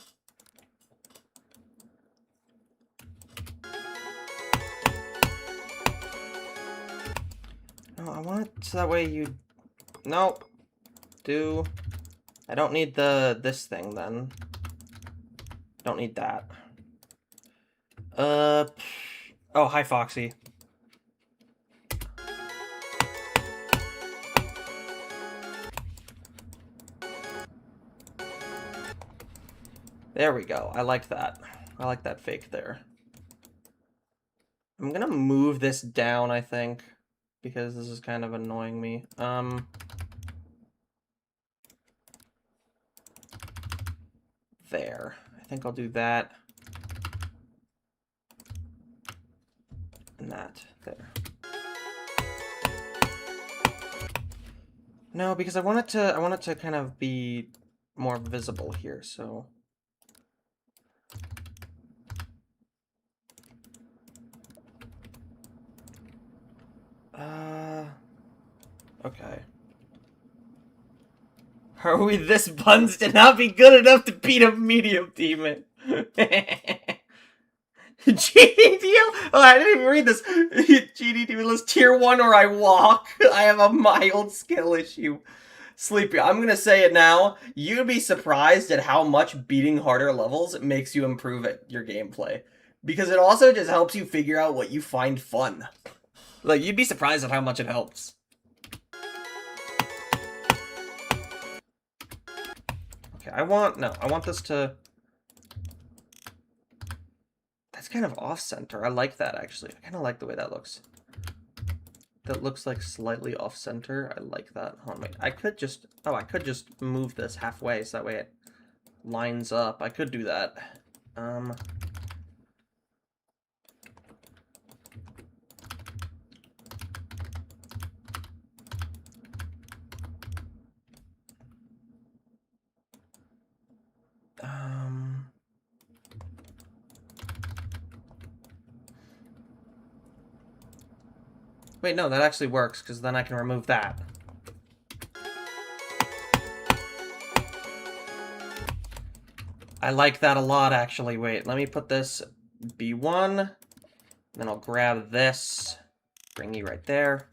Speaker 1: No, I want it so that way you... Nope. I don't need this thing then. Don't need that. Oh, hi, Foxy. There we go. I like that. I like that fake there. I'm gonna move this down, I think, because this is kind of annoying me. There. I think I'll do that. And that. There. No, because I want it to kind of be more visible here, so... Okay. Are we this buns to not be good enough to beat a medium demon? GDDL? Oh, I didn't even read this. GDDL is tier 1 or I walk. I have a mild skill issue. Sleepy, I'm gonna say it now. You'd be surprised at how much beating harder levels makes you improve at your gameplay. Because it also just helps you figure out what you find fun. Like, you'd be surprised at how much it helps. Okay, I want this to... That's kind of off-center. I like that, actually. I kind of like the way that looks. That looks like slightly off-center. I like that. Hold on, wait. I could just move this halfway so that way it lines up. I could do that. Wait, no, that actually works, because then I can remove that. I like that a lot, actually. Wait, let me put this B1. Then I'll grab this. Bring you right there.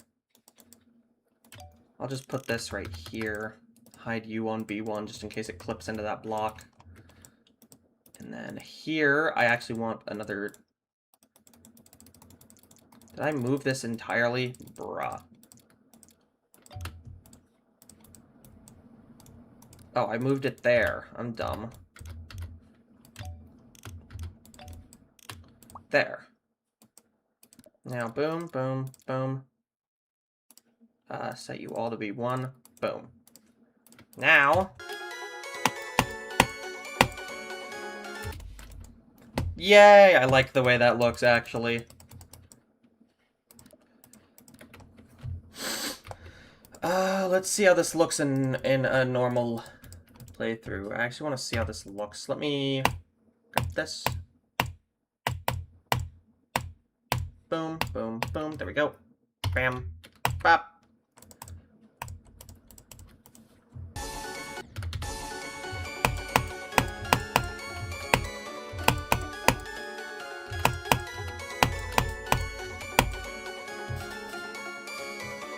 Speaker 1: I'll just put this right here. Hide you on B1, just in case it clips into that block. And then here, I actually want another... Did I move this entirely? Bruh. Oh, I moved it there. I'm dumb. There. Now, boom, boom, boom. Set you all to be 1. Boom. Now... Yay! I like the way that looks, actually. Let's see how this looks in a normal playthrough. I actually want to see how this looks. Let me grab this. Boom, boom, boom. There we go. Bam. Bop.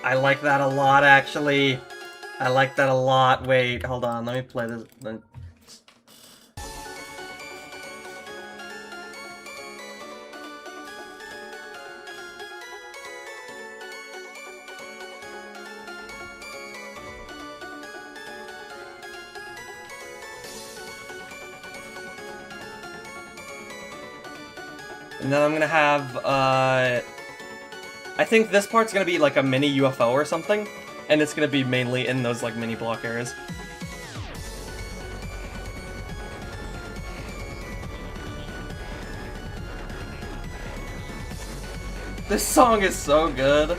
Speaker 1: I like that a lot, actually. I like that a lot. Wait, hold on. Let me play this. And then I'm gonna have, I think this part's gonna be like a mini UFO or something, and it's gonna be mainly in those like mini block areas. This song is so good.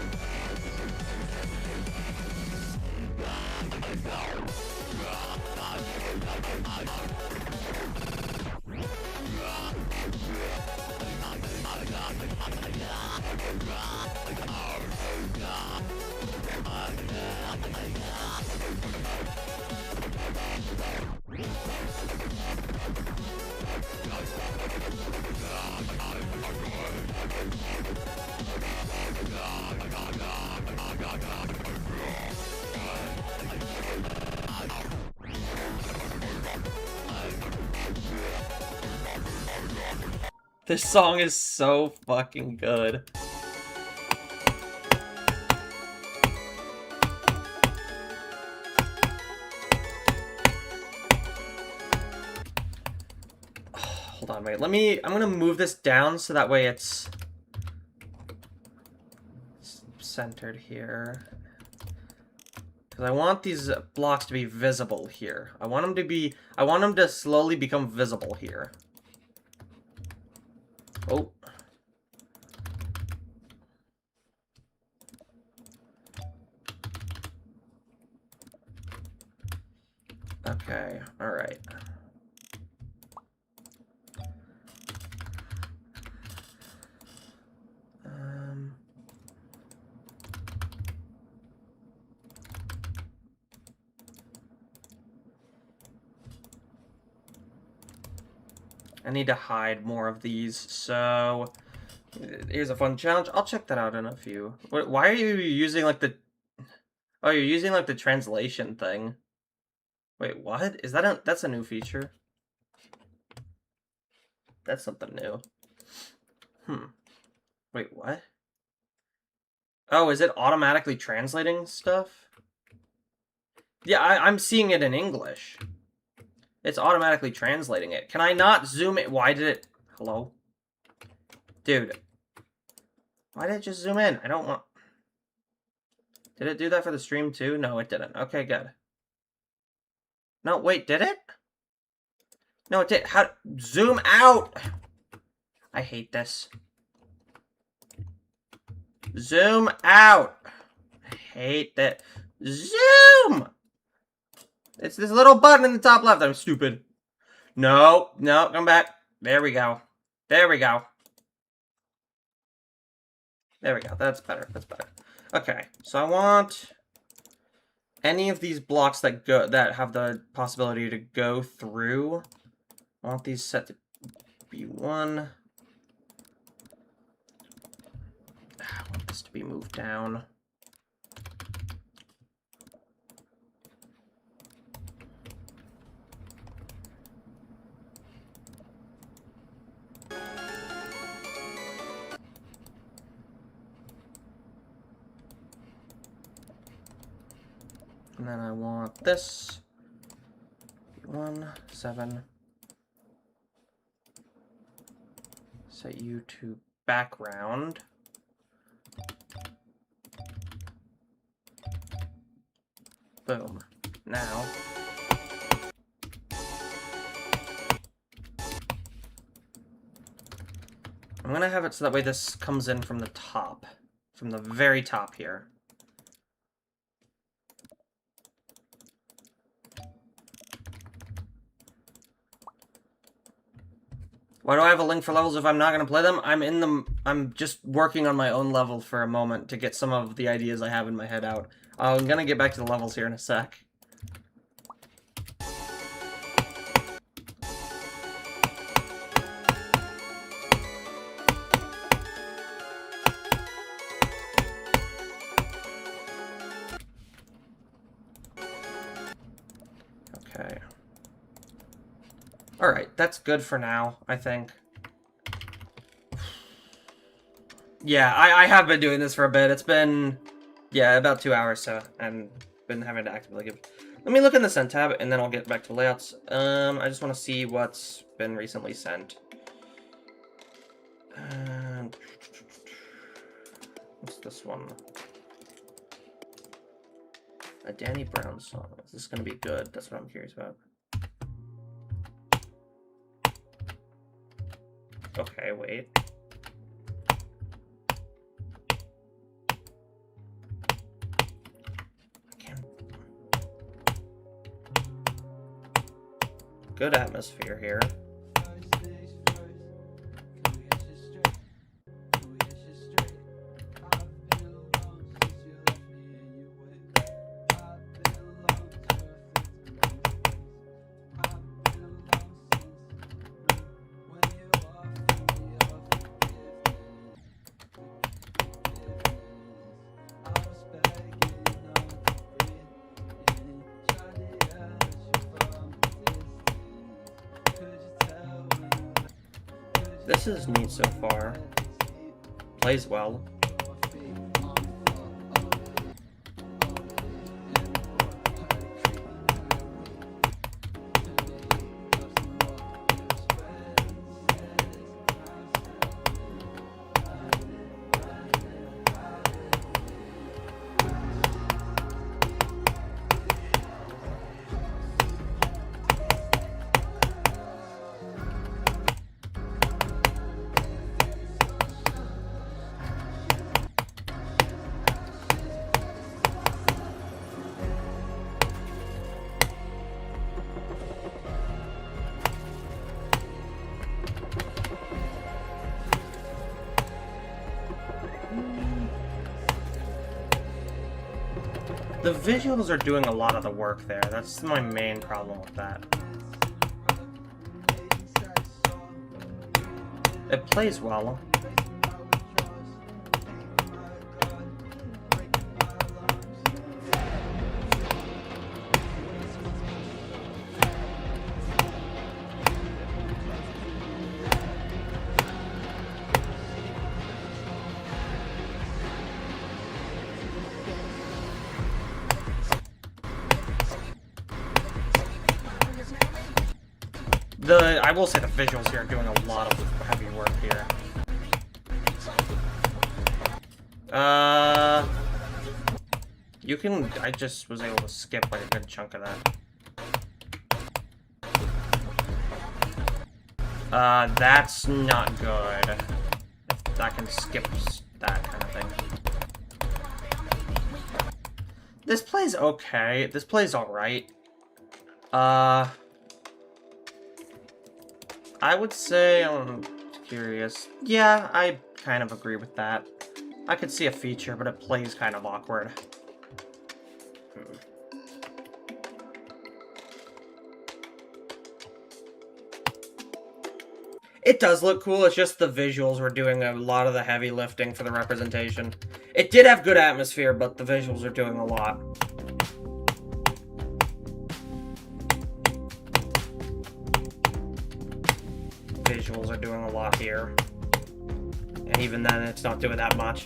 Speaker 1: This song is so fucking good. Hold on, wait. I'm gonna move this down so that way it's centered here. Because I want these blocks to be visible here. I want them to slowly become visible here. Oh. Okay, alright. I need to hide more of these, so here's a fun challenge. I'll check that out in a few. Why are you using like the... Oh, you're using like the translation thing. Wait, what? Is that that's a new feature? That's something new. Wait, what? Oh, is it automatically translating stuff? Yeah, I'm seeing it in English. It's automatically translating it. Can I not zoom it? Why did it... Hello? Dude. Why did it just zoom in? I don't want... Did it do that for the stream too? No, it didn't. Okay, good. No, wait, did it? No, it did. How... Zoom out! I hate this. Zoom out! I hate that. Zoom! It's this little button in the top left. I'm stupid. No, no, come back. There we go. There we go. There we go. That's better. That's better. Okay, so I want any of these blocks that have the possibility to go through. I want these set to be 1. I want this to be moved down. And then I want this 1, 7. Set you to background. Boom. Now. I'm gonna have it so that way this comes in from the top. From the very top here. Why do I have a link for levels if I'm not going to play them? I'm just working on my own level for a moment to get some of the ideas I have in my head out. I'm going to get back to the levels here in a sec. Okay. Alright, that's good for now, I think. Yeah, I have been doing this for a bit. It's been, yeah, about 2 hours, so I've been having to actively give... Let me look in the sent tab, and then I'll get back to layouts. I just want to see what's been recently sent. What's this one? A Danny Brown song. Is this going to be good? That's what I'm curious about. Okay, wait. Good atmosphere here. This is neat so far. Plays well. The visuals are doing a lot of the work there. That's my main problem with that. It plays well. I will say the visuals here are doing a lot of heavy work here. You can... I just was able to skip like a good chunk of that. That's not good. If I can skip that kind of thing. This plays okay. This plays alright. I would say, I'm curious. Yeah, I kind of agree with that. I could see a feature, but it plays kind of awkward. It does look cool, it's just the visuals were doing a lot of the heavy lifting for the representation. It did have good atmosphere, but the visuals are doing a lot. Visuals are doing a lot here. And even then, it's not doing that much.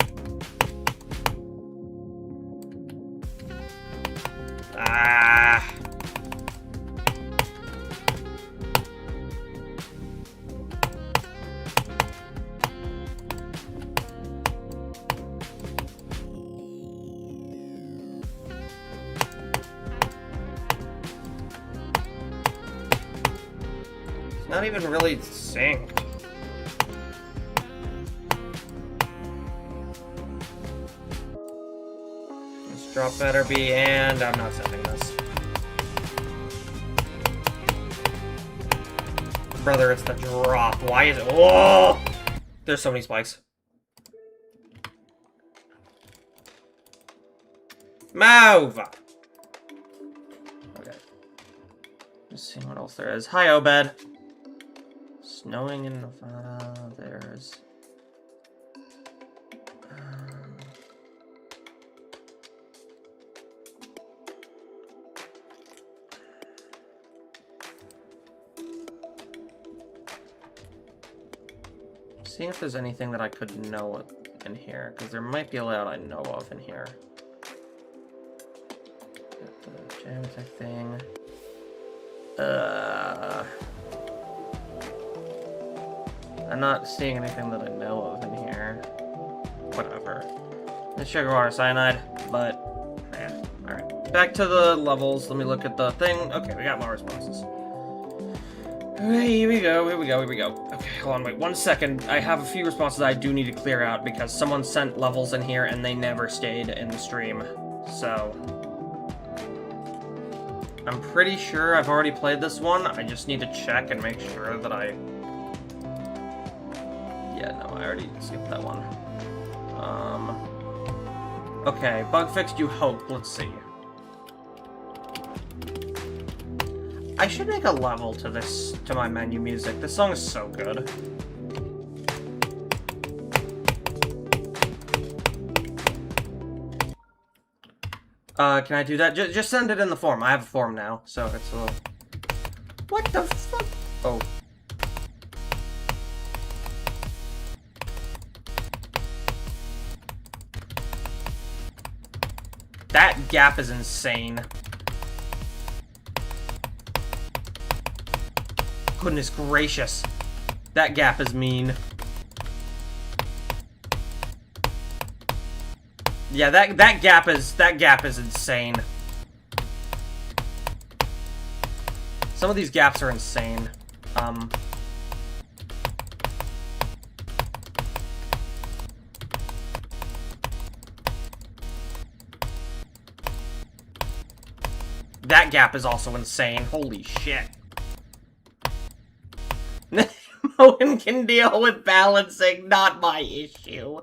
Speaker 1: Ah! It's not even really synced. This drop better be, and I'm not sending this. Brother, it's the drop. Why is it? Whoa! There's so many spikes. Move! Okay. Just seeing what else there is. Hi, Obed. Snowing in Nevada. There's... seeing if there's anything that I could know in here, because there might be a lot I know of in here. Got the geometry thing. I'm not seeing anything that I know of in here. Whatever. It's sugar water cyanide, but yeah. Alright. Back to the levels. Let me look at the thing. Okay, we got more responses. Okay, here we go. Okay, hold on, wait 1 second. I have a few responses I do need to clear out because someone sent levels in here and they never stayed in the stream. So... I'm pretty sure I've already played this one. I just need to check and make sure that I... Yeah, no, I already skipped that one. Okay, bug fixed, you hope. Let's see. I should make a level to this, to my menu music. This song is so good. Can I do that? Just send it in the form. I have a form now, so it's a little... What the fuck? Oh. That gap is insane. Goodness gracious. That gap is mean. Yeah, that gap is insane. Some of these gaps are insane. That gap is also insane. Holy shit. Moen can deal with balancing, not my issue.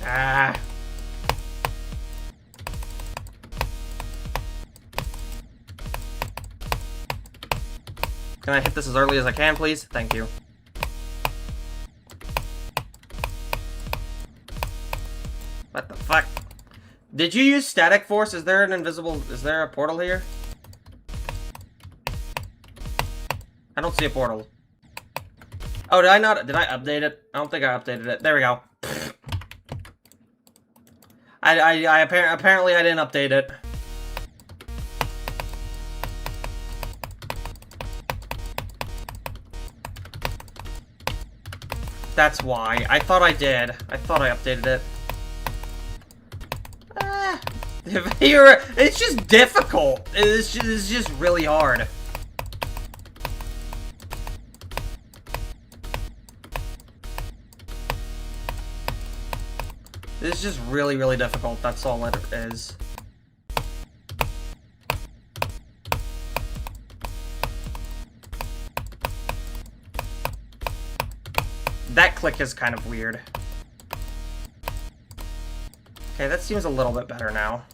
Speaker 1: Ah. Can I hit this as early as I can, please? Thank you. What the fuck? Did you use static force? Is there a portal here? I don't see a portal. Oh, did I update it? I don't think I updated it. There we go. Apparently I didn't update it. That's why. I thought I did. I thought I updated it. It's just difficult. It's just really hard. It's just really, really difficult. That's all it is. That click is kind of weird. Okay, that seems a little bit better now.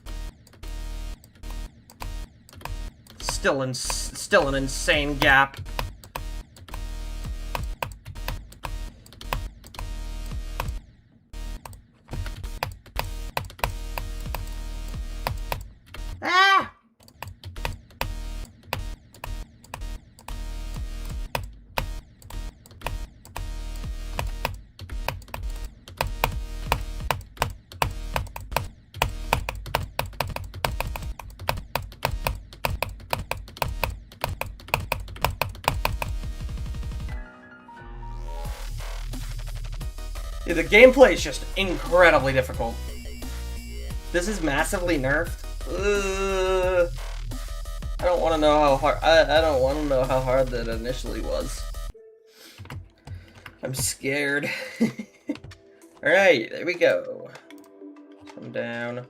Speaker 1: Still an insane gap. Ah! Yeah, the gameplay is just incredibly difficult. This is massively nerfed. I don't want to know how hard. I don't want to know how hard that initially was. I'm scared. All right, there we go. Come down.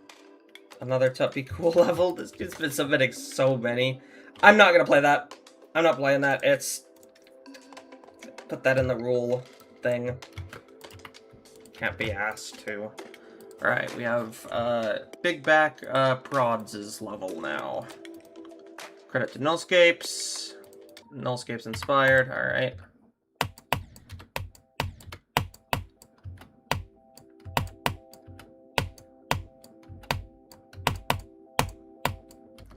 Speaker 1: Another Tuppy Cool level. This dude's been submitting so many. I'm not gonna play that. I'm not playing that. It's put that in the rule thing. Can't be asked to. Alright, we have Big Back Prods' level now. Credit to Nullscapes. Nullscapes inspired, alright.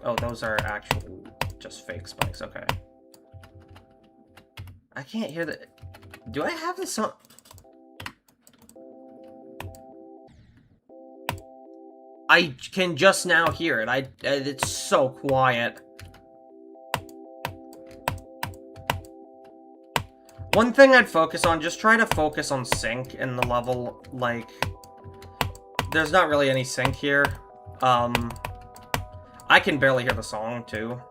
Speaker 1: Oh, those are actual just fake spikes, okay. I can't hear the... Do I have this on... I can just now hear it. It's so quiet. One thing I'd focus on, just try to focus on sync in the level, like, there's not really any sync here. I can barely hear the song, too.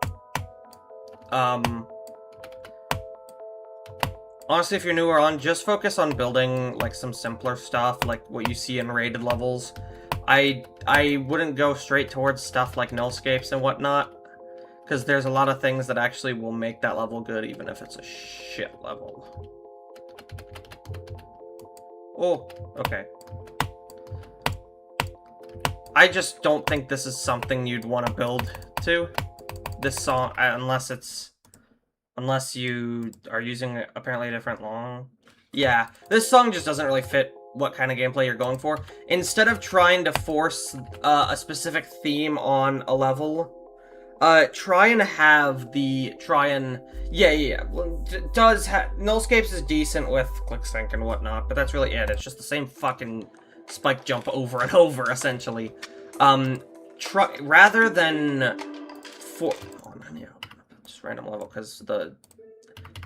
Speaker 1: Honestly, if you're newer on, just focus on building, like, some simpler stuff, like what you see in rated levels. I wouldn't go straight towards stuff like nullscapes and whatnot, because there's a lot of things that actually will make that level good, even if it's a shit level. Oh, okay. I just don't think this is something you'd want to build to. This song, unless you are using apparently a different long. Yeah, this song just doesn't really fit what kind of gameplay you're going for. Instead of trying to force a specific theme on a level, try and yeah. Well, Nullscapes is decent with click sync and whatnot, but that's really it. It's just the same fucking spike jump over and over, essentially. Rather than just random level, because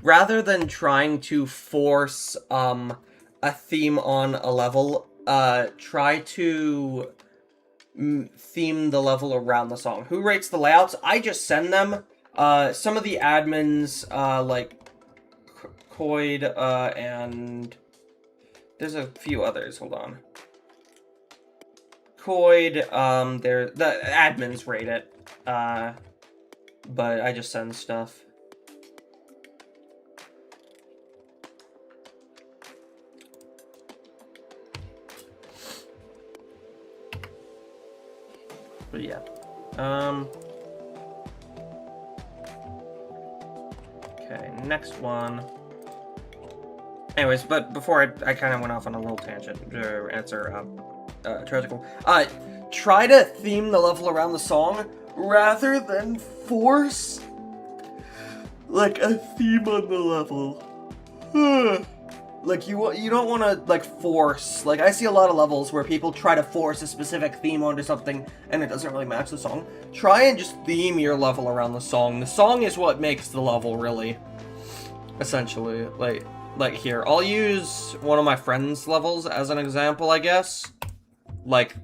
Speaker 1: rather than trying to force a theme on a level, try to theme the level around the song. Who rates the layouts? I just send them. Some of the admins, like Coid, and there's a few others. Hold on. Coid, the admins rate it, but I just send stuff. But yeah. Okay, next one. Anyways, but before I kind of went off on a little tangent to answer Tragical. Try to theme the level around the song rather than force like a theme on the level. Like, you don't want to, like, force... Like, I see a lot of levels where people try to force a specific theme onto something, and it doesn't really match the song. Try and just theme your level around the song. The song is what makes the level, really. Essentially. Like here. I'll use one of my friend's levels as an example, I guess. Like...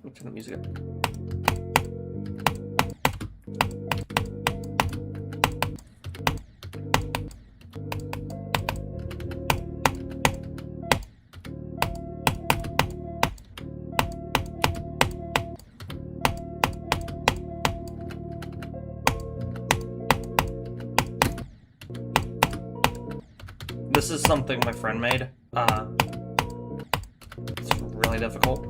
Speaker 1: Let me turn the music up. This is something my friend made. It's really difficult.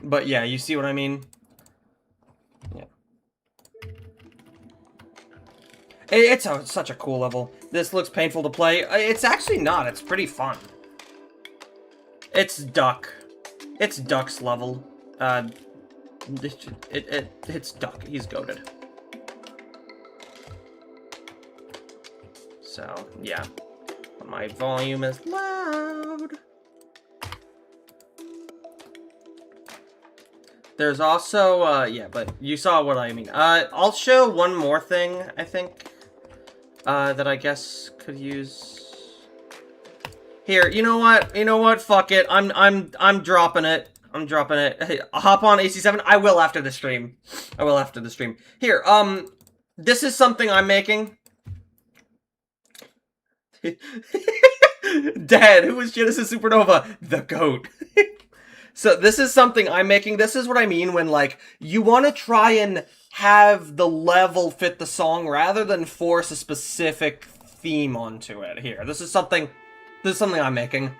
Speaker 1: But yeah, you see what I mean? Yeah. It's such a cool level. This looks painful to play. It's actually not. It's pretty fun. It's Duck. It's Duck's level. It's Duck. He's goated. So, yeah. My volume is loud. There's also, yeah, but you saw what I mean. I'll show one more thing, I think, that I guess could use... Here, you know what, fuck it, I'm dropping it. I'm dropping it. Hey, hop on AC7, I will after the stream. I will after the stream. Here, this is something I'm making. Dad, who was Genesis Supernova? The GOAT. So this is something I'm making. This is what I mean when, like, you want to try and have the level fit the song rather than force a specific theme onto it. Here, this is something I'm making.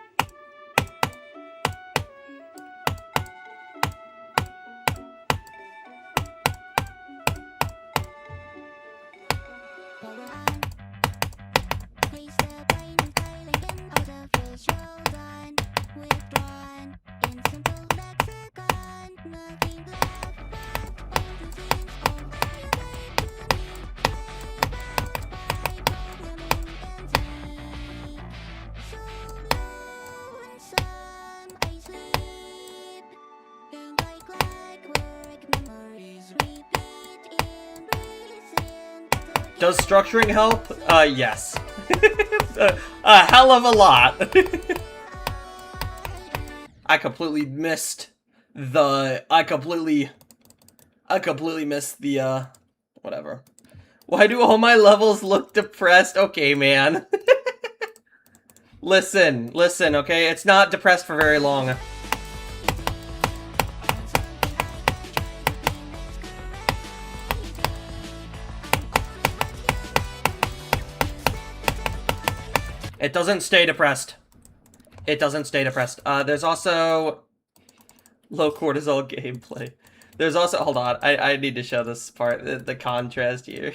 Speaker 1: Does structuring help? Yes. A hell of a lot. I completely missed the... I completely missed the, whatever. Why do all my levels look depressed? Okay, man. Listen, okay? It's not depressed for very long. It doesn't stay depressed. It doesn't stay depressed. There's also low cortisol gameplay. There's also, hold on, I need to show this part, the contrast here.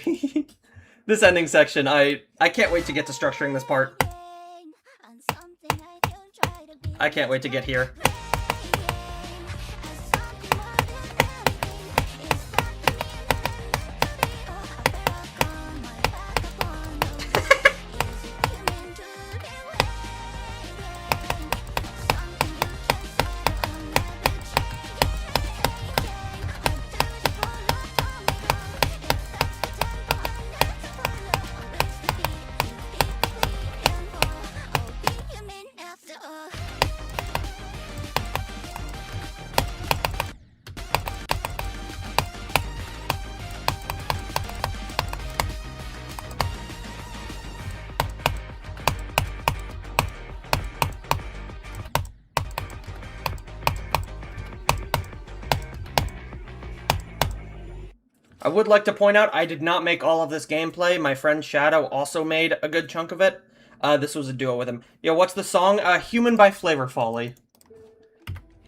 Speaker 1: This ending section, I can't wait to get to structuring this part. I can't wait to get here. I would like to point out, I did not make all of this gameplay. My friend Shadow also made a good chunk of it. This was a duo with him. Yo, what's the song? Human by Flavor Folly.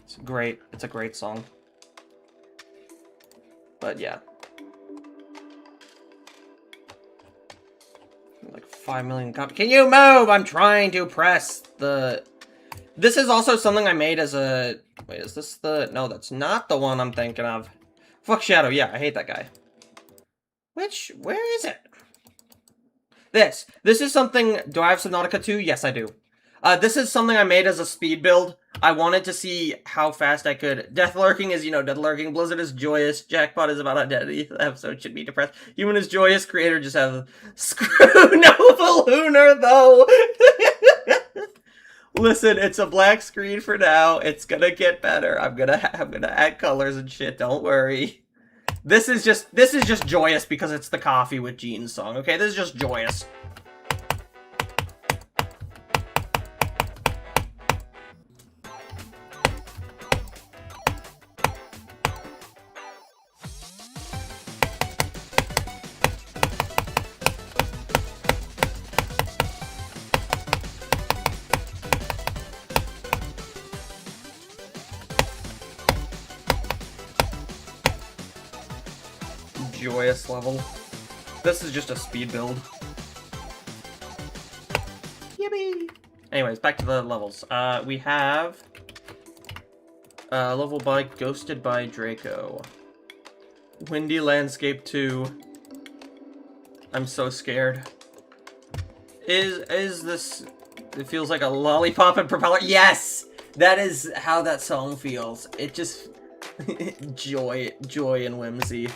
Speaker 1: It's great. It's a great song. But yeah. Like 5 million copies. Can you move? I'm trying to press the... This is also something I made as a... Wait, is this the... No, that's not the one I'm thinking of. Fuck Shadow. Yeah, I hate that guy. Where is it? This is something, do I have Subnautica 2? Yes, I do. This is something I made as a speed build. I wanted to see how fast I could. Death Lurking is, Death Lurking. Blizzard is joyous. Jackpot is about identity. The episode should be depressed. Human is joyous. Creator just have screw Nova Lunar, though. Listen, it's a black screen for now. It's gonna get better. I'm gonna add colors and shit. Don't worry. This is just joyous because it's the Coffee with Jeans song, okay? This is just joyous. Joyous level. This is just a speed build. Yippee! Anyways, back to the levels. We have level by Ghosted by Draco. Windy Landscape 2. I'm so scared. Is this... It feels like a lollipop and propeller? Yes! That is how that song feels. It just... joy and whimsy.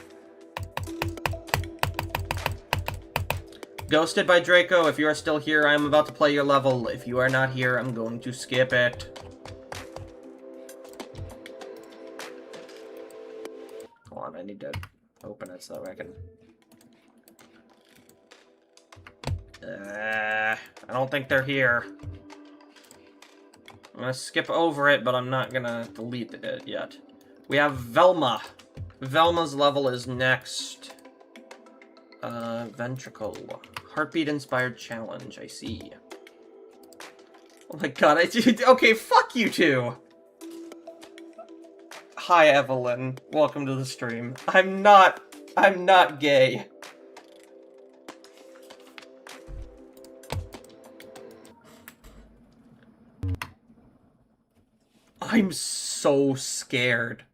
Speaker 1: Ghosted by Draco, if you are still here, I am about to play your level. If you are not here, I'm going to skip it. Hold on, I need to open it so I can... I don't think they're here. I'm gonna skip over it, but I'm not gonna delete it yet. We have Velma. Velma's level is next. Ventricle. Heartbeat-inspired challenge, I see. Oh my god, okay, fuck you two! Hi, Evelyn. Welcome to the stream. I'm not gay. I'm so scared.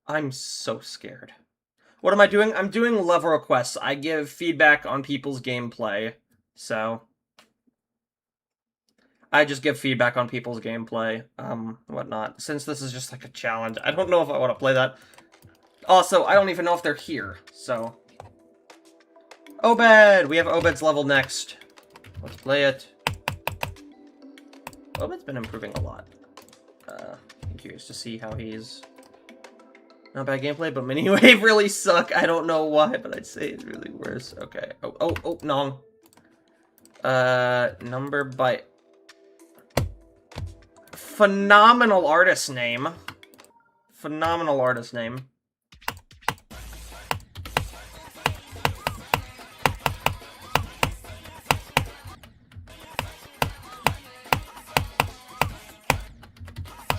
Speaker 1: I'm so scared. What am I doing? I'm doing level requests. I give feedback on people's gameplay, so... I just give feedback on people's gameplay, whatnot. Since this is just like a challenge, I don't know if I want to play that. Also, I don't even know if they're here, so... Obed! We have Obed's level next. Let's play it. Obed's been improving a lot. I'm curious to see how he's... Not bad gameplay, but Miniwave really suck. I don't know why, but I'd say it's really worse. Okay. Oh, Nong. Number by... Phenomenal artist name. Phenomenal artist name.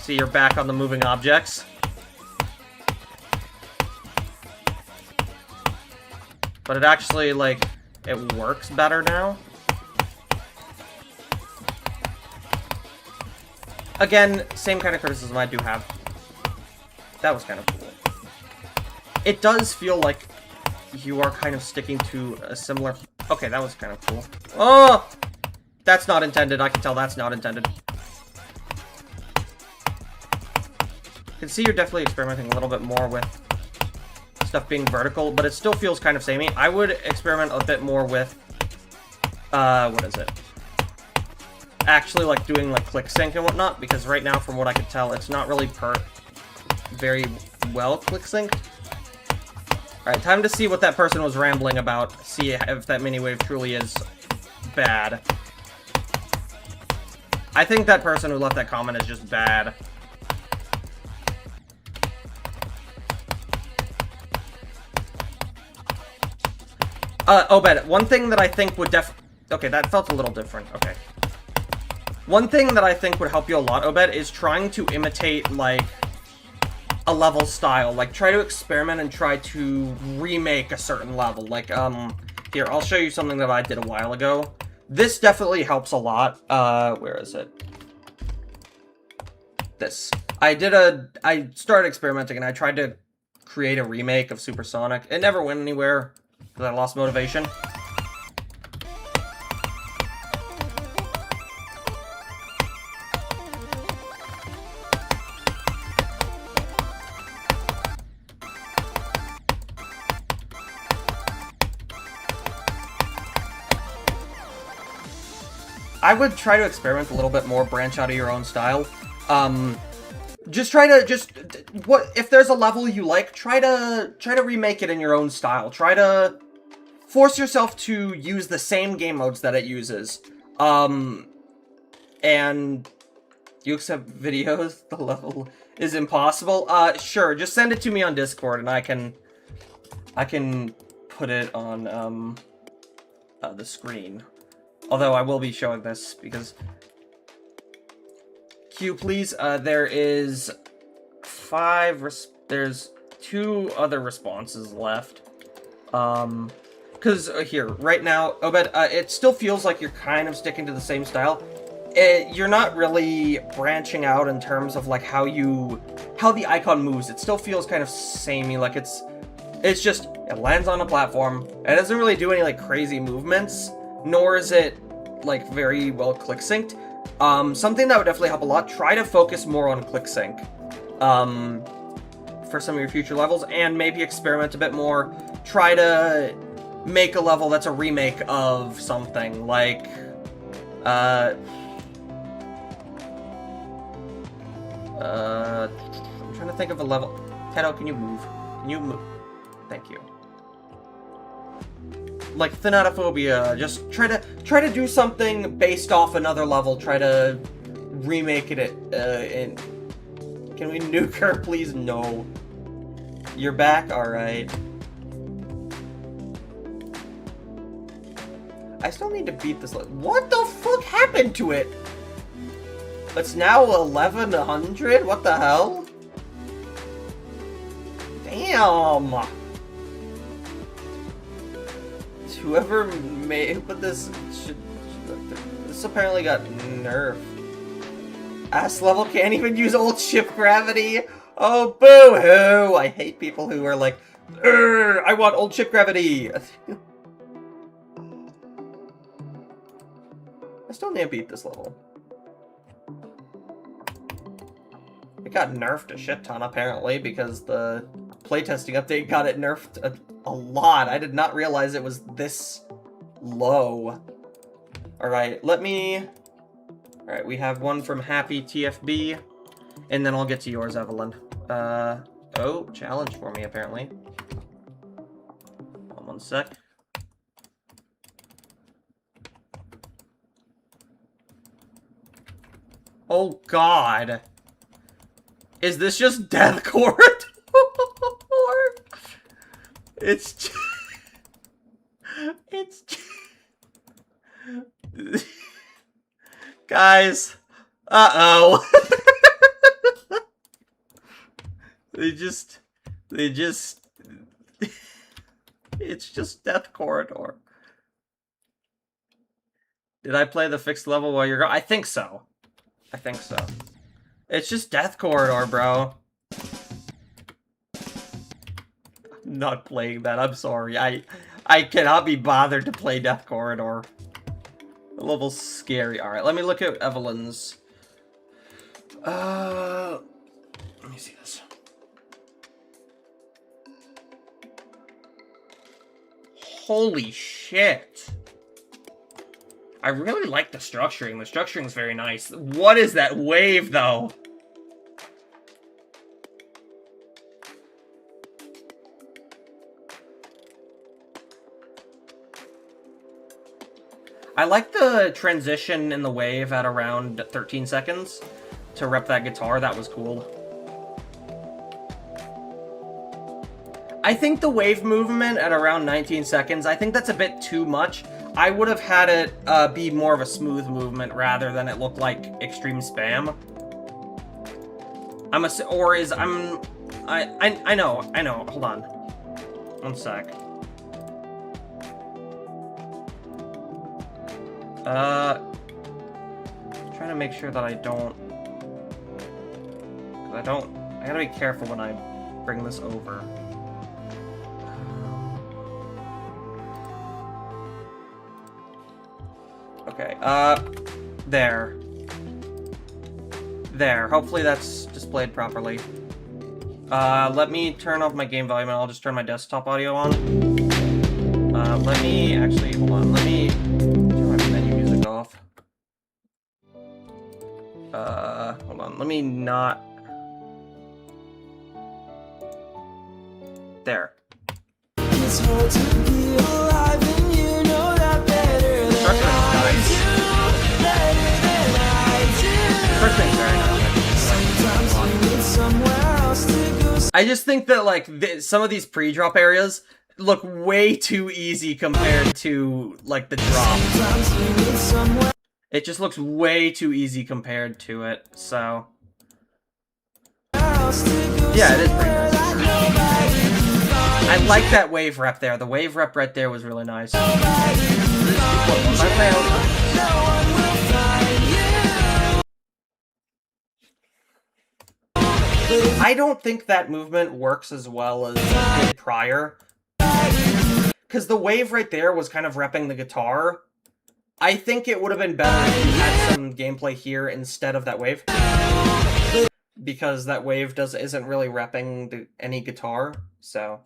Speaker 1: See, you're back on the moving objects. But it actually, like, it works better now. Again, same kind of criticism I do have. That was kind of cool. It does feel like you are kind of sticking to a similar... Okay, that was kind of cool. Oh! That's not intended. I can tell that's not intended. You can see you're definitely experimenting a little bit more with stuff being vertical, but it still feels kind of samey. I would experiment a bit more with... what is it? Actually, like, doing, like, click sync and whatnot, because right now, from what I could tell, it's not really very well click synced. Alright, time to see what that person was rambling about. See if that mini-wave truly is bad. I think that person who left that comment is just bad. Obed, one thing that I think would okay, that felt a little different. Okay. One thing that I think would help you a lot, Obed, is trying to imitate, like, a level style. Like, try to experiment and try to remake a certain level. Like, here, I'll show you something that I did a while ago. This definitely helps a lot. Where is it? This. I started experimenting and I tried to create a remake of Supersonic. It never went anywhere because I lost motivation. I would try to experiment a little bit more, branch out of your own style. Just try to, what, if there's a level you like, try to remake it in your own style. Try to force yourself to use the same game modes that it uses. And you accept videos? The level is impossible? Sure, just send it to me on Discord and I can put it on, the screen. Although I will be showing this because... Q, please. There is there's 2 other responses left. Because here, right now, Obed, it still feels like you're kind of sticking to the same style. You're not really branching out in terms of, like, how the icon moves. It still feels kind of samey, like it's just, it lands on a platform. It doesn't really do any, like, crazy movements. Nor is it, like, very well click synced. Something that would definitely help a lot, try to focus more on click sync. For some of your future levels, and maybe experiment a bit more. Try to make a level that's a remake of something, like, I'm trying to think of a level. Tedo, can you move? Can you move? Thank you. Like Thanatophobia, just try to do something based off another level. Try to remake it in. Can we nuke her, please? No. You're back? Alright. I still need to beat this level. What the fuck happened to it? It's now 1100? What the hell? Damn! Whoever put this this apparently got nerfed. Ass level can't even use old ship gravity. Oh, boo-hoo! I hate people who are like, I want old ship gravity. I still need to beat this level. It got nerfed a shit ton apparently because the playtesting update got it nerfed a lot. I did not realize it was this low. Alright, Alright, we have one from Happy TFB, and then I'll get to yours, Evelyn. Oh, challenge for me, apparently. One sec. Oh, God. Is this just Death Court? It's guys. Uh-oh. They just... It's just Death Corridor. Did I play the fixed level while you're gone? I think so. I think so. It's just Death Corridor, bro. I'm not playing that. I'm sorry. I cannot be bothered to play Death Corridor. The level's scary. Alright, let me look at Evelyn's. Let me see this. Holy shit. I really like the structuring. The structuring is very nice. What is that wave, though? I like the transition in the wave at around 13 seconds to rep that guitar. That was cool. I think the wave movement at around 19 seconds, I think that's a bit too much. I would have had it be more of a smooth movement rather than it look like extreme spam. I know. Hold on. One sec. Trying to make sure that I gotta be careful when I bring this over. Okay, there. Hopefully that's displayed properly. Let me turn off my game volume and I'll just turn my desktop audio on. Let me, actually, hold on, let me turn my menu music off. Hold on, let me not... There. It's hard to be alive and you know that better than I do. I just think that, like, some of these pre-drop areas look way too easy compared to, like, the drop. It just looks way too easy compared to it, so... Yeah, it is pretty nice. I like that wave rep there. The wave rep right there was really nice. I don't think that movement works as well as it did prior. Because the wave right there was kind of repping the guitar. I think it would have been better if you had some gameplay here instead of that wave. Because that wave isn't really repping any guitar, so...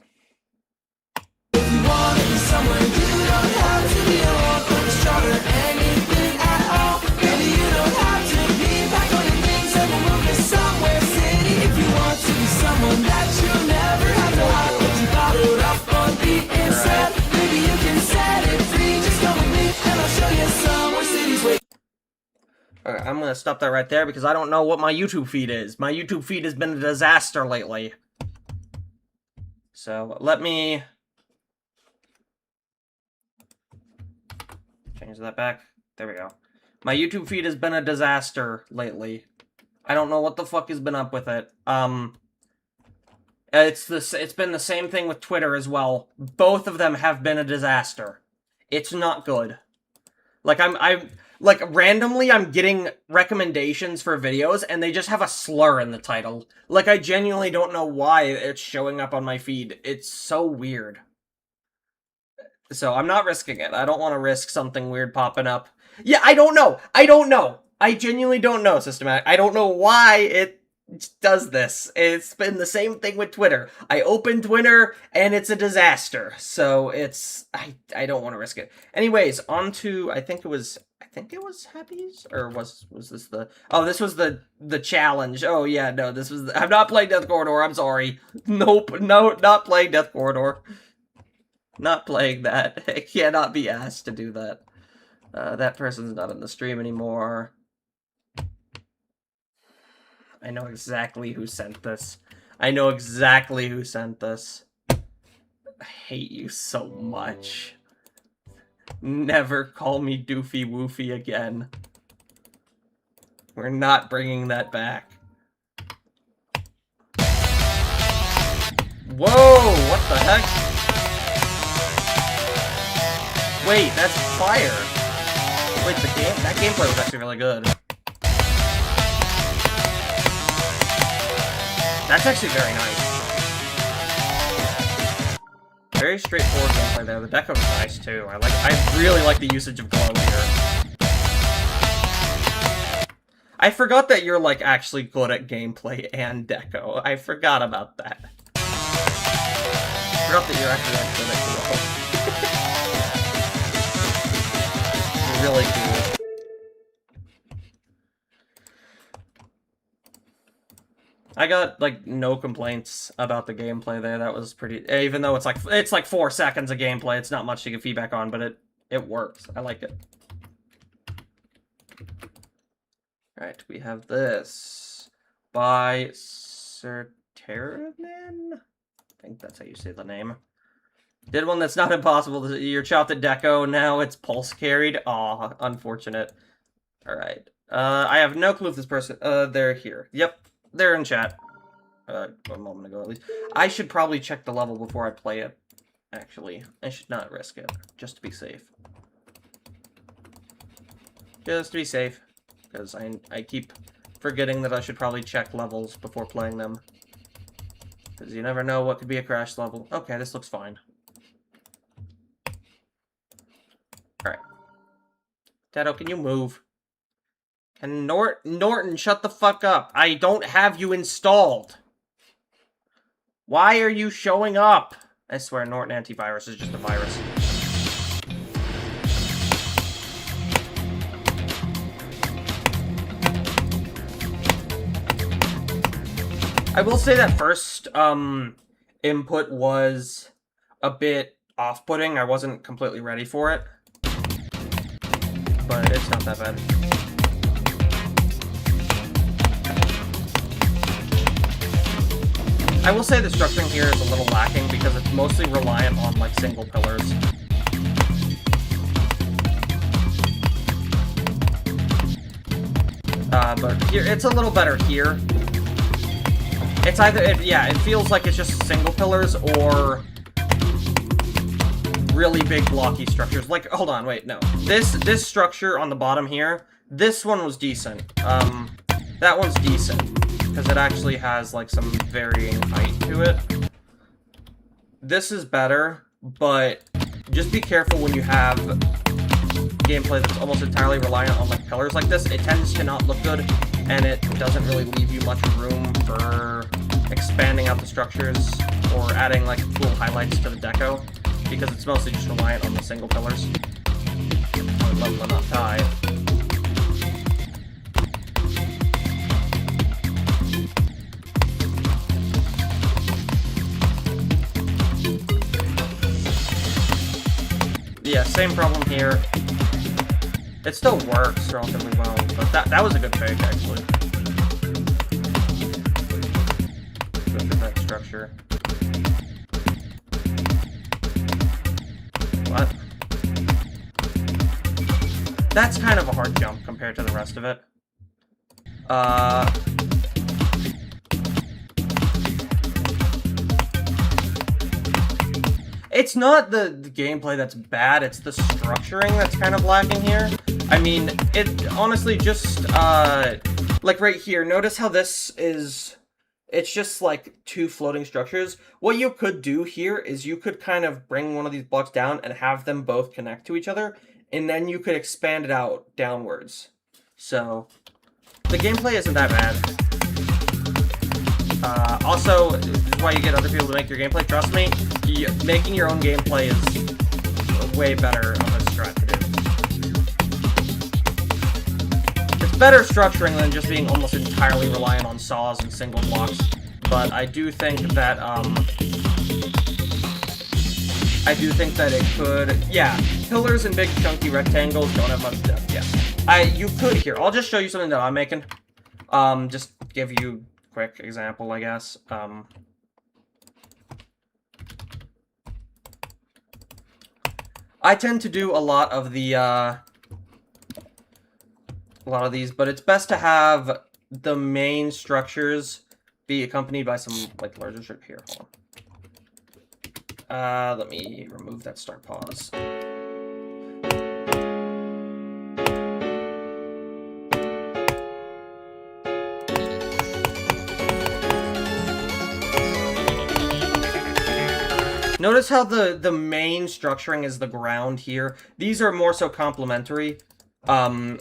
Speaker 1: Okay, I'm gonna stop that right there because I don't know what my YouTube feed is. My YouTube feed has been a disaster lately. So, let me... change that back. There we go. My YouTube feed has been a disaster lately. I don't know what the fuck has been up with it. It's been the same thing with Twitter as well. Both of them have been a disaster. It's not good. Like, like, randomly I'm getting recommendations for videos, and they just have a slur in the title. Like, I genuinely don't know why it's showing up on my feed. It's so weird. So, I'm not risking it. I don't want to risk something weird popping up. Yeah, I don't know! I genuinely don't know, Systematic. I don't know why it does this. It's been the same thing with Twitter. I open Twitter, and it's a disaster. So, it's... I don't want to risk it. Anyways, on to... I think it was Happy's? Or was this the... Oh, this was the challenge. Oh, yeah, no, this was... I'm not playing Death Corridor, I'm sorry. Nope, no, not playing Death Corridor. Not playing that. I cannot be asked to do that. That person's not in the stream anymore. I know exactly who sent this. I hate you so much. Never call me Doofy Woofy again. We're not bringing that back. Whoa, what the heck? Wait, that's fire. Wait, that gameplay was actually really good. That's actually very nice. Very straightforward gameplay there. The deco's nice too. I really like the usage of glow here. I forgot that you're like actually good at gameplay and deco. I forgot about that. I forgot that you're actually like good at glow. You're really cool. I got like no complaints about the gameplay there. That was pretty. Even though it's like 4 seconds of gameplay, it's not much to give feedback on, but it works. I like it. All right, we have this by Serteraman. I think that's how you say the name. Did one that's not impossible. You're chopped at deco. Now it's pulse carried. Aw, unfortunate. All right. I have no clue if this person. They're here. Yep. They're in chat. A moment ago, at least. I should probably check the level before I play it, actually. I should not risk it, just to be safe. Just to be safe. Because I keep forgetting that I should probably check levels before playing them. Because you never know what could be a crash level. Okay, this looks fine. Alright. Tato, can you move? And Norton, shut the fuck up. I don't have you installed. Why are you showing up? I swear, Norton antivirus is just a virus. I will say that first input was a bit off-putting. I wasn't completely ready for it. But it's not that bad. I will say the structuring here is a little lacking because it's mostly reliant on like single pillars. But here it's a little better here. It's either it feels like it's just single pillars or really big blocky structures. Like hold on, wait, no. This structure on the bottom here, this one was decent. That one's decent. Because it actually has, like, some varying height to it. This is better, but just be careful when you have gameplay that's almost entirely reliant on, like, pillars like this. It tends to not look good, and it doesn't really leave you much room for expanding out the structures or adding, like, cool highlights to the deco, because it's mostly just reliant on the single pillars. I would love them not die. Yeah, same problem here. It still works relatively well, but that was a good fake, actually. Look at that structure. What? That's kind of a hard jump compared to the rest of it. It's not the gameplay that's bad, it's the structuring that's kind of lacking here. I mean, it honestly just, like right here, notice how this is, it's just like 2 floating structures. What you could do here is you could kind of bring one of these blocks down and have them both connect to each other, and then you could expand it out downwards. So, the gameplay isn't that bad. Also, this is why you get other people to make your gameplay. Trust me, making your own gameplay is way better of a strat to do. It's better structuring than just being almost entirely reliant on saws and single blocks. But I do think that, it could, yeah, pillars and big chunky rectangles don't have much depth, yeah. You could here, I'll just show you something that I'm making. Just give you quick example, I guess. I tend to do a lot of these, but it's best to have the main structures be accompanied by some like larger strip here. Hold on. Let me remove that start pause. Notice how the main structuring is the ground here. These are more so complementary. And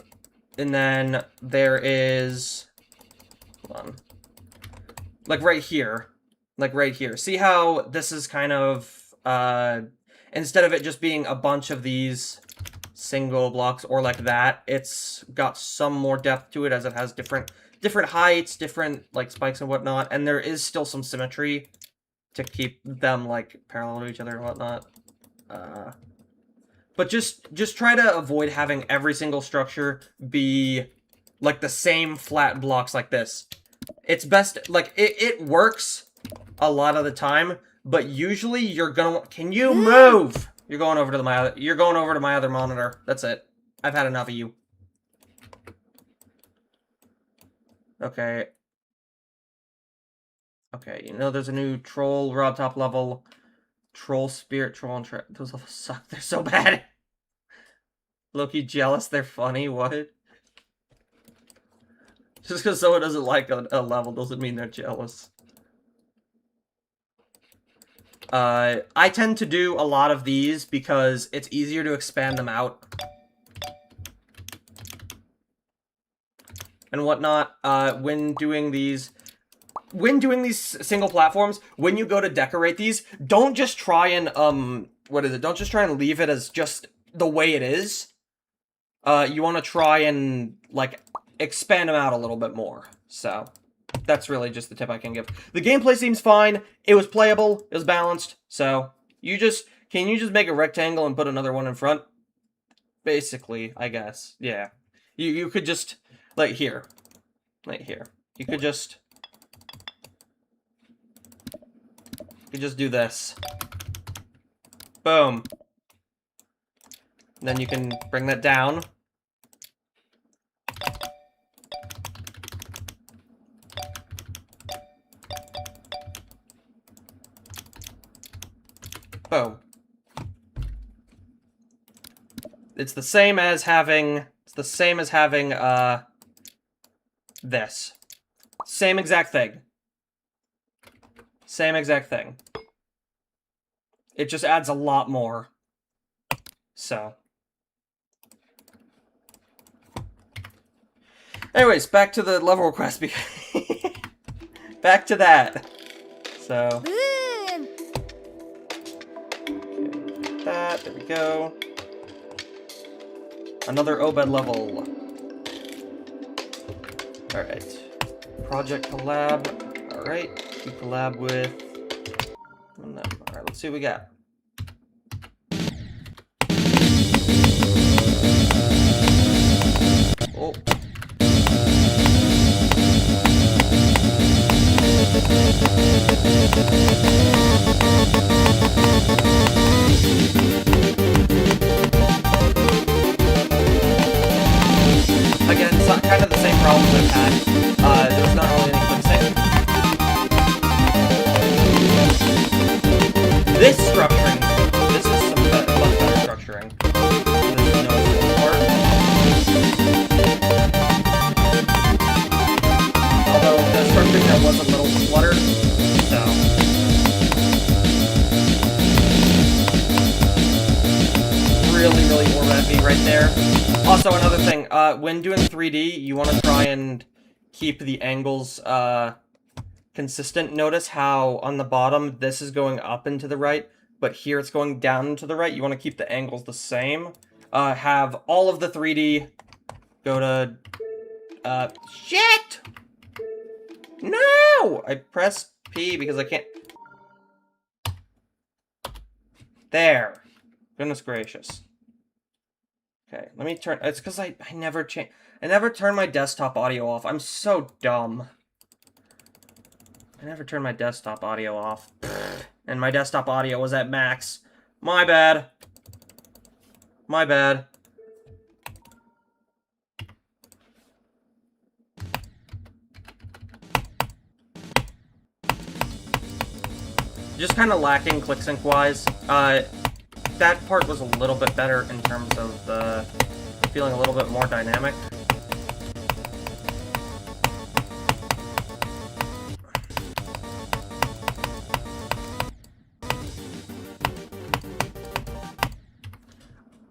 Speaker 1: then there is... Hold on. Like right here. Like right here. See how this is kind of... instead of it just being a bunch of these single blocks or like that, it's got some more depth to it as it has different heights, different like spikes and whatnot. And there is still some symmetry to keep them like parallel to each other and whatnot. But just try to avoid having every single structure be like the same flat blocks like this. It's best, like, it works a lot of the time, but usually you're gonna... Can you move? You're going over to my other monitor. That's it. I've had enough of you. Okay. Okay, you know there's a new troll rod top level. Troll spirit, troll and those levels suck. They're so bad. Loki jealous, they're funny, what? Just because someone doesn't like a level doesn't mean they're jealous. I tend to do a lot of these because it's easier to expand them out. And whatnot, when doing these single platforms, when you go to decorate these, don't just try and, don't just try and leave it as just the way it is. You want to try and, like, expand them out a little bit more. So, that's really just the tip I can give. The gameplay seems fine. It was playable. It was balanced. So, can you just make a rectangle and put another one in front? Basically, I guess. Yeah. You could just, like, here. Right here. You could just do this. Boom. Then you can bring that down. Boom. It's the same as having this. Same exact thing. Same exact thing. It just adds a lot more. So. Anyways, back to the level request. Back to that. So. Okay, that. There we go. Another Obed level. Alright. Project collab. Alright. You collab with... Alright, let's see what we got. Oh. Again, it's kind of the same problems I've had. There's not really anything missing. This structuring, this is some much better structuring. This is noticeable part. Although the structuring there was a little cluttered, so. Really heavy right there. Also, another thing, when doing 3D, you want to try and keep the angles consistent. Notice how on the bottom this is going up and to the right, but here it's going down and to the right. You want to keep the angles the same. Have all of the 3D go to shit! No! I pressed P because I can't. There. Goodness gracious. Okay, let me turn. It's because I never turn my desktop audio off. I'm so dumb. I never turned my desktop audio off. And my desktop audio was at max. My bad. My bad. just kind of lacking click sync wise. That part was a little bit better in terms of the feeling a little bit more dynamic.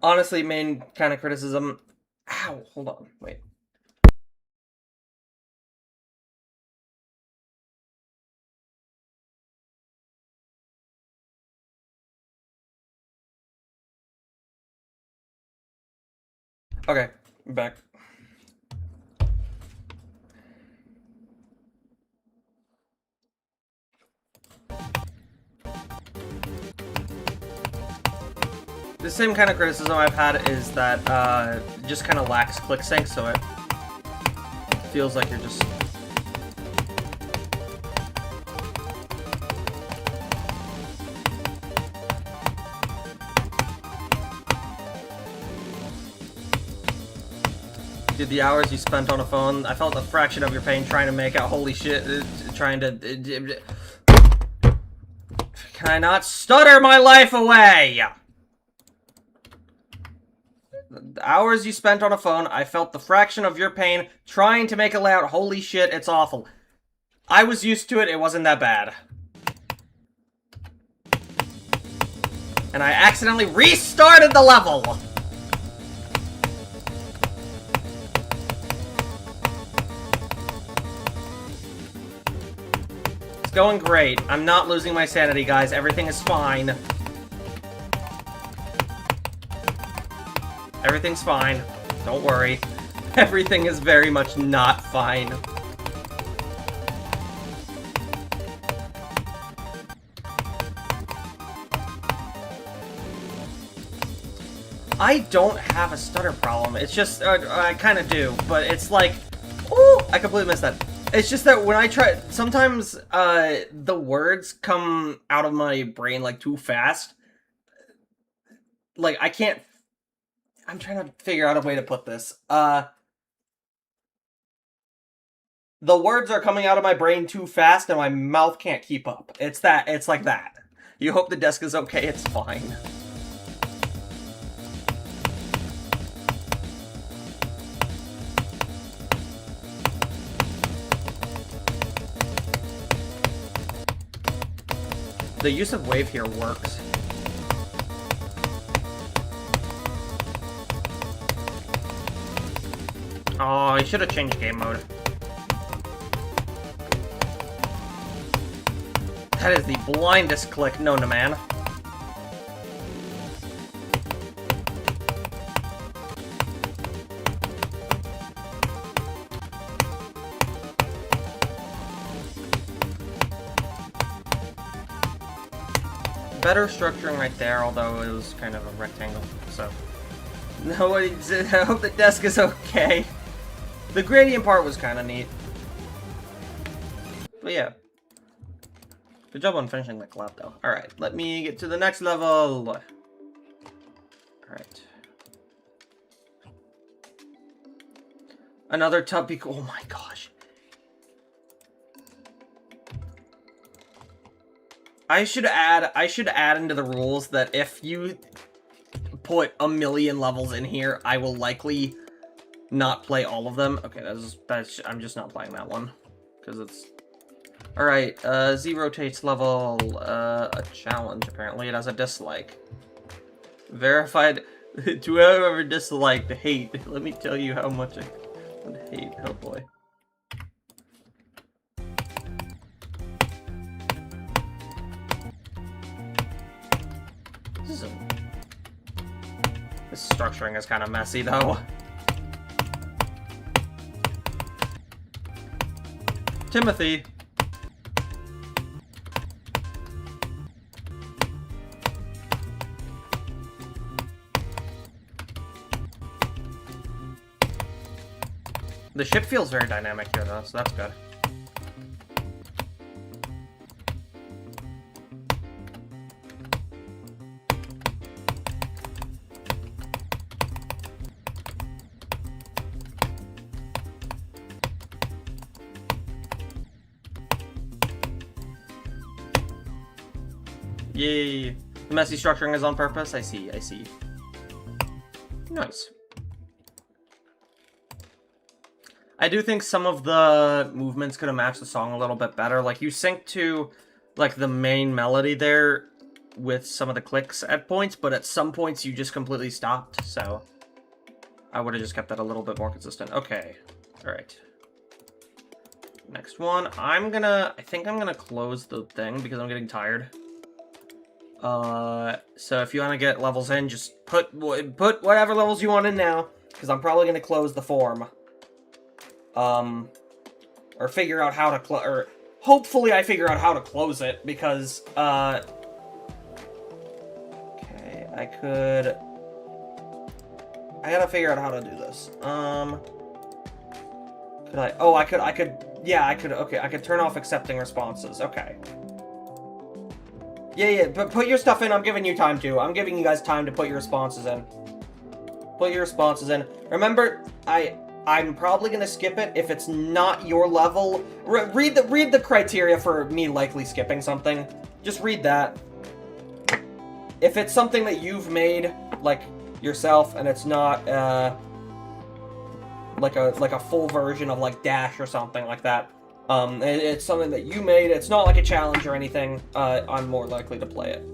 Speaker 1: Honestly, main kind of criticism. Ow, hold on, wait. Okay, I'm back. The same kind of criticism I've had is that just kind of lacks click sync, so it feels like you're just... Dude, the hours you spent on a phone, I felt a fraction of your pain trying to make out, holy shit, trying to... Can I not stutter my life away? The hours you spent on a phone, I felt the fraction of your pain trying to make it loud. Holy shit, it's awful. I was used to it, it wasn't that bad. And I accidentally restarted the level! It's going great. I'm not losing my sanity, guys. Everything is fine. Everything's fine. Don't worry. Everything is very much not fine. I don't have a stutter problem. It's just, I kind of do, but it's like, ooh, I completely missed that. It's just that when I try, sometimes the words come out of my brain like too fast. Like, I can't, I'm trying to figure out a way to put this. The words are coming out of my brain too fast and my mouth can't keep up. It's like that. You hope the desk is okay, it's fine. The use of wave here works. Oh, I should have changed game mode. That is the blindest click known to man. Better structuring right there, although it was kind of a rectangle, so... No, I hope the desk is okay. The gradient part was kind of neat. But yeah. Good job on finishing the collab, though. Alright, let me get to the next level. Alright. Another tubby... Oh my gosh. I should add into the rules that if you put 1,000,000 levels in here, I will likely not play all of them. Okay, I'm just not playing that one because it's all right. Z rotates level, a challenge. Apparently, it has a dislike. Verified. To whoever disliked hate. Let me tell you how much I would hate. Oh boy. This structuring is kind of messy, though. Timothy. The ship feels very dynamic here, though, so that's good. Yay. The messy structuring is on purpose. I see. Nice. I do think some of the movements could have matched the song a little bit better. Like, you sync to, like, the main melody there with some of the clicks at points, but at some points you just completely stopped, so I would have just kept that a little bit more consistent. Okay. Alright. Next one. I think I'm gonna close the thing because I'm getting tired. So if you want to get levels in, just put whatever levels you want in now, because I'm probably gonna close the form. Or figure out how to or hopefully I figure out how to close it, because, okay, I gotta figure out how to do this. Could I? Oh, I could, yeah, I could, okay, I could turn off accepting responses, okay. Yeah, but put your stuff in, I'm giving you time to. I'm giving you guys time to put your responses in. Put your responses in. Remember, I'm probably gonna skip it if it's not your level. Read the criteria for me likely skipping something. Just read that. If it's something that you've made, like, yourself, and it's not, like a full version of, like, Dash or something like that, it's something that you made, it's not like a challenge or anything, I'm more likely to play it.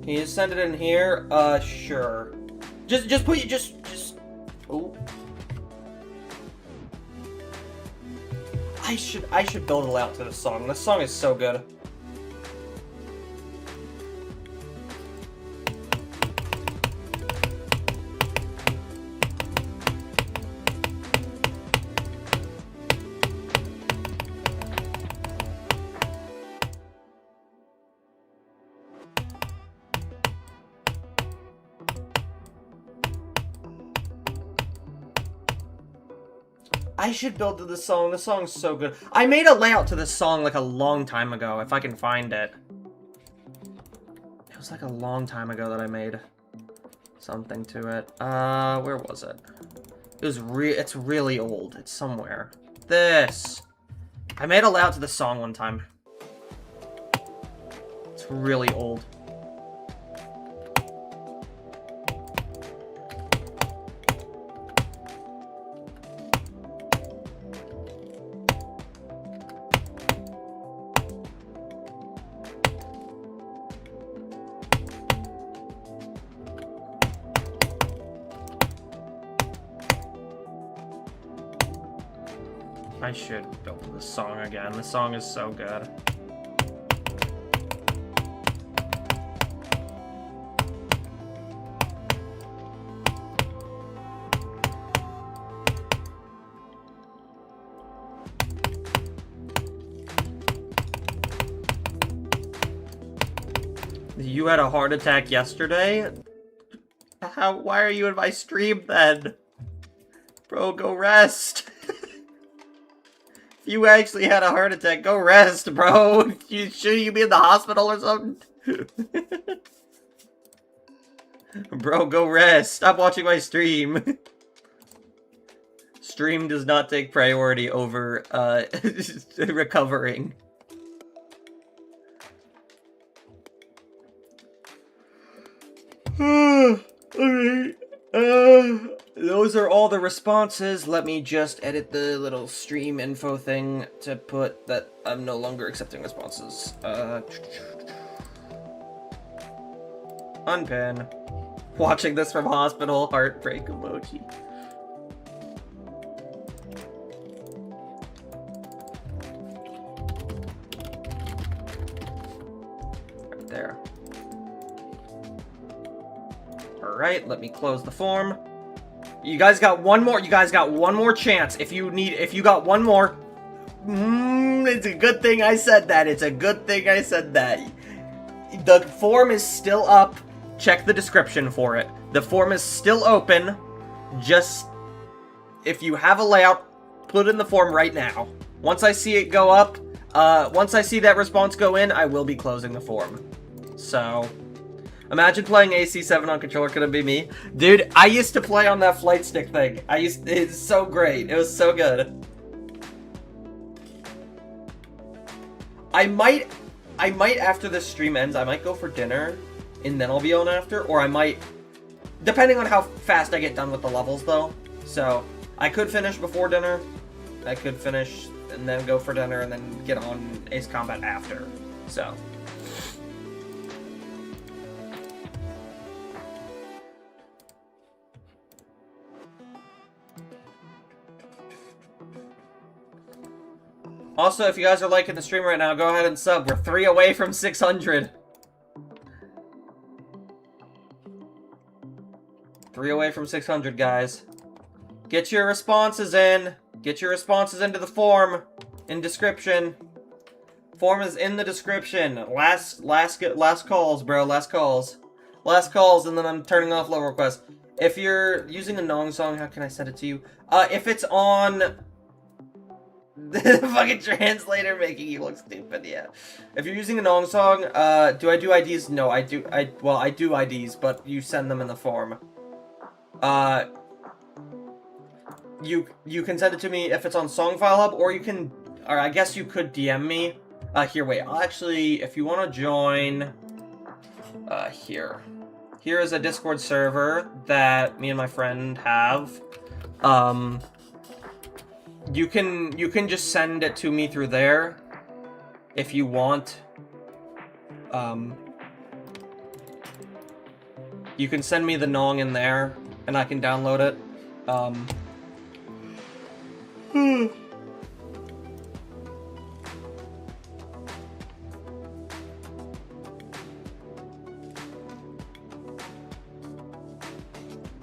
Speaker 1: Can you just send it in here? Sure. Just put you, just, oh. I should build a layout to this song. This song is so good. I should build to this song. This song's so good. I made a layout to this song like a long time ago, if I can find it. It was like a long time ago that I made something to it. Where was it? It's really old. It's somewhere. This. I made a layout to this song one time. It's really old. I should build this song again. This song is so good. You had a heart attack yesterday? Why are you in my stream then? Bro, go rest. You actually had a heart attack. Go rest, bro. Should you be in the hospital or something? Bro, go rest. Stop watching my stream. Stream does not take priority over recovering. Alright. Those are all the responses. Let me just edit the little stream info thing to put that I'm no longer accepting responses. Unpin. Watching this from hospital, heartbreak emoji. Right there. Alright, let me close the form. You guys got one more. You guys got one more chance. If you got one more, it's a good thing I said that. It's a good thing I said that. The form is still up. Check the description for it. The form is still open. Just, if you have a layout, put it in the form right now. Once I see it go up, once I see that response go in, I will be closing the form. So, Imagine playing AC7 on controller. Could it be me? Dude, I used to play on that flight stick thing. It's so great. It was so good. I might after this stream ends, I might go for dinner, and then I'll be on after, or I might, depending on how fast I get done with the levels, though. So, I could finish before dinner, I could finish, and then go for dinner, and then get on Ace Combat after, so. Also, if you guys are liking the stream right now, go ahead and sub. We're 3 away from 600. 3 away from 600, guys. Get your responses in. Get your responses into the form. In description. Form is in the description. Last calls, bro. Last calls. Last calls, and then I'm turning off level requests. If you're using a Nong song, how can I send it to you? If it's on... The fucking translator making you look stupid, yeah. If you're using a Nong song, do I do IDs? No, I do IDs, but you send them in the form. You can send it to me if it's on Song File Hub, or I guess you could DM me. Here, wait, I'll actually, if you want to join, here is a Discord server that me and my friend have. You can just send it to me through there, if you want. You can send me the Nong in there, and I can download it.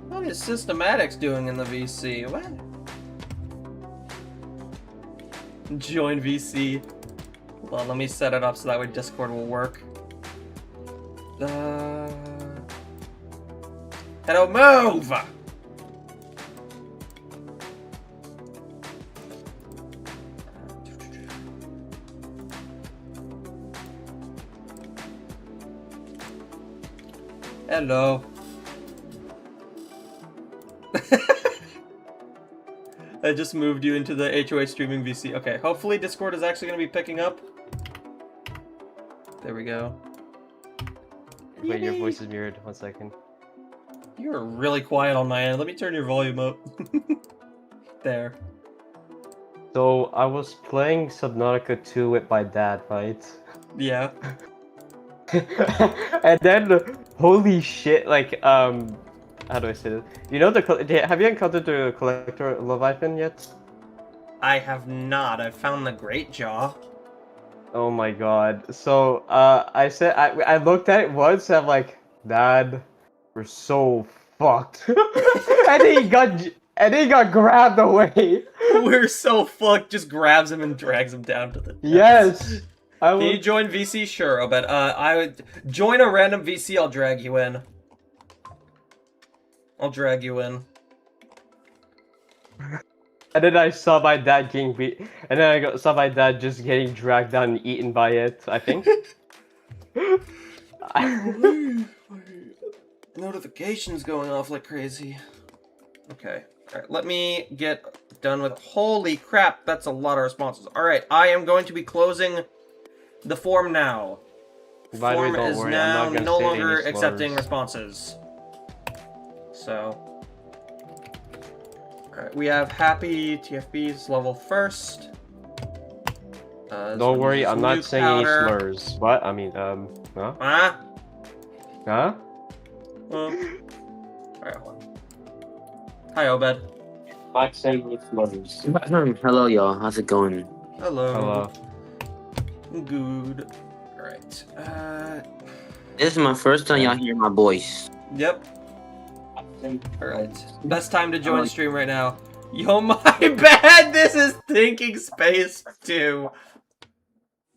Speaker 1: What is Systematics doing in the VC? What? Join VC. Hold on, let me set it up so that way Discord will work. Hello, move! Hello. I just moved you into the HOA streaming VC. Okay, hopefully Discord is actually going to be picking up. There we go.
Speaker 3: Wait, your voice is mirrored. 1 second.
Speaker 1: You're really quiet on my end. Let me turn your volume up. There.
Speaker 3: So, I was playing Subnautica 2 with my dad, right?
Speaker 1: Yeah.
Speaker 3: And then, holy shit, like, how do I say this? You know have you encountered the Collector Leviathan yet?
Speaker 1: I have not. I've found the Great Jaw.
Speaker 3: Oh my god. So, I looked at it once and I'm like, Dad, we're so fucked. and he got grabbed away.
Speaker 1: We're so fucked. Just grabs him and drags him down to the depths.
Speaker 3: Yes.
Speaker 1: Can you join VC? Sure, I'll bet. I would join a random VC. I'll drag you in. I'll drag you in.
Speaker 3: And then I saw my dad getting beat, and then saw my dad just getting dragged down and eaten by it, I think.
Speaker 1: Notifications going off like crazy. Okay. Alright, let me get done with... Holy crap, that's a lot of responses. Alright, I am going to be closing the form now.
Speaker 3: By the way,
Speaker 1: Form
Speaker 3: don't
Speaker 1: is
Speaker 3: worry,
Speaker 1: now
Speaker 3: I'm not gonna
Speaker 1: no
Speaker 3: say
Speaker 1: longer
Speaker 3: any
Speaker 1: accepting
Speaker 3: slurs.
Speaker 1: responses. So... Alright, we have Happy TFB's level first.
Speaker 3: Don't worry, I'm not saying any slurs. What? I mean, huh?
Speaker 1: Huh?
Speaker 3: Huh?
Speaker 1: Alright, hold on. Hi, Obed.
Speaker 3: Not saying any slurs.
Speaker 4: Hello, y'all. How's it going?
Speaker 1: Hello.
Speaker 3: Hello.
Speaker 1: Good. Alright.
Speaker 4: This is my first time y'all hear my voice.
Speaker 1: Yep. Alright. Best time to join stream right now. Yo, my bad! This is Thinking Space 2.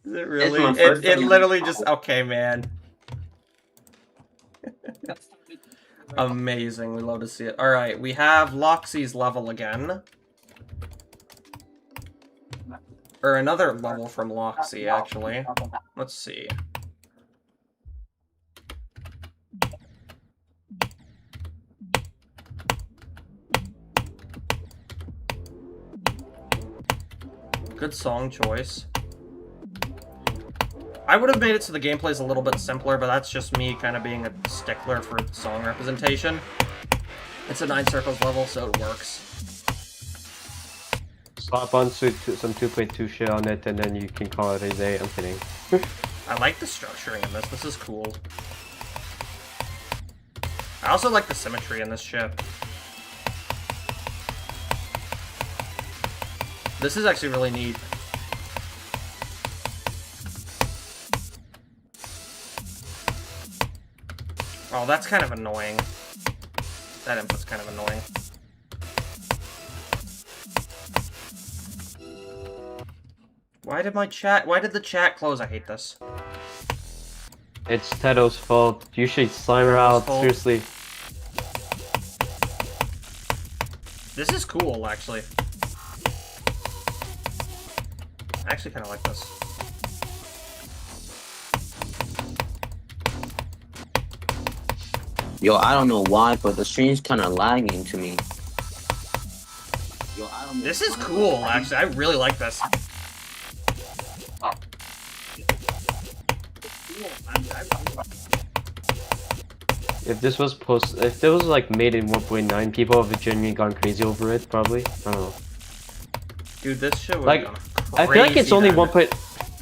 Speaker 1: Is it really?
Speaker 4: my first
Speaker 1: It
Speaker 4: time.
Speaker 1: literally just... Okay, man. Amazing. We love to see it. Alright, we have Loxy's level again. Or another level from Loxy, actually. Let's see. Good song choice. I would have made it so the gameplay's a little bit simpler, but that's just me kind of being a stickler for song representation. It's a 9 circles level, so it works.
Speaker 3: Slap on some 2.2 shit on it, and then you can call it a day. I'm kidding.
Speaker 1: I like the structuring in this. This is cool. I also like the symmetry in this ship. This is actually really neat. Oh, that's kind of annoying. That input's kind of annoying. Why did the chat close? I hate this.
Speaker 3: It's Tedo's fault. You should slime her out, seriously.
Speaker 1: This is cool, actually. I actually kind of like this.
Speaker 4: Yo, I don't know why, but the stream's kind of lagging to me. Yo, I don't know
Speaker 1: This is
Speaker 4: why,
Speaker 1: cool,
Speaker 4: but
Speaker 1: actually. I really like this.
Speaker 3: If this was like made in 1.9, people would have genuinely gone crazy over it, probably. I don't know.
Speaker 1: Dude, this shit would
Speaker 3: Like,
Speaker 1: be
Speaker 3: I feel like it's only
Speaker 1: then.
Speaker 3: 1.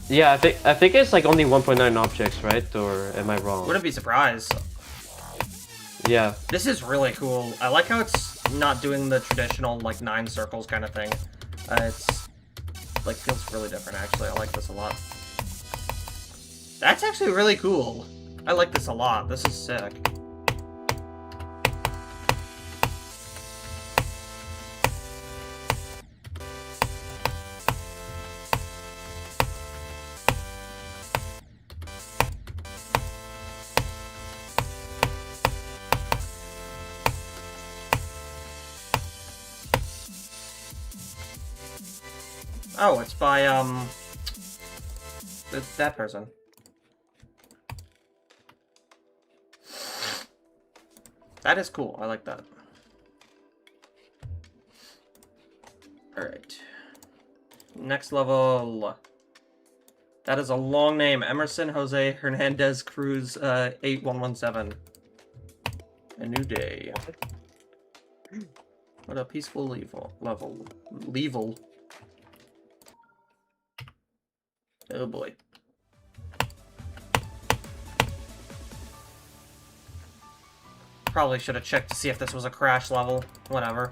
Speaker 3: Yeah, I think it's like only 1.9 objects, right? Or am I wrong?
Speaker 1: Wouldn't be surprised.
Speaker 3: Yeah.
Speaker 1: This is really cool. I like how it's not doing the traditional, like, 9 circles kind of thing. It's, like, feels really different, actually. I like this a lot. That's actually really cool. I like this a lot. This is sick. Oh, it's by, that person. That is cool. I like that. Alright. Next level. That is a long name. Emerson Jose Hernandez Cruz 8117. A new day. What a peaceful level. Oh boy. Probably should have checked to see if this was a crash level. Whatever.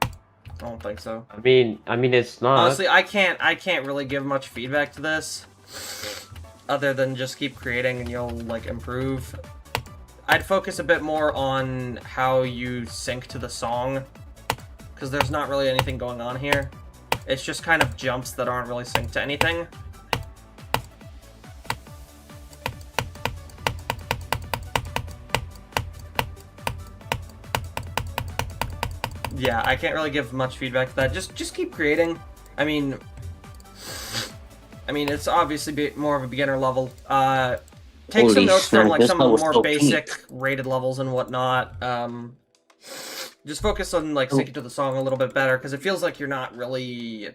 Speaker 1: I don't think so.
Speaker 3: I mean, it's not.
Speaker 1: Honestly, I can't really give much feedback to this, other than just keep creating and you'll, like, improve. I'd focus a bit more on how you sync to the song, because there's not really anything going on here. It's just kind of jumps that aren't really synced to anything. Yeah, I can't really give much feedback to that. Just keep creating. I mean, it's obviously more of a beginner level. Take
Speaker 4: Holy
Speaker 1: some notes from,
Speaker 4: snap,
Speaker 1: like,
Speaker 4: this
Speaker 1: some of the
Speaker 4: level's
Speaker 1: more
Speaker 4: so
Speaker 1: basic
Speaker 4: peak.
Speaker 1: rated levels and whatnot. Just focus on, like, syncing to the song a little bit better, because it feels like you're not really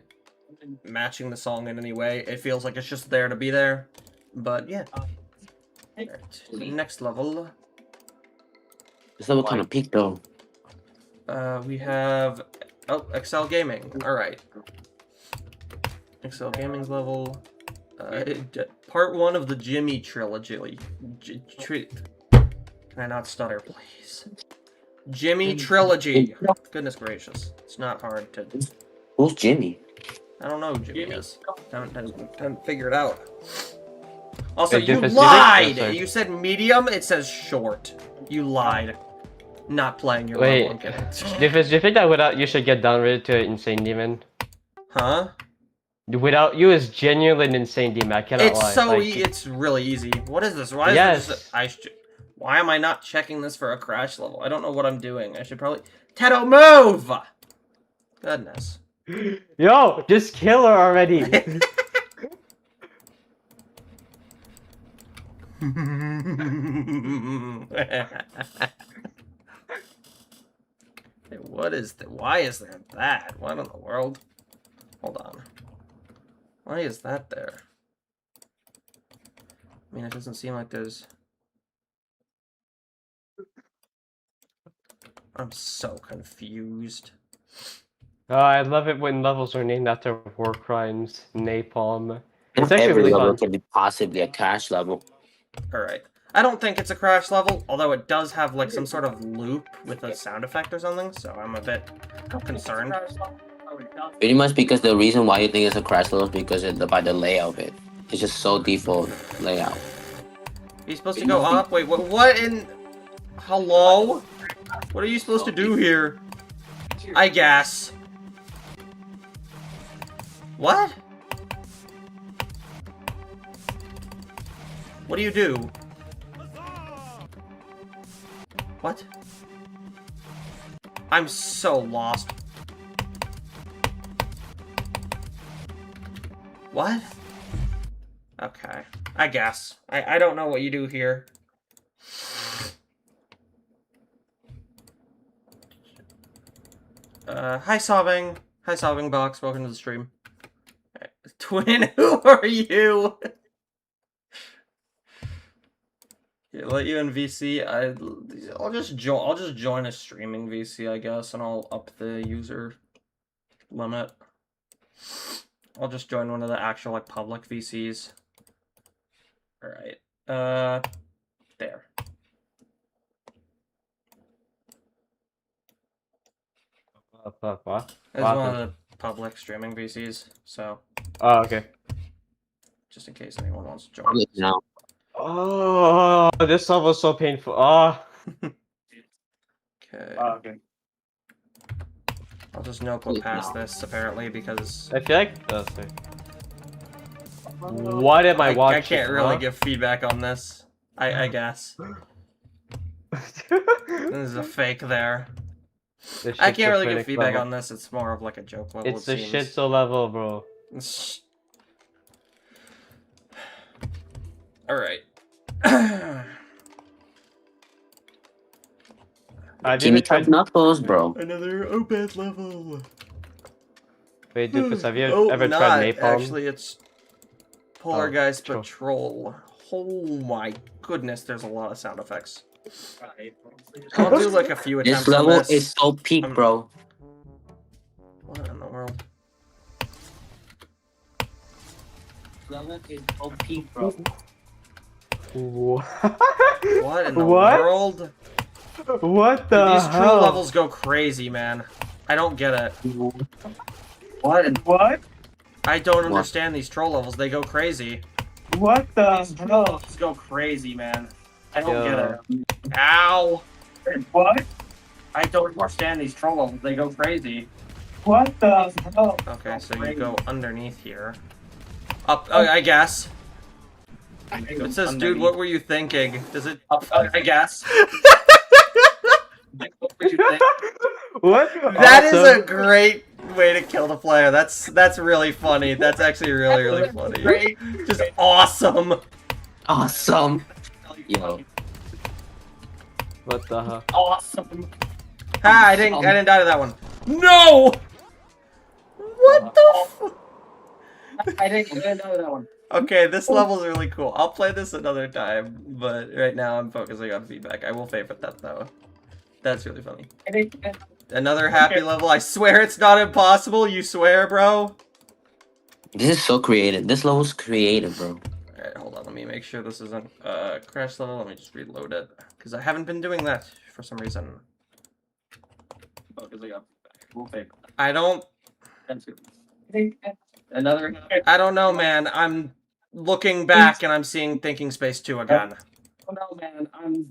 Speaker 1: matching the song in any way. It feels like it's just there to be there. But, yeah. Alright, next level.
Speaker 4: This level kind of peaked though.
Speaker 1: We have... Oh, Excel Gaming. Alright. Excel Gaming's level. Part 1 of the Jimmy trilogy. Can I not stutter, please? Jimmy trilogy. Goodness gracious. It's not hard to...
Speaker 4: Who's Jimmy?
Speaker 1: I don't know who Jimmy is. Haven't figured it out. Also,
Speaker 3: Hey,
Speaker 1: you
Speaker 3: Diffus,
Speaker 1: lied!
Speaker 3: sorry.
Speaker 1: You said medium, it says short. You lied. Not playing your
Speaker 3: Wait,
Speaker 1: level, I'm kidding.
Speaker 3: Diffus, do you think that without you should get downgraded to Insane Demon?
Speaker 1: Huh?
Speaker 3: Without you is genuinely an Insane Demon. I cannot lie.
Speaker 1: It's so
Speaker 3: Like,
Speaker 1: it's really easy. What is this? Why is
Speaker 3: Yes.
Speaker 1: this? Why am I not checking this for a crash level? I don't know what I'm doing. I should probably... Tedo, move! Goodness.
Speaker 3: Yo, just kill her already.
Speaker 1: What is the... Why is there that? What in the world? Hold on. Why is that there? I mean, it doesn't seem like there's... I'm so confused.
Speaker 3: I love it when levels are named after war crimes, napalm. It's
Speaker 4: Not
Speaker 3: actually
Speaker 4: every
Speaker 3: really
Speaker 4: level
Speaker 3: fun.
Speaker 4: can be possibly a cash level.
Speaker 1: Alright. I don't think it's a crash level, although it does have like some sort of loop with a sound effect or something, so I'm a bit concerned.
Speaker 4: Pretty much because the reason why you think it's a crash level is because by the layout of it. It's just so default layout.
Speaker 1: Are you supposed to go up? Wait, what in... Hello? What are you supposed to do here? I guess. What? What do you do? What? I'm so lost. What? Okay. I guess. I don't know what you do here. Hi Sobbing. Hi Sobbing Box, welcome to the stream. Twin, who are you? Yeah, let you in VC. I'll just join a streaming VC, I guess, and I'll up the user limit. I'll just join one of the actual like public VCs. All right. There.
Speaker 3: What?
Speaker 1: It's one of the public streaming VCs, so
Speaker 3: Oh, okay.
Speaker 1: just in case anyone wants to join.
Speaker 4: Public now.
Speaker 3: Oh, this level is so painful. Oh.
Speaker 1: Okay.
Speaker 3: Okay.
Speaker 1: I'll just no clip past this apparently because
Speaker 3: I feel like. Oh, sorry. What am I watching?
Speaker 1: I can't really
Speaker 3: huh?
Speaker 1: give feedback on this. I guess this is a fake there. I can't really give feedback on this. It's more of like a joke level.
Speaker 3: It's the shitso level, bro.
Speaker 1: All right.
Speaker 4: Jimmy tried knuckles, bro.
Speaker 1: Another Opeth level.
Speaker 3: Wait, Doofus, have you
Speaker 1: Oh,
Speaker 3: ever
Speaker 1: not.
Speaker 3: tried napalm?
Speaker 1: Actually, it's Polargeist
Speaker 3: sure.
Speaker 1: Patrol. Oh my goodness, there's a lot of sound effects. I'll do like a few attempts
Speaker 4: This level
Speaker 1: on this.
Speaker 4: is so peak, bro.
Speaker 1: What in the world?
Speaker 4: This level is so peak, bro.
Speaker 1: What in the
Speaker 3: What?
Speaker 1: world?
Speaker 3: What the
Speaker 1: These
Speaker 3: hell?
Speaker 1: true levels go crazy, man. I don't get it.
Speaker 4: What?
Speaker 3: What?
Speaker 1: I don't understand these troll levels. They go crazy.
Speaker 3: What the
Speaker 1: These troll levels go crazy, man. I don't
Speaker 3: Yeah.
Speaker 1: get it. Ow!
Speaker 3: What?
Speaker 1: I don't understand these troll levels. They go crazy.
Speaker 3: What the hell?
Speaker 1: Okay, so you go underneath here. Up, I guess. It says, dude, what were you thinking? Does it? I guess. What would you think?
Speaker 3: What?
Speaker 1: That is a great way to kill the player. That's really funny. That's actually really funny.
Speaker 4: Great.
Speaker 1: Just awesome.
Speaker 4: Awesome. Yo.
Speaker 3: What the hell?
Speaker 1: Awesome. Ha! I didn't die to that one. No. What the?
Speaker 4: I didn't die to that one.
Speaker 1: Okay, this level's really cool. I'll play this another time, but right now I'm focusing on feedback. I will favorite that though. That's really funny. Another happy level. I swear it's not impossible. You swear, bro?
Speaker 4: This is so creative. This level's creative, bro.
Speaker 1: Alright, hold on. Let me make sure this isn't a crash level. Let me just reload it. Because I haven't been doing that for some reason. I don't... I don't know, man. I'm looking back and I'm seeing Thinking Space 2 again. Oh no, man. I'm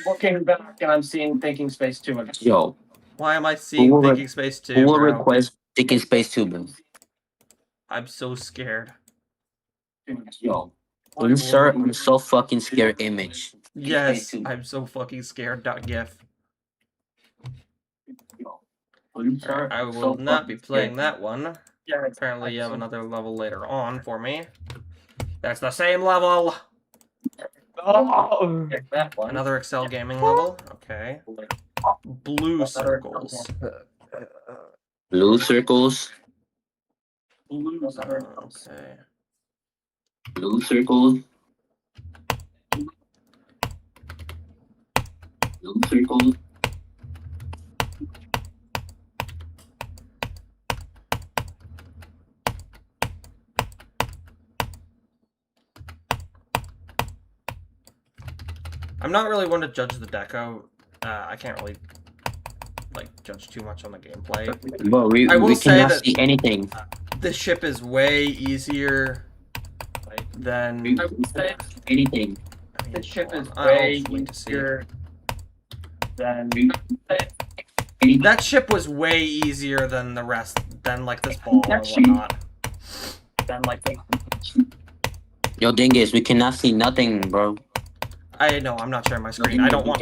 Speaker 1: looking back and I'm seeing Thinking Space 2 again.
Speaker 4: Yo.
Speaker 1: Why am I seeing Thinking Space 2,
Speaker 4: Who will
Speaker 1: bro?
Speaker 4: request Thinking Space 2, bro?
Speaker 1: I'm so scared.
Speaker 4: Yo. Insert I'm so fucking scared image.
Speaker 1: Yes, I'm so fucking scared. .gif. Alright, I will not be playing that one. Apparently you have another level later on for me. That's the same level!
Speaker 3: Oh.
Speaker 1: Another Excel gaming level. Okay. Blue circles.
Speaker 4: Blue circles.
Speaker 1: Okay.
Speaker 4: Blue circles. Blue circles.
Speaker 1: I'm not really one to judge the deco. I can't really like judge too much on the gameplay.
Speaker 4: But
Speaker 1: I will
Speaker 4: we
Speaker 1: say
Speaker 4: cannot
Speaker 1: that
Speaker 4: see anything.
Speaker 1: this ship is way easier than.
Speaker 4: Anything.
Speaker 1: The ship is way easier
Speaker 4: Then
Speaker 1: That ship was way easier than the rest, than like this ball and whatnot.
Speaker 4: Yo, dingus, we cannot see nothing, bro.
Speaker 1: I know, I'm not sharing my screen. I don't want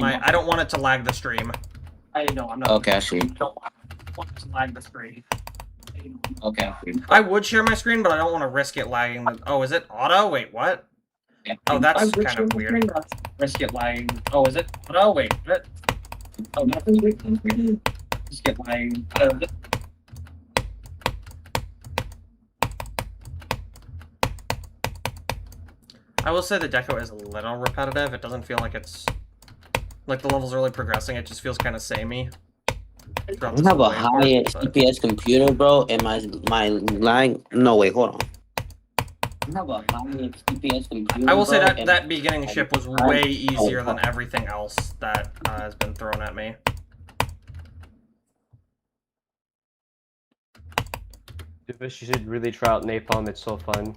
Speaker 1: it to lag the stream.
Speaker 4: Okay, I see. Okay, I see.
Speaker 1: I would share my screen, but I don't want to risk it lagging. Oh, is it auto? Wait, what? Oh, that's kind of weird.
Speaker 5: Risk it lagging. Oh, is it? Oh, wait. What? Oh, nothing. Risk it lagging.
Speaker 1: I will say the deco is a little repetitive. It doesn't feel like it's like the level's really progressing. It just feels kind of samey.
Speaker 4: I have a high CPS computer, bro, and my line. No, wait, hold on. I have a high CPS computer.
Speaker 1: I will say
Speaker 4: bro,
Speaker 1: that
Speaker 4: and
Speaker 1: that beginning ship was way easier than everything else that has been thrown at me.
Speaker 3: You should really try out Napalm. It's so fun.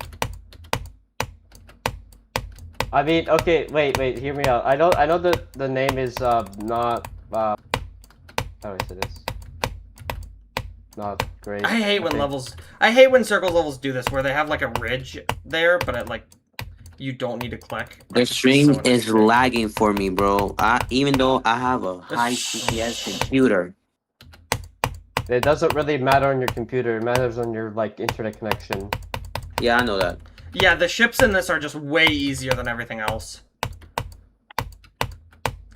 Speaker 3: I mean, okay, wait, hear me out. I know that the name is not how do I say this? Not great.
Speaker 1: I hate when circles levels do this, where they have like a ridge there, but it like you don't need to click.
Speaker 4: the
Speaker 1: It's
Speaker 4: stream
Speaker 1: so
Speaker 4: is
Speaker 1: annoying.
Speaker 4: lagging for me, bro. Even though I have a high CPS computer.
Speaker 3: It doesn't really matter on your computer. It matters on your like internet connection.
Speaker 4: Yeah, I know that.
Speaker 1: Yeah, the ships in this are just way easier than everything else.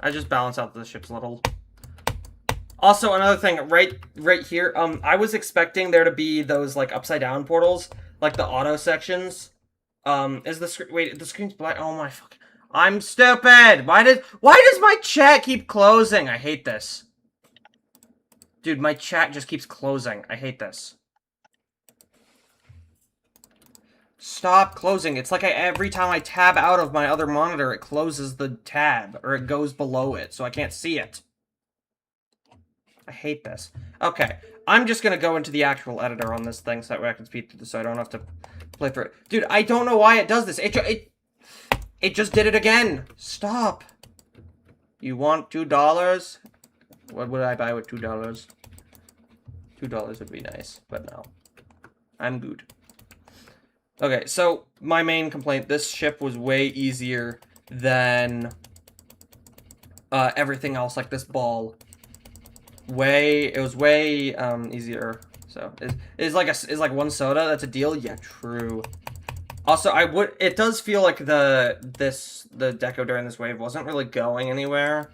Speaker 1: I just balance out the ships a little. Also, another thing, right here, I was expecting there to be those like upside down portals, like the auto sections. Is the screen? Wait, the screen's black. Oh my fuck! I'm stupid. Why does my chat keep closing? I hate this. Dude, my chat just keeps closing. I hate this. Stop closing. It's like every time I tab out of my other monitor, it closes the tab, or it goes below it, so I can't see it. I hate this. Okay, I'm just gonna go into the actual editor on this thing so that way I can speed through this so I don't have to play through it. Dude, I don't know why it does this. It just did it again. Stop. You want $2? What would I buy with $2? $2 would be nice, but no. I'm good. Okay, so my main complaint, this ship was way easier than everything else, like this ball. It was way easier. So is like one soda, that's a deal? Yeah, true. Also, it does feel like the deco during this wave wasn't really going anywhere.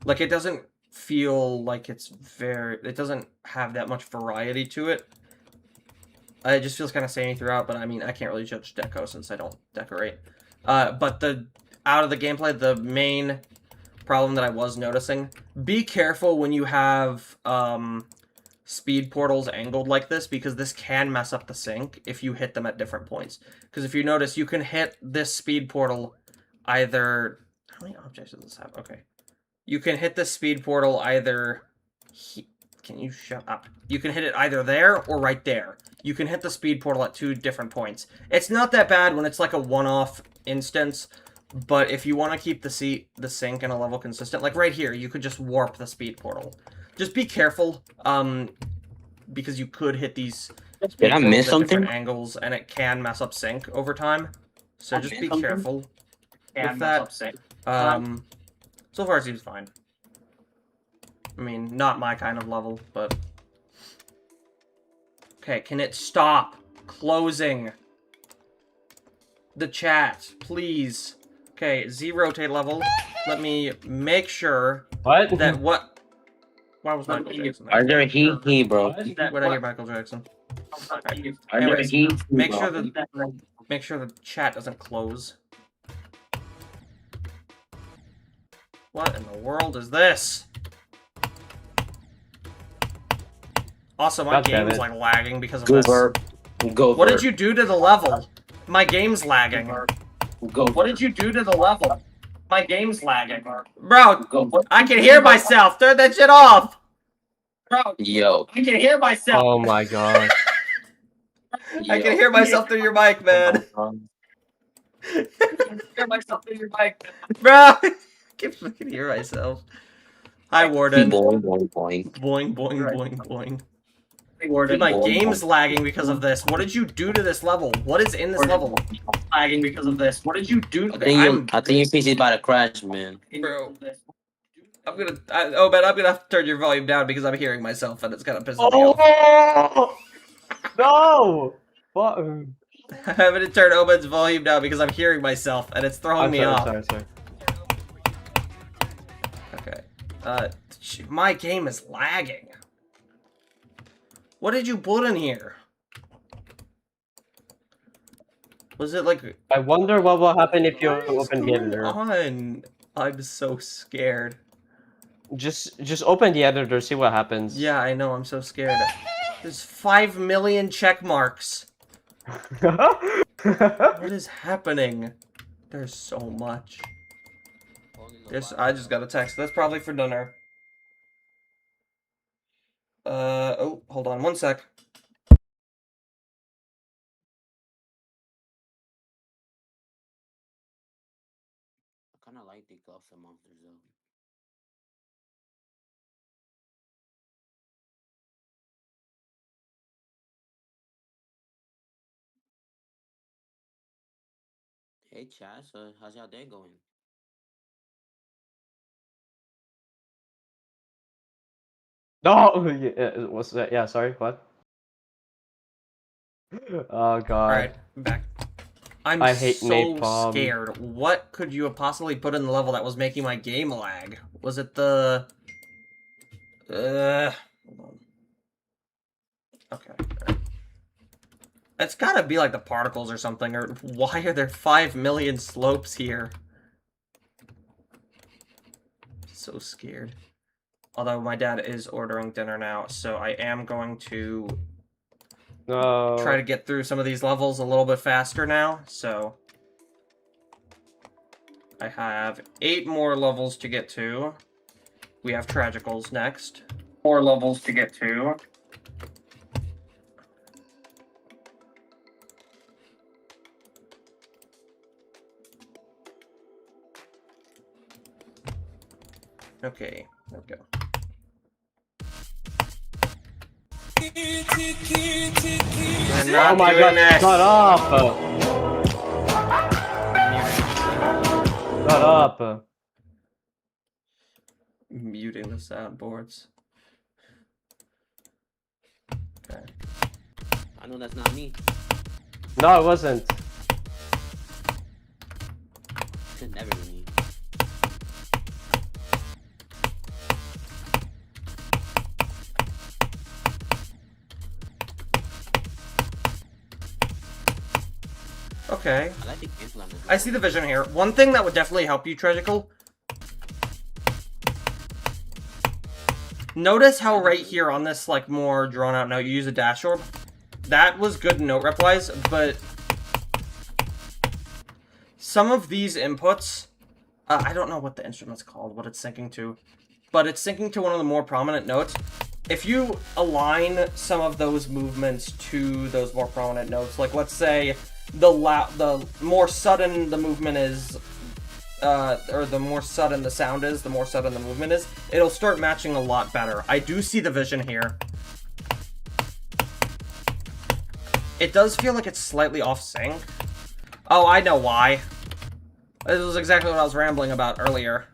Speaker 1: Like it doesn't feel like it doesn't have that much variety to it. It just feels kind of samey throughout, but I mean, I can't really judge deco since I don't decorate. But out of the gameplay, the main problem that I was noticing, be careful when you have speed portals angled like this, because this can mess up the sync if you hit them at different points. Because if you notice, you can hit this speed portal either... How many objects does this have? Okay. You can hit this speed portal either... Can you shut up? You can hit it either there or right there. You can hit the speed portal at 2 different points. It's not that bad when it's like a one-off instance, but if you want to keep the sync and a level consistent, like right here, you could just warp the speed portal. Just be careful, because you could hit these
Speaker 4: Did I miss something?
Speaker 1: different angles, and it can mess up sync over time. So just be careful with that. So far it seems fine. I mean, not my kind of level, but... Okay, can it stop closing the chat, please? Okay, Z rotate level. Let me make sure
Speaker 3: What?
Speaker 1: that what... Why was Michael Jackson there?
Speaker 4: Are there he, bro?
Speaker 1: What I hear Michael Jackson? Anyways, make sure the chat doesn't close. What in the world is this? Also, my
Speaker 3: God damn
Speaker 1: game's
Speaker 3: it.
Speaker 1: like lagging because of
Speaker 4: Goober.
Speaker 1: this.
Speaker 4: Goober.
Speaker 1: What did you do to the level? My game's lagging.
Speaker 4: Goober.
Speaker 5: What did you do to the level? My game's lagging.
Speaker 1: Bro, I can hear myself. Turn that shit off.
Speaker 5: Bro,
Speaker 4: Yo.
Speaker 5: I can hear myself.
Speaker 3: Oh my god.
Speaker 1: I can hear myself through your mic, man.
Speaker 4: Oh
Speaker 5: I can hear myself through your mic.
Speaker 1: Bro, I can fucking hear myself. Hi, Warden.
Speaker 4: Boing, boing, boing.
Speaker 1: Boing, boing, boing, boing.
Speaker 5: Hey, Warden.
Speaker 1: Dude, my
Speaker 4: Boing,
Speaker 1: game's
Speaker 4: boing.
Speaker 1: lagging because of this. What did you do to this level? What is in this level?
Speaker 5: Lagging because of this. What did you do?
Speaker 4: I think your PC's about to crash, man.
Speaker 1: Bro. I'm gonna have to turn your volume down because I'm hearing myself and it's gonna piss me off.
Speaker 3: Oh no! What?
Speaker 1: I'm having to turn Obed's volume down because I'm hearing myself and it's throwing me off.
Speaker 3: Sorry.
Speaker 1: Okay. My game is lagging. What did you put in here? Was it like...
Speaker 3: I wonder what will happen if you
Speaker 1: What is
Speaker 3: open the
Speaker 1: going
Speaker 3: editor.
Speaker 1: on? I'm so scared.
Speaker 3: Just open the editor, see what happens.
Speaker 1: Yeah, I know, I'm so scared. There's 5 million check marks. What is happening? There's so much. I just got a text. That's probably for dinner. Oh, hold on one sec.
Speaker 4: I kind of like the Ghost of Monsters, though. Hey, chat, so how's y'all day going?
Speaker 3: No! Yeah, what's that? Yeah, sorry, what? Oh god.
Speaker 1: Alright, I'm back.
Speaker 3: I hate
Speaker 1: so
Speaker 3: napalm.
Speaker 1: scared. What could you have possibly put in the level that was making my game lag? Was it the... hold on. Okay. Right. It's gotta be like the particles or something, or why are there 5 million slopes here? So scared. Although my dad is ordering dinner now, so I am going to
Speaker 3: No.
Speaker 1: try to get through some of these levels a little bit faster now, so... I have 8 more levels to get to. We have Tragicals next.
Speaker 5: 4 levels to get to.
Speaker 1: Okay, there we go.
Speaker 3: Oh my god, shut up! Shut up!
Speaker 1: Muting the soundboards. Okay.
Speaker 4: I know that's not me.
Speaker 3: No, it wasn't.
Speaker 4: Could never be me.
Speaker 1: Okay.
Speaker 4: I like the gameplay on this.
Speaker 1: I see the vision here. One thing that would definitely help you, Tragical. Notice how right here on this, like, more drawn-out note, you use a dash orb. That was good note rep-wise, but... some of these inputs... I don't know what the instrument's called, what it's syncing to. But it's syncing to one of the more prominent notes. If you align some of those movements to those more prominent notes, like, let's say... the more sudden the movement is, or the more sudden the sound is, the more sudden the movement is, it'll start matching a lot better. I do see the vision here. It does feel like it's slightly off sync. Oh, I know why. This was exactly what I was rambling about earlier.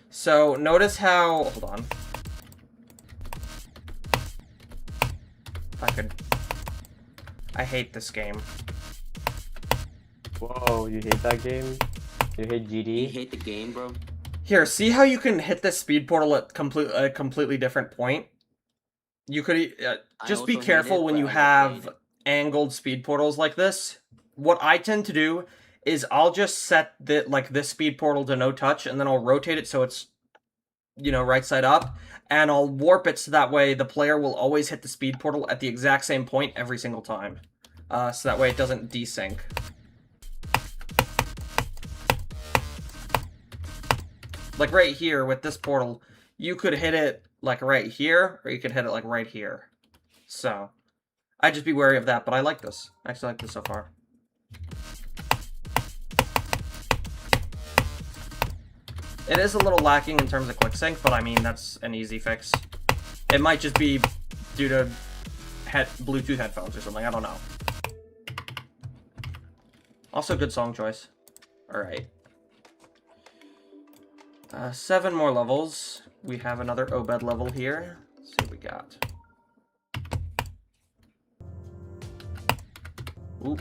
Speaker 1: So, notice how... hold on. If I could... I hate this game.
Speaker 3: Whoa, you hate that game? You hate
Speaker 4: You
Speaker 3: GD?
Speaker 4: hate the game, bro?
Speaker 1: Here, see how you can hit the speed portal at a completely different point? You could
Speaker 4: I
Speaker 1: just be
Speaker 4: also hate
Speaker 1: careful
Speaker 4: it,
Speaker 1: when
Speaker 4: but
Speaker 1: you
Speaker 4: I like
Speaker 1: have
Speaker 4: playing it.
Speaker 1: angled speed portals like this. What I tend to do is I'll just set this speed portal to no touch, and then I'll rotate it so it's, you know, right side up, and I'll warp it so that way the player will always hit the speed portal at the exact same point every single time. So that way it doesn't desync. Like right here with this portal, you could hit it like right here, or you could hit it like right here. So, I'd just be wary of that, but I like this. I actually like this so far. It is a little lacking in terms of quick sync, but I mean, that's an easy fix. It might just be due to Bluetooth headphones or something, I don't know. Also, good song choice. Alright. 7 more levels. We have another Obed level here. Let's see what we got. Ooh.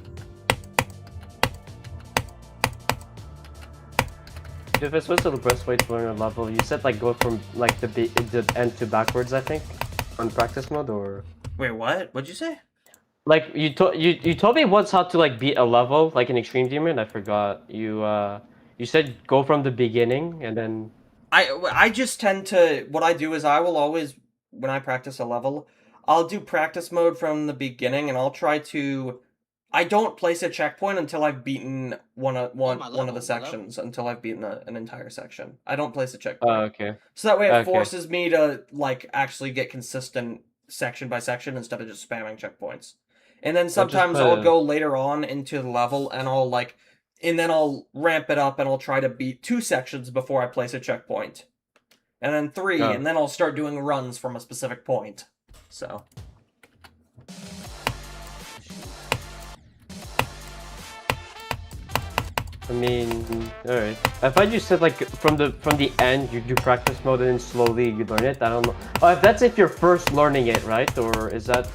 Speaker 3: Doofus, what's the best way to learn a level? You said like go from like the end to backwards, I think, on practice mode, or
Speaker 1: Wait, what? What'd you say?
Speaker 3: like you told me once how to like beat a level like in Extreme Demon. I forgot. You said go from the beginning and then.
Speaker 1: I just tend to, what I do is I will always, when I practice a level, I'll do practice mode from the beginning, and I'll try to, I don't place a checkpoint until I've beaten one of the sections, until I've beaten an entire section. I don't place a checkpoint.
Speaker 3: Oh, okay.
Speaker 1: So that way it
Speaker 3: Okay.
Speaker 1: forces me to, like, actually get consistent section by section instead of just spamming checkpoints. And then sometimes I'll go later on into the level, and I'll, like, and then I'll ramp it up, and I'll try to beat 2 sections before I place a checkpoint. And then 3,
Speaker 3: Oh.
Speaker 1: and then I'll start doing runs from a specific point. So.
Speaker 3: I mean, alright. I thought you said like from the end you do practice mode and then slowly you learn it. I don't know. Oh, that's if you're first learning it, right? Or is that?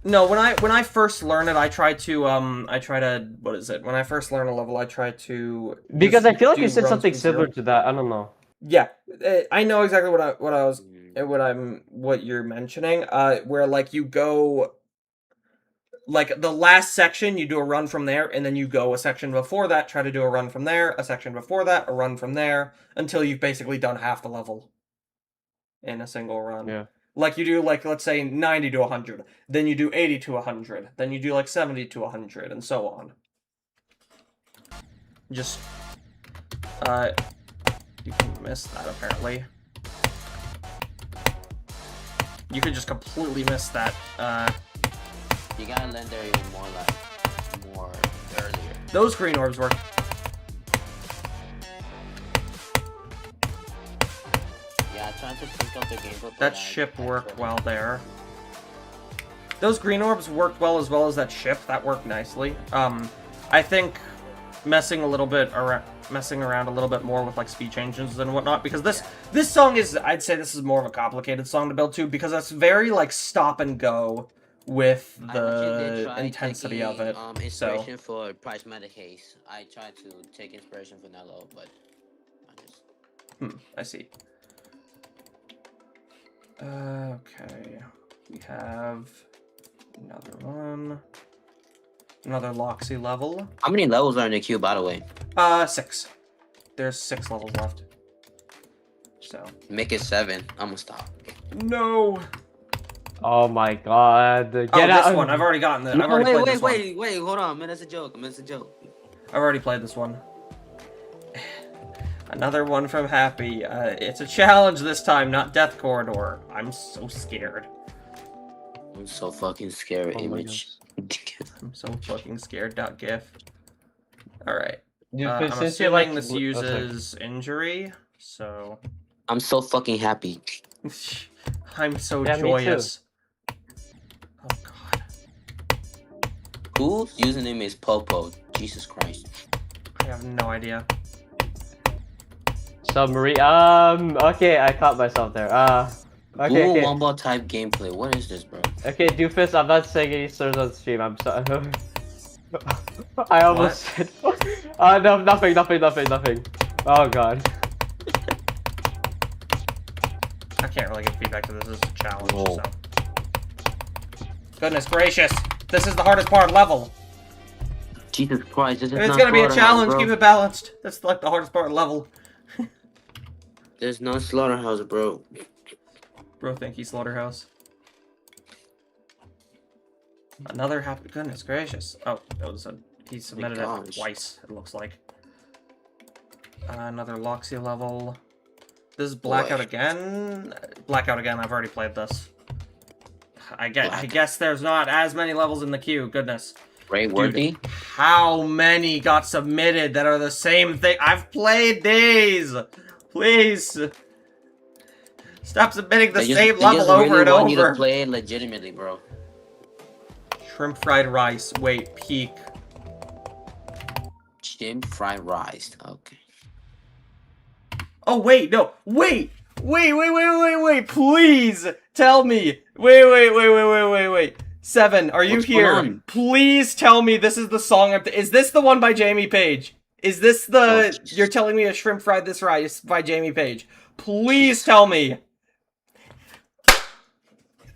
Speaker 1: No, when I first learn it, I try to what is it? When I first learn a level, I try to
Speaker 3: Because I feel like
Speaker 1: do
Speaker 3: you said
Speaker 1: runs
Speaker 3: something
Speaker 1: from zero.
Speaker 3: similar to that. I don't know.
Speaker 1: Yeah, I know exactly what you're mentioning. Where like you go, like the last section, you do a run from there, and then you go a section before that, try to do a run from there, a section before that, a run from there, until you've basically done half the level in a single run.
Speaker 3: Yeah.
Speaker 1: Like you do, like, let's say 90 to 100, then you do 80 to 100, then you do like 70 to 100, and so on. Just, you can miss that apparently. You could just completely miss that.
Speaker 4: You gotta land there even more earlier.
Speaker 1: Those green orbs work.
Speaker 4: Yeah, trying to sync up the gameplay.
Speaker 1: That ship worked well there. Those green orbs worked well as that ship. That worked nicely. I think messing around a little bit more with like speed changes and whatnot, because this song is, I'd say this is more of a complicated song to build to, because it's very like stop and go with the intensity of it.
Speaker 4: Inspiration for Prismatic Haze. I tried to take inspiration from Nello, but I just.
Speaker 1: I see. Okay, we have another one. Another Loxy level.
Speaker 4: How many levels are in the queue, by the way?
Speaker 1: 6. There's 6 levels left. So.
Speaker 4: Make it 7. I'm gonna stop.
Speaker 1: No.
Speaker 3: Oh my god. Get
Speaker 1: out.
Speaker 3: This
Speaker 1: one. I've already gotten it.
Speaker 4: No,
Speaker 1: I've already played this one.
Speaker 4: Wait, hold on, man. That's a joke. Man, that's a joke.
Speaker 1: I've already played this one. Another one from Happy. It's a challenge this time, not Death Corridor. I'm so scared.
Speaker 4: I'm so fucking scared, Image.
Speaker 1: I'm so fucking scared. .gif. Alright.
Speaker 3: Dude,
Speaker 1: I'm
Speaker 3: since
Speaker 1: assuming
Speaker 3: like
Speaker 1: this uses injury, so...
Speaker 4: I'm so fucking happy.
Speaker 1: I'm so
Speaker 3: Yeah, me
Speaker 1: joyous. Oh god.
Speaker 4: Whose username is Popo? Jesus Christ.
Speaker 1: I have no idea.
Speaker 3: Submarine. Okay, I caught myself there. Okay.
Speaker 4: Google
Speaker 3: Okay.
Speaker 4: Wombo type gameplay. What is this, bro?
Speaker 3: Okay, Doofus, I'm not saying any slurs on stream. I'm sorry. I almost said. No, nothing. Oh god.
Speaker 1: I can't really give feedback to this. This is a challenge,
Speaker 4: Whoa.
Speaker 1: so... Goodness gracious. This is the hardest part of the level.
Speaker 4: Jesus Christ, this is
Speaker 1: If it's
Speaker 4: not
Speaker 1: gonna be a
Speaker 4: Slaughterhouse,
Speaker 1: challenge,
Speaker 4: bro.
Speaker 1: keep it balanced. That's like the hardest part of the level.
Speaker 4: There's no Slaughterhouse, bro.
Speaker 1: Bro, thank you, Slaughterhouse. Another happy. Goodness gracious. Oh, that was he submitted it
Speaker 4: gosh.
Speaker 1: twice, it looks like. Another Loxia level. This is Blackout
Speaker 4: Boy.
Speaker 1: again. Blackout again, I've already played this. I guess there's not as many levels in the queue, goodness.
Speaker 4: Ray Worthy?
Speaker 1: How many got submitted that are the same thing? I've played these! Please! Stop submitting the same level over and
Speaker 4: want you to
Speaker 1: over!
Speaker 4: play it legitimately, bro.
Speaker 1: Shrimp fried rice. Wait, peak.
Speaker 4: Shrimp fried rice. Okay.
Speaker 1: Oh, wait, no. Wait! Wait, please! Tell me! Wait. Seven, are you
Speaker 4: What's
Speaker 1: here?
Speaker 4: going on?
Speaker 1: Please tell me this is the song of the— Is this the one by Jamie Page? Is this the—
Speaker 4: Oh,
Speaker 1: You're telling me a shrimp fried this rice by Jamie Page? Please tell me!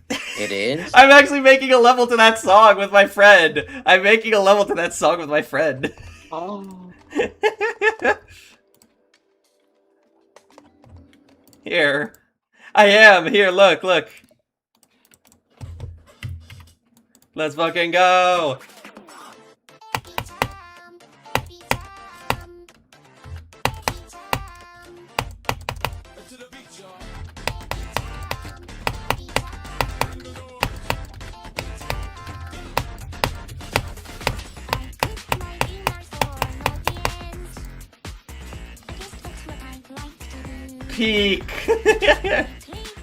Speaker 4: It is?
Speaker 1: I'm actually making a level to that song with my friend. I'm making a level to that song with my friend.
Speaker 4: Oh.
Speaker 1: Here. I am. Here, look. Let's fucking go. Peak.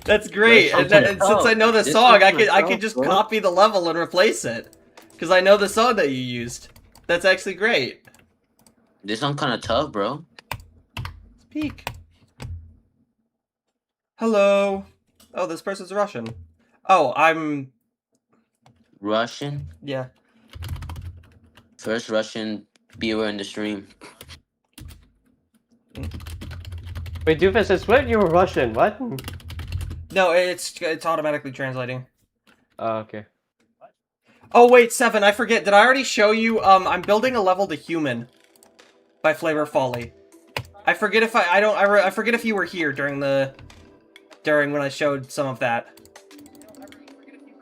Speaker 1: That's great. And since I know the song, I could just copy the level and replace it. Because I know the song that you used. That's actually great.
Speaker 4: This one kind of tough, bro.
Speaker 1: Peak. Hello. Oh, this person's Russian. Oh, I'm...
Speaker 4: Russian?
Speaker 1: Yeah.
Speaker 4: First Russian viewer in the stream.
Speaker 3: Wait, Doofus, I swear you were Russian. What?
Speaker 1: No, it's automatically translating.
Speaker 3: Oh, okay.
Speaker 1: Oh, wait, Seven, I forget. Did I already show you, I'm building a level to Human by Flavor Folly. I forget if I forget if you were here during when I showed some of that.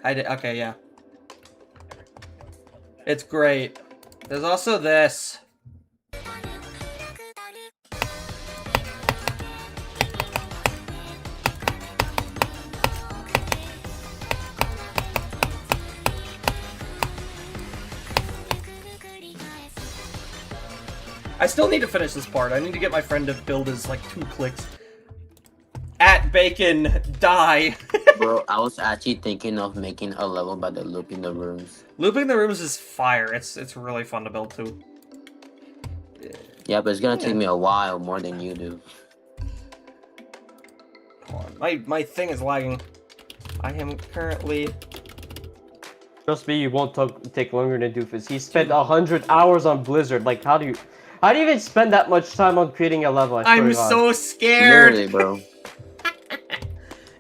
Speaker 1: I did, okay, yeah. It's great. There's also this. I still need to finish this part. I need to get my friend to build his, like, 2 clicks. At bacon, die.
Speaker 4: Bro, I was actually thinking of making a level by the looping the rooms.
Speaker 1: Looping the rooms is fire. It's really fun to build too.
Speaker 4: Yeah, but it's gonna take me a while more than you do.
Speaker 1: Hold on. My thing is lagging. I am currently...
Speaker 3: Trust me, you won't take longer than Doofus. He spent 100 hours on Blizzard. Like, how do you even spend that much time on creating a level?
Speaker 1: I'm so scared.
Speaker 4: Literally, bro.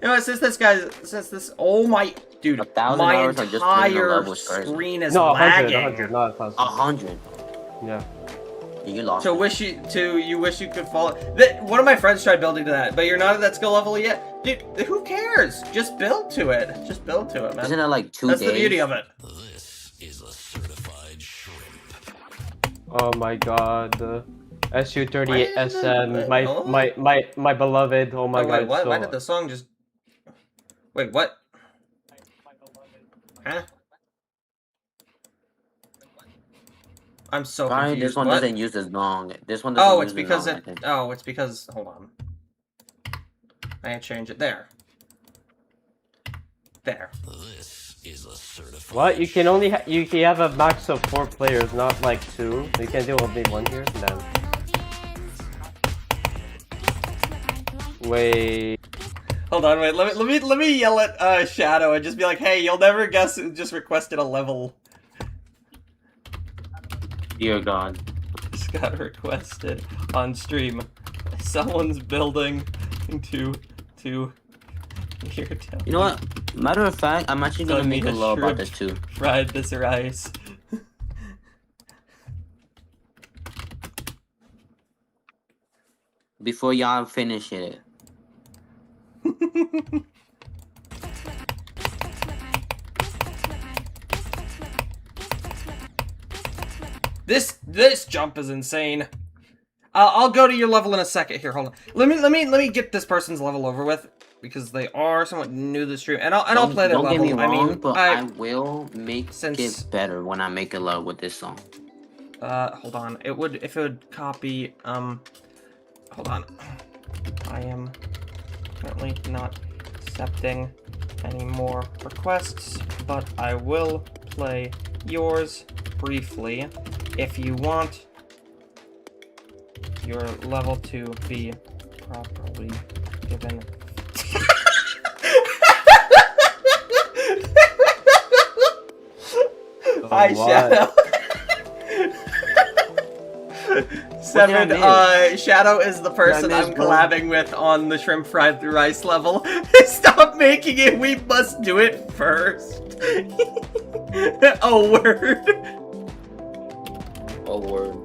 Speaker 1: You know, since this, oh my, dude,
Speaker 4: 1,000
Speaker 1: my
Speaker 4: hours on just creating a
Speaker 1: entire
Speaker 4: level is crazy.
Speaker 1: screen is
Speaker 3: No, 100,
Speaker 1: lagging.
Speaker 3: 100, not 1,000.
Speaker 4: 100.
Speaker 3: Yeah.
Speaker 4: You lost.
Speaker 1: So you wish you could follow. One of my friends tried building to that, but you're not at that skill level yet, dude. Who cares? Just build to it. Just build to it, man.
Speaker 4: Isn't it like 2
Speaker 1: That's
Speaker 4: days?
Speaker 1: the beauty of it.
Speaker 2: This is a certified shrimp.
Speaker 3: Oh my god. SU38SM,
Speaker 1: Why
Speaker 3: my beloved. Oh my
Speaker 1: Oh, wait,
Speaker 3: god.
Speaker 1: what?
Speaker 3: So...
Speaker 1: Why did the song just... Wait, what? Huh? I'm so
Speaker 4: Sorry,
Speaker 1: confused.
Speaker 4: this one
Speaker 1: What?
Speaker 4: doesn't use as long. This one doesn't
Speaker 1: Oh,
Speaker 4: use
Speaker 1: it's because
Speaker 4: as long, I
Speaker 1: it...
Speaker 4: think.
Speaker 1: Oh, it's because... Hold on. I had to change it. There. There.
Speaker 2: This is a certified.
Speaker 3: What? You can only you can have a max of 4 players, not like 2. You can do only 1 here. Then. Wait.
Speaker 1: Hold on, wait. Let me yell at Shadow and just be like, "Hey, you'll never guess who just requested a level."
Speaker 4: Dear God.
Speaker 1: Just got requested on stream. Someone's building to here.
Speaker 4: You know what? Matter of fact, I'm actually gonna
Speaker 1: Don't
Speaker 4: make
Speaker 1: need
Speaker 4: a
Speaker 1: a
Speaker 4: law about
Speaker 1: shrimp.
Speaker 4: this too.
Speaker 1: Fried this rice.
Speaker 4: Before y'all finish it.
Speaker 1: This jump is insane. I'll go to your level in a second. Here, hold on. Let me get this person's level over with because they are somewhat new to the stream, and I'll play their
Speaker 4: Don't
Speaker 1: level.
Speaker 4: get me wrong,
Speaker 1: I mean,
Speaker 4: but I will make
Speaker 1: since-
Speaker 4: it better when I make a law with this song.
Speaker 1: hold on. If it would copy, hold on. I am currently not accepting any more requests, but I will play yours briefly if you want your level to be properly given. Hi,
Speaker 3: what?
Speaker 1: Shadow. Seven,
Speaker 4: did I
Speaker 1: Shadow is the person
Speaker 4: miss,
Speaker 1: I'm
Speaker 4: bro?
Speaker 1: collabing with on the shrimp fried rice level. Stop making it, we must do it first. Oh, word.
Speaker 4: Oh, word.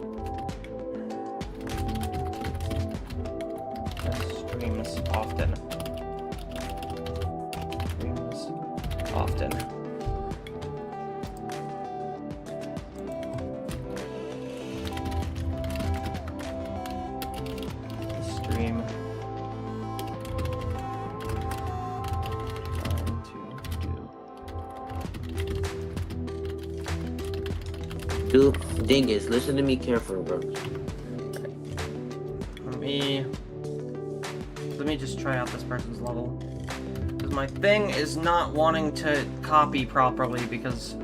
Speaker 1: Streams often. Streams often. Stream. Trying to do.
Speaker 4: Dude, dingus, listen to me carefully, bro.
Speaker 1: Let me just try out this person's level. Because my thing is not wanting to copy properly because...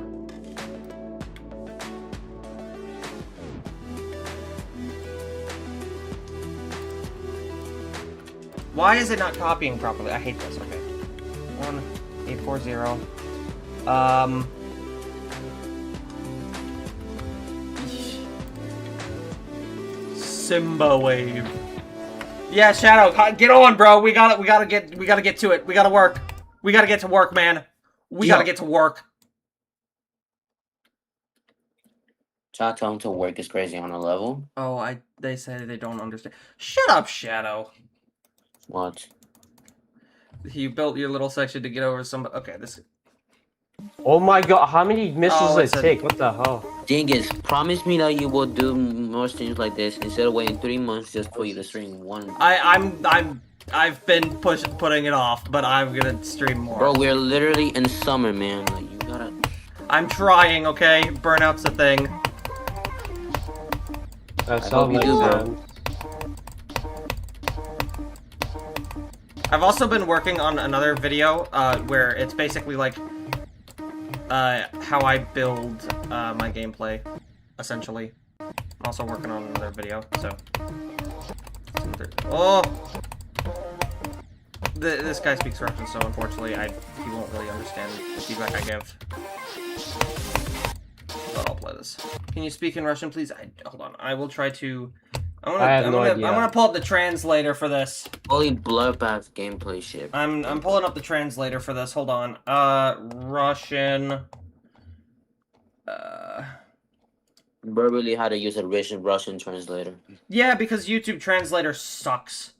Speaker 1: Why is it not copying properly? I hate this. Okay. 1840. Simba wave. Yeah, Shadow, get on, bro. We gotta get to it. We gotta work. We gotta get to work, man. We gotta get to work.
Speaker 4: Try to tell him to work is crazy on a level.
Speaker 1: Oh, they say they don't understand. Shut up, Shadow.
Speaker 4: What?
Speaker 1: You built your little section to get over some. Okay, this.
Speaker 3: Oh my god, how many missiles
Speaker 1: it's
Speaker 3: it
Speaker 1: a-
Speaker 3: take? What the hell?
Speaker 4: Dingus, promise me that you will do more streams like this instead of waiting 3 months just for you to stream one.
Speaker 1: I've been putting it off, but I'm gonna stream more.
Speaker 4: Bro, we're literally in summer, man. Like, you gotta.
Speaker 1: I'm trying, okay? Burnout's a thing.
Speaker 3: That's
Speaker 4: hope you do, bro.
Speaker 3: man.
Speaker 1: I've also been working on another video, where it's basically like, how I build, my gameplay, essentially. I'm also working on another video, so. Oh! This guy speaks Russian, so unfortunately, he won't really understand the feedback I give. But I'll play this. Can you speak in Russian, please? Hold on. I will try to. I'm gonna pull up the translator for this.
Speaker 4: Holy bloodbath gameplay shit.
Speaker 1: I'm pulling up the translator for this. Hold on. Russian.
Speaker 4: Verbally how to use a Russian translator.
Speaker 1: Yeah, because YouTube translator sucks.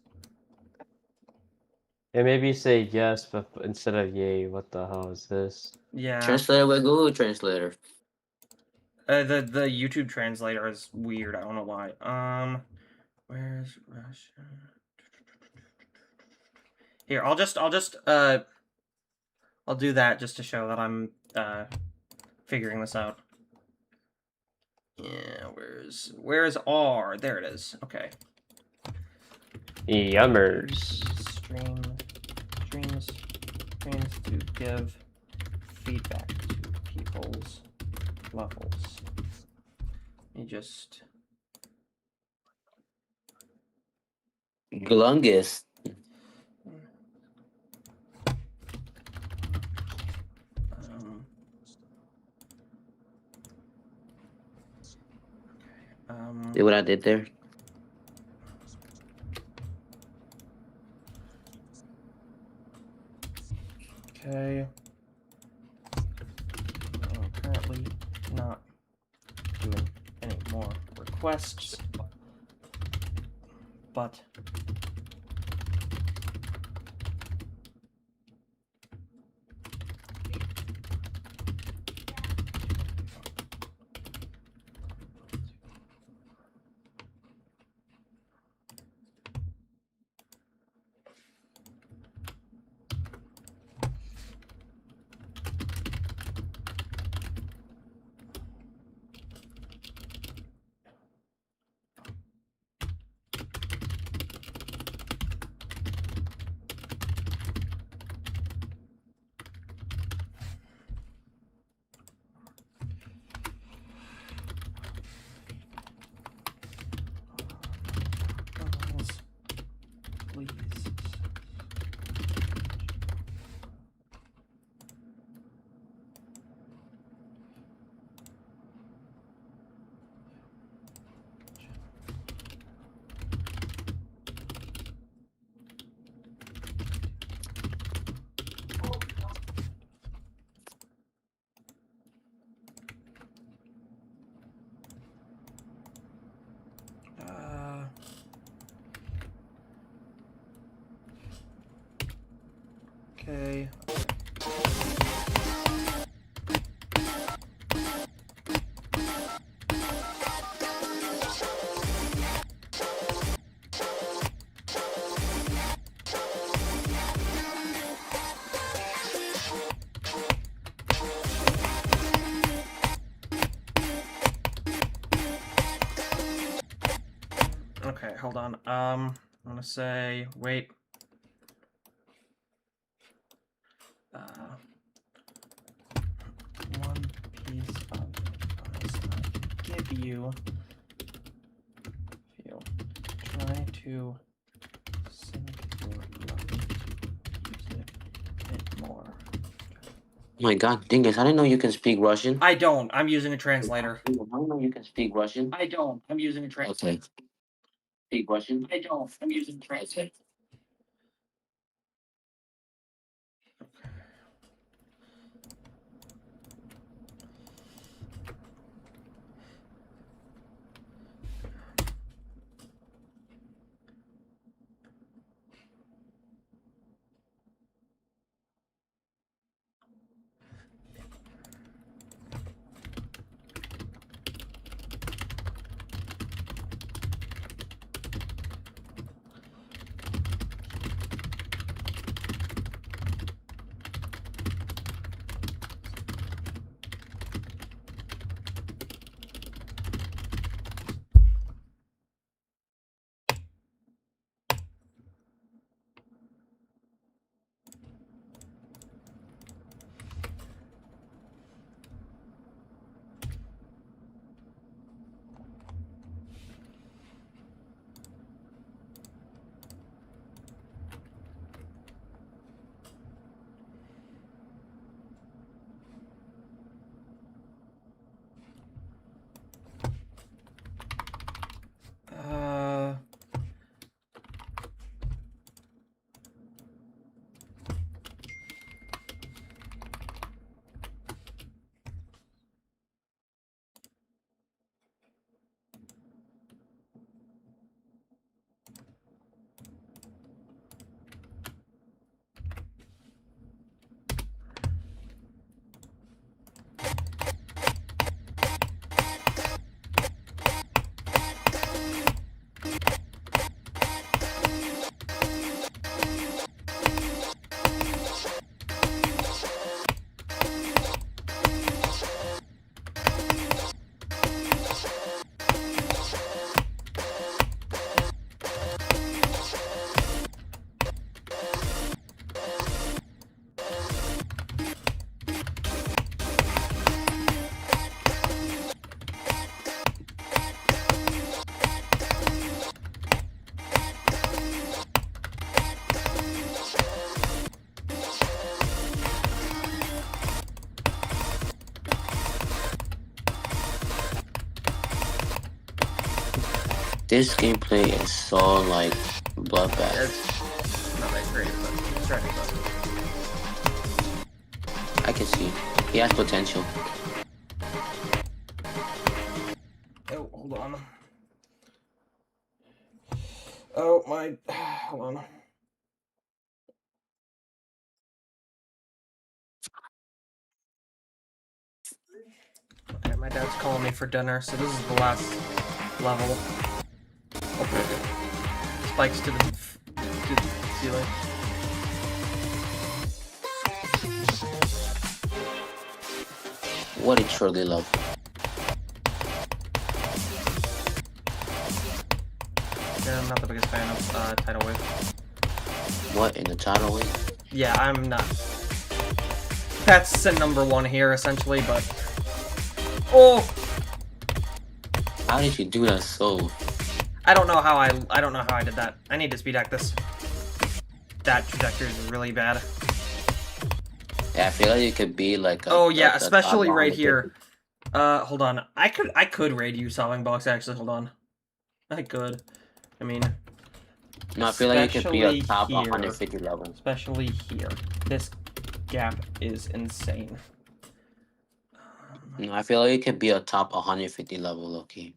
Speaker 3: Yeah, maybe say yes, but instead of yay, what the hell is this?
Speaker 1: Yeah.
Speaker 4: Translator with Google Translator.
Speaker 1: The YouTube translator is weird. I don't know why. Where's Russia? Here, I'll do that just to show that I'm figuring this out. Yeah, where's R? There it is. Okay.
Speaker 3: Yummers.
Speaker 1: Streams to give feedback to people's levels. Let me just.
Speaker 4: Glungus. See what I did there?
Speaker 1: Okay. Apparently not doing any more requests, but please. Okay. Okay, hold on. I'm gonna say, wait. One piece of advice I give you. If you try to sink your money to music a bit more.
Speaker 4: Oh my god, Dingus, I didn't know you can speak Russian.
Speaker 1: I don't. I'm using a translator.
Speaker 4: I didn't know you can speak Russian.
Speaker 5: I don't. I'm using a translator.
Speaker 4: Okay. Speak Russian.
Speaker 5: I don't. I'm using a translator.
Speaker 4: This gameplay is so like bloodbath.
Speaker 1: It's not that great, but it's trying to be fun.
Speaker 4: can see. He has potential.
Speaker 1: Oh, hold on. Oh my, hold on. Okay, my dad's calling me for dinner, so this is the last level. Oh, spikes to the ceiling.
Speaker 4: What a truly love.
Speaker 1: Yeah, I'm not the biggest fan of tidal wave.
Speaker 4: What in the title way?
Speaker 1: Yeah, I'm not. That's the number one here, essentially, but... Oh!
Speaker 4: How did you do that so?
Speaker 1: I don't know how I don't know how I did that. I need to speed hack this. That trajectory is really bad.
Speaker 4: Yeah, I feel like it could be like
Speaker 1: Oh yeah, especially right here. Hold on. I could raid you solving box actually, hold on. I could. I mean,
Speaker 4: no, I feel like it could be a
Speaker 1: especially
Speaker 4: top
Speaker 1: here.
Speaker 4: 150 level.
Speaker 1: Especially here. This gap is insane.
Speaker 4: No, I feel like it could be a top 150 level, low-key.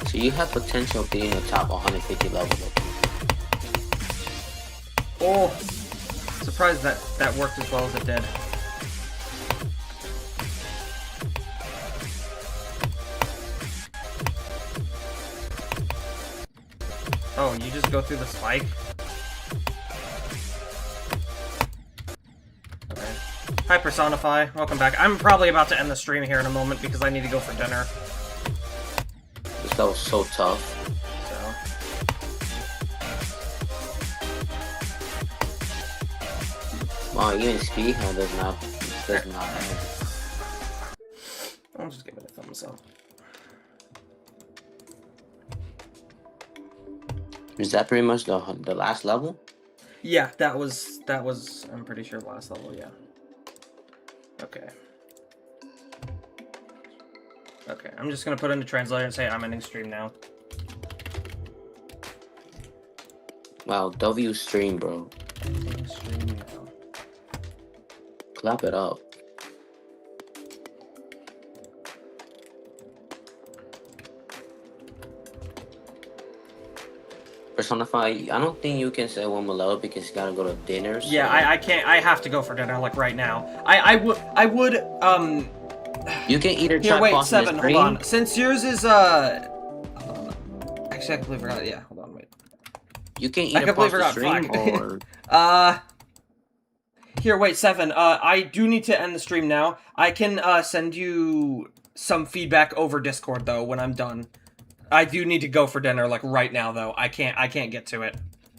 Speaker 4: So you have potential of being a top 150 level, low-key.
Speaker 1: Oh! Surprised that worked as well as it did. Oh, you just go through the spike? Okay. Hi, Personify. Welcome back. I'm probably about to end the stream here in a moment because I need to go for dinner.
Speaker 4: This level's so tough.
Speaker 1: So.
Speaker 4: Wow, even speed does not end.
Speaker 1: I'll just give it a thumbs up.
Speaker 4: Is that pretty much the last level?
Speaker 1: Yeah, that was I'm pretty sure the last level, yeah. Okay. Okay, I'm just gonna put into translator and say I'm ending stream now.
Speaker 4: Wow, W stream, bro.
Speaker 1: Ending stream now.
Speaker 4: Clap it up. Personify, I don't think you can say one more level because you gotta go to dinner. So...
Speaker 1: Yeah, I can't. I have to go for dinner like right now. I would
Speaker 4: You can either try
Speaker 1: Here, wait,
Speaker 4: pausing the
Speaker 1: 7.
Speaker 4: stream.
Speaker 1: Hold on. Since yours is hold on. Actually, I completely forgot. Yeah, hold on, wait.
Speaker 4: You can
Speaker 1: I
Speaker 4: either pause
Speaker 1: completely
Speaker 4: the
Speaker 1: forgot.
Speaker 4: stream or
Speaker 1: Here, wait, 7. I do need to end the stream now. I can send you some feedback over Discord though when I'm done. I do need to go for dinner like right now though. I can't get to it.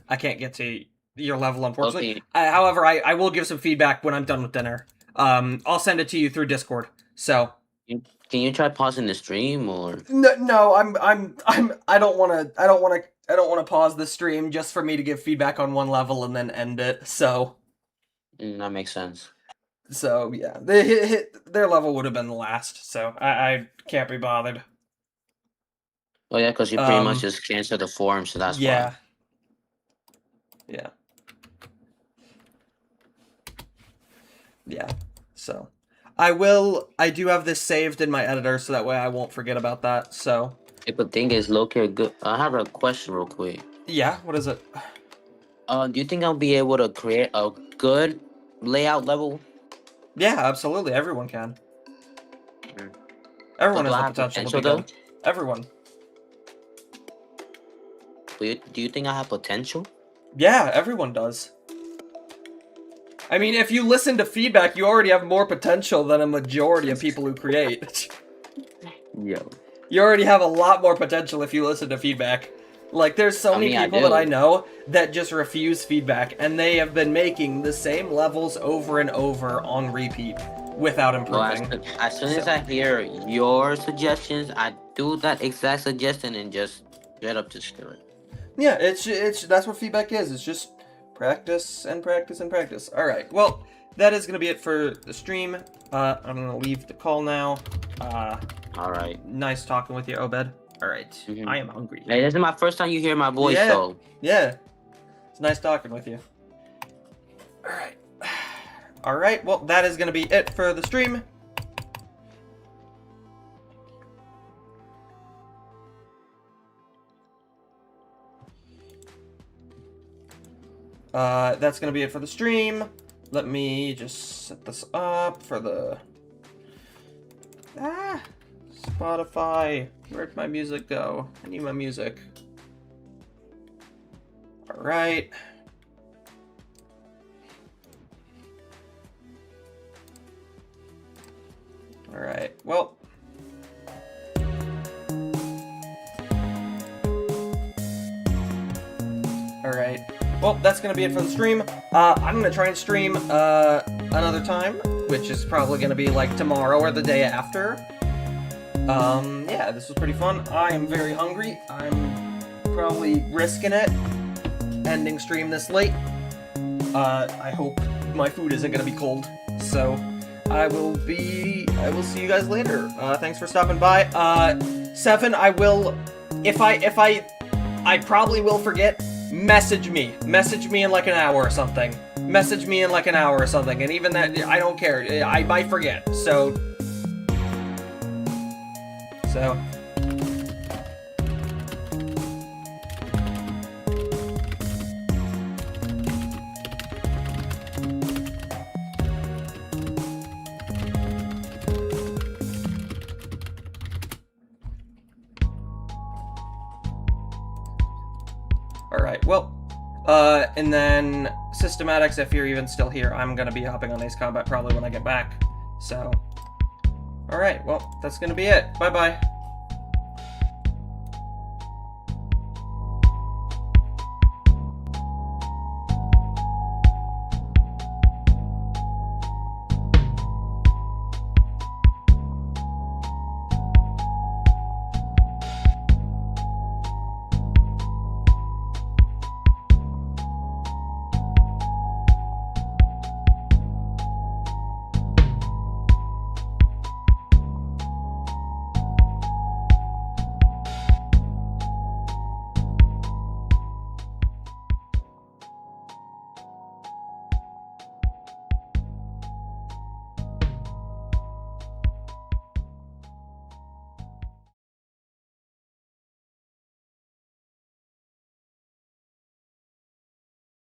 Speaker 1: I can't get to your level unfortunately.
Speaker 4: Okay.
Speaker 1: However, I will give some feedback when I'm done with dinner. I'll send it to you through Discord. So
Speaker 4: can you try pausing the stream or
Speaker 1: no, I don't want to pause the stream just for me to give feedback on one level and then end it. So
Speaker 4: that makes sense.
Speaker 1: So yeah, their level would have been the last. So I can't be bothered.
Speaker 4: Oh yeah, because you pretty much just canceled the forum, so that's
Speaker 1: yeah.
Speaker 4: why.
Speaker 1: Yeah. Yeah. So I do have this saved in my editor so that way I won't forget about that. So
Speaker 4: Yeah, but thing is, low-key good. I have a question real quick.
Speaker 1: yeah, what is it?
Speaker 4: Do you think I'll be able to create a good layout level?
Speaker 1: Yeah, absolutely. Everyone can. Everyone
Speaker 4: So do
Speaker 1: has
Speaker 4: I
Speaker 1: the
Speaker 4: have
Speaker 1: potential to be
Speaker 4: potential,
Speaker 1: good. Everyone.
Speaker 4: Do you think I have potential?
Speaker 1: Yeah, everyone does. I mean, if you listen to feedback, you already have more potential than a majority of people who create.
Speaker 4: Yo.
Speaker 1: You already have a lot more potential if you listen to feedback. Like, there's so many people that I know that just refuse feedback, and they have been making the same levels over and over on repeat without improving.
Speaker 4: Well, as soon as I hear your suggestions, I do that exact suggestion and just get up to do it.
Speaker 1: Yeah, it's that's what feedback is. It's just Practice and practice and practice. Alright, well, that is going to be it for the stream. I'm going to leave the call now.
Speaker 4: Alright.
Speaker 1: Nice talking with you, Obed. Alright,
Speaker 4: Mhm.
Speaker 1: I am hungry.
Speaker 4: Hey, this is my first time you hear my voice,
Speaker 1: Yeah.
Speaker 4: though.
Speaker 1: Yeah, it's nice talking with you. Alright. Alright, well, that is going to be it for the stream. That's gonna be it for the stream. Let me just set this up for the... Spotify. Where'd my music go? I need my music. Alright. Alright, well... Alright. Well, that's gonna be it for the stream. I'm gonna try and stream another time, which is probably gonna be like tomorrow or the day after. Yeah, this was pretty fun. I am very hungry. I'm probably risking it, ending stream this late. I hope my food isn't gonna be cold. So, I will see you guys later. Thanks for stopping by. Seven, I will, if I probably will forget. Message me in like an hour or something. Message me in like an hour or something, and even that, I don't care. I might forget. So. Alright, well, and then Systematics, if you're even still here, I'm gonna be hopping on Ace Combat probably when I get back. So, alright, well, that's gonna be it. Bye-bye.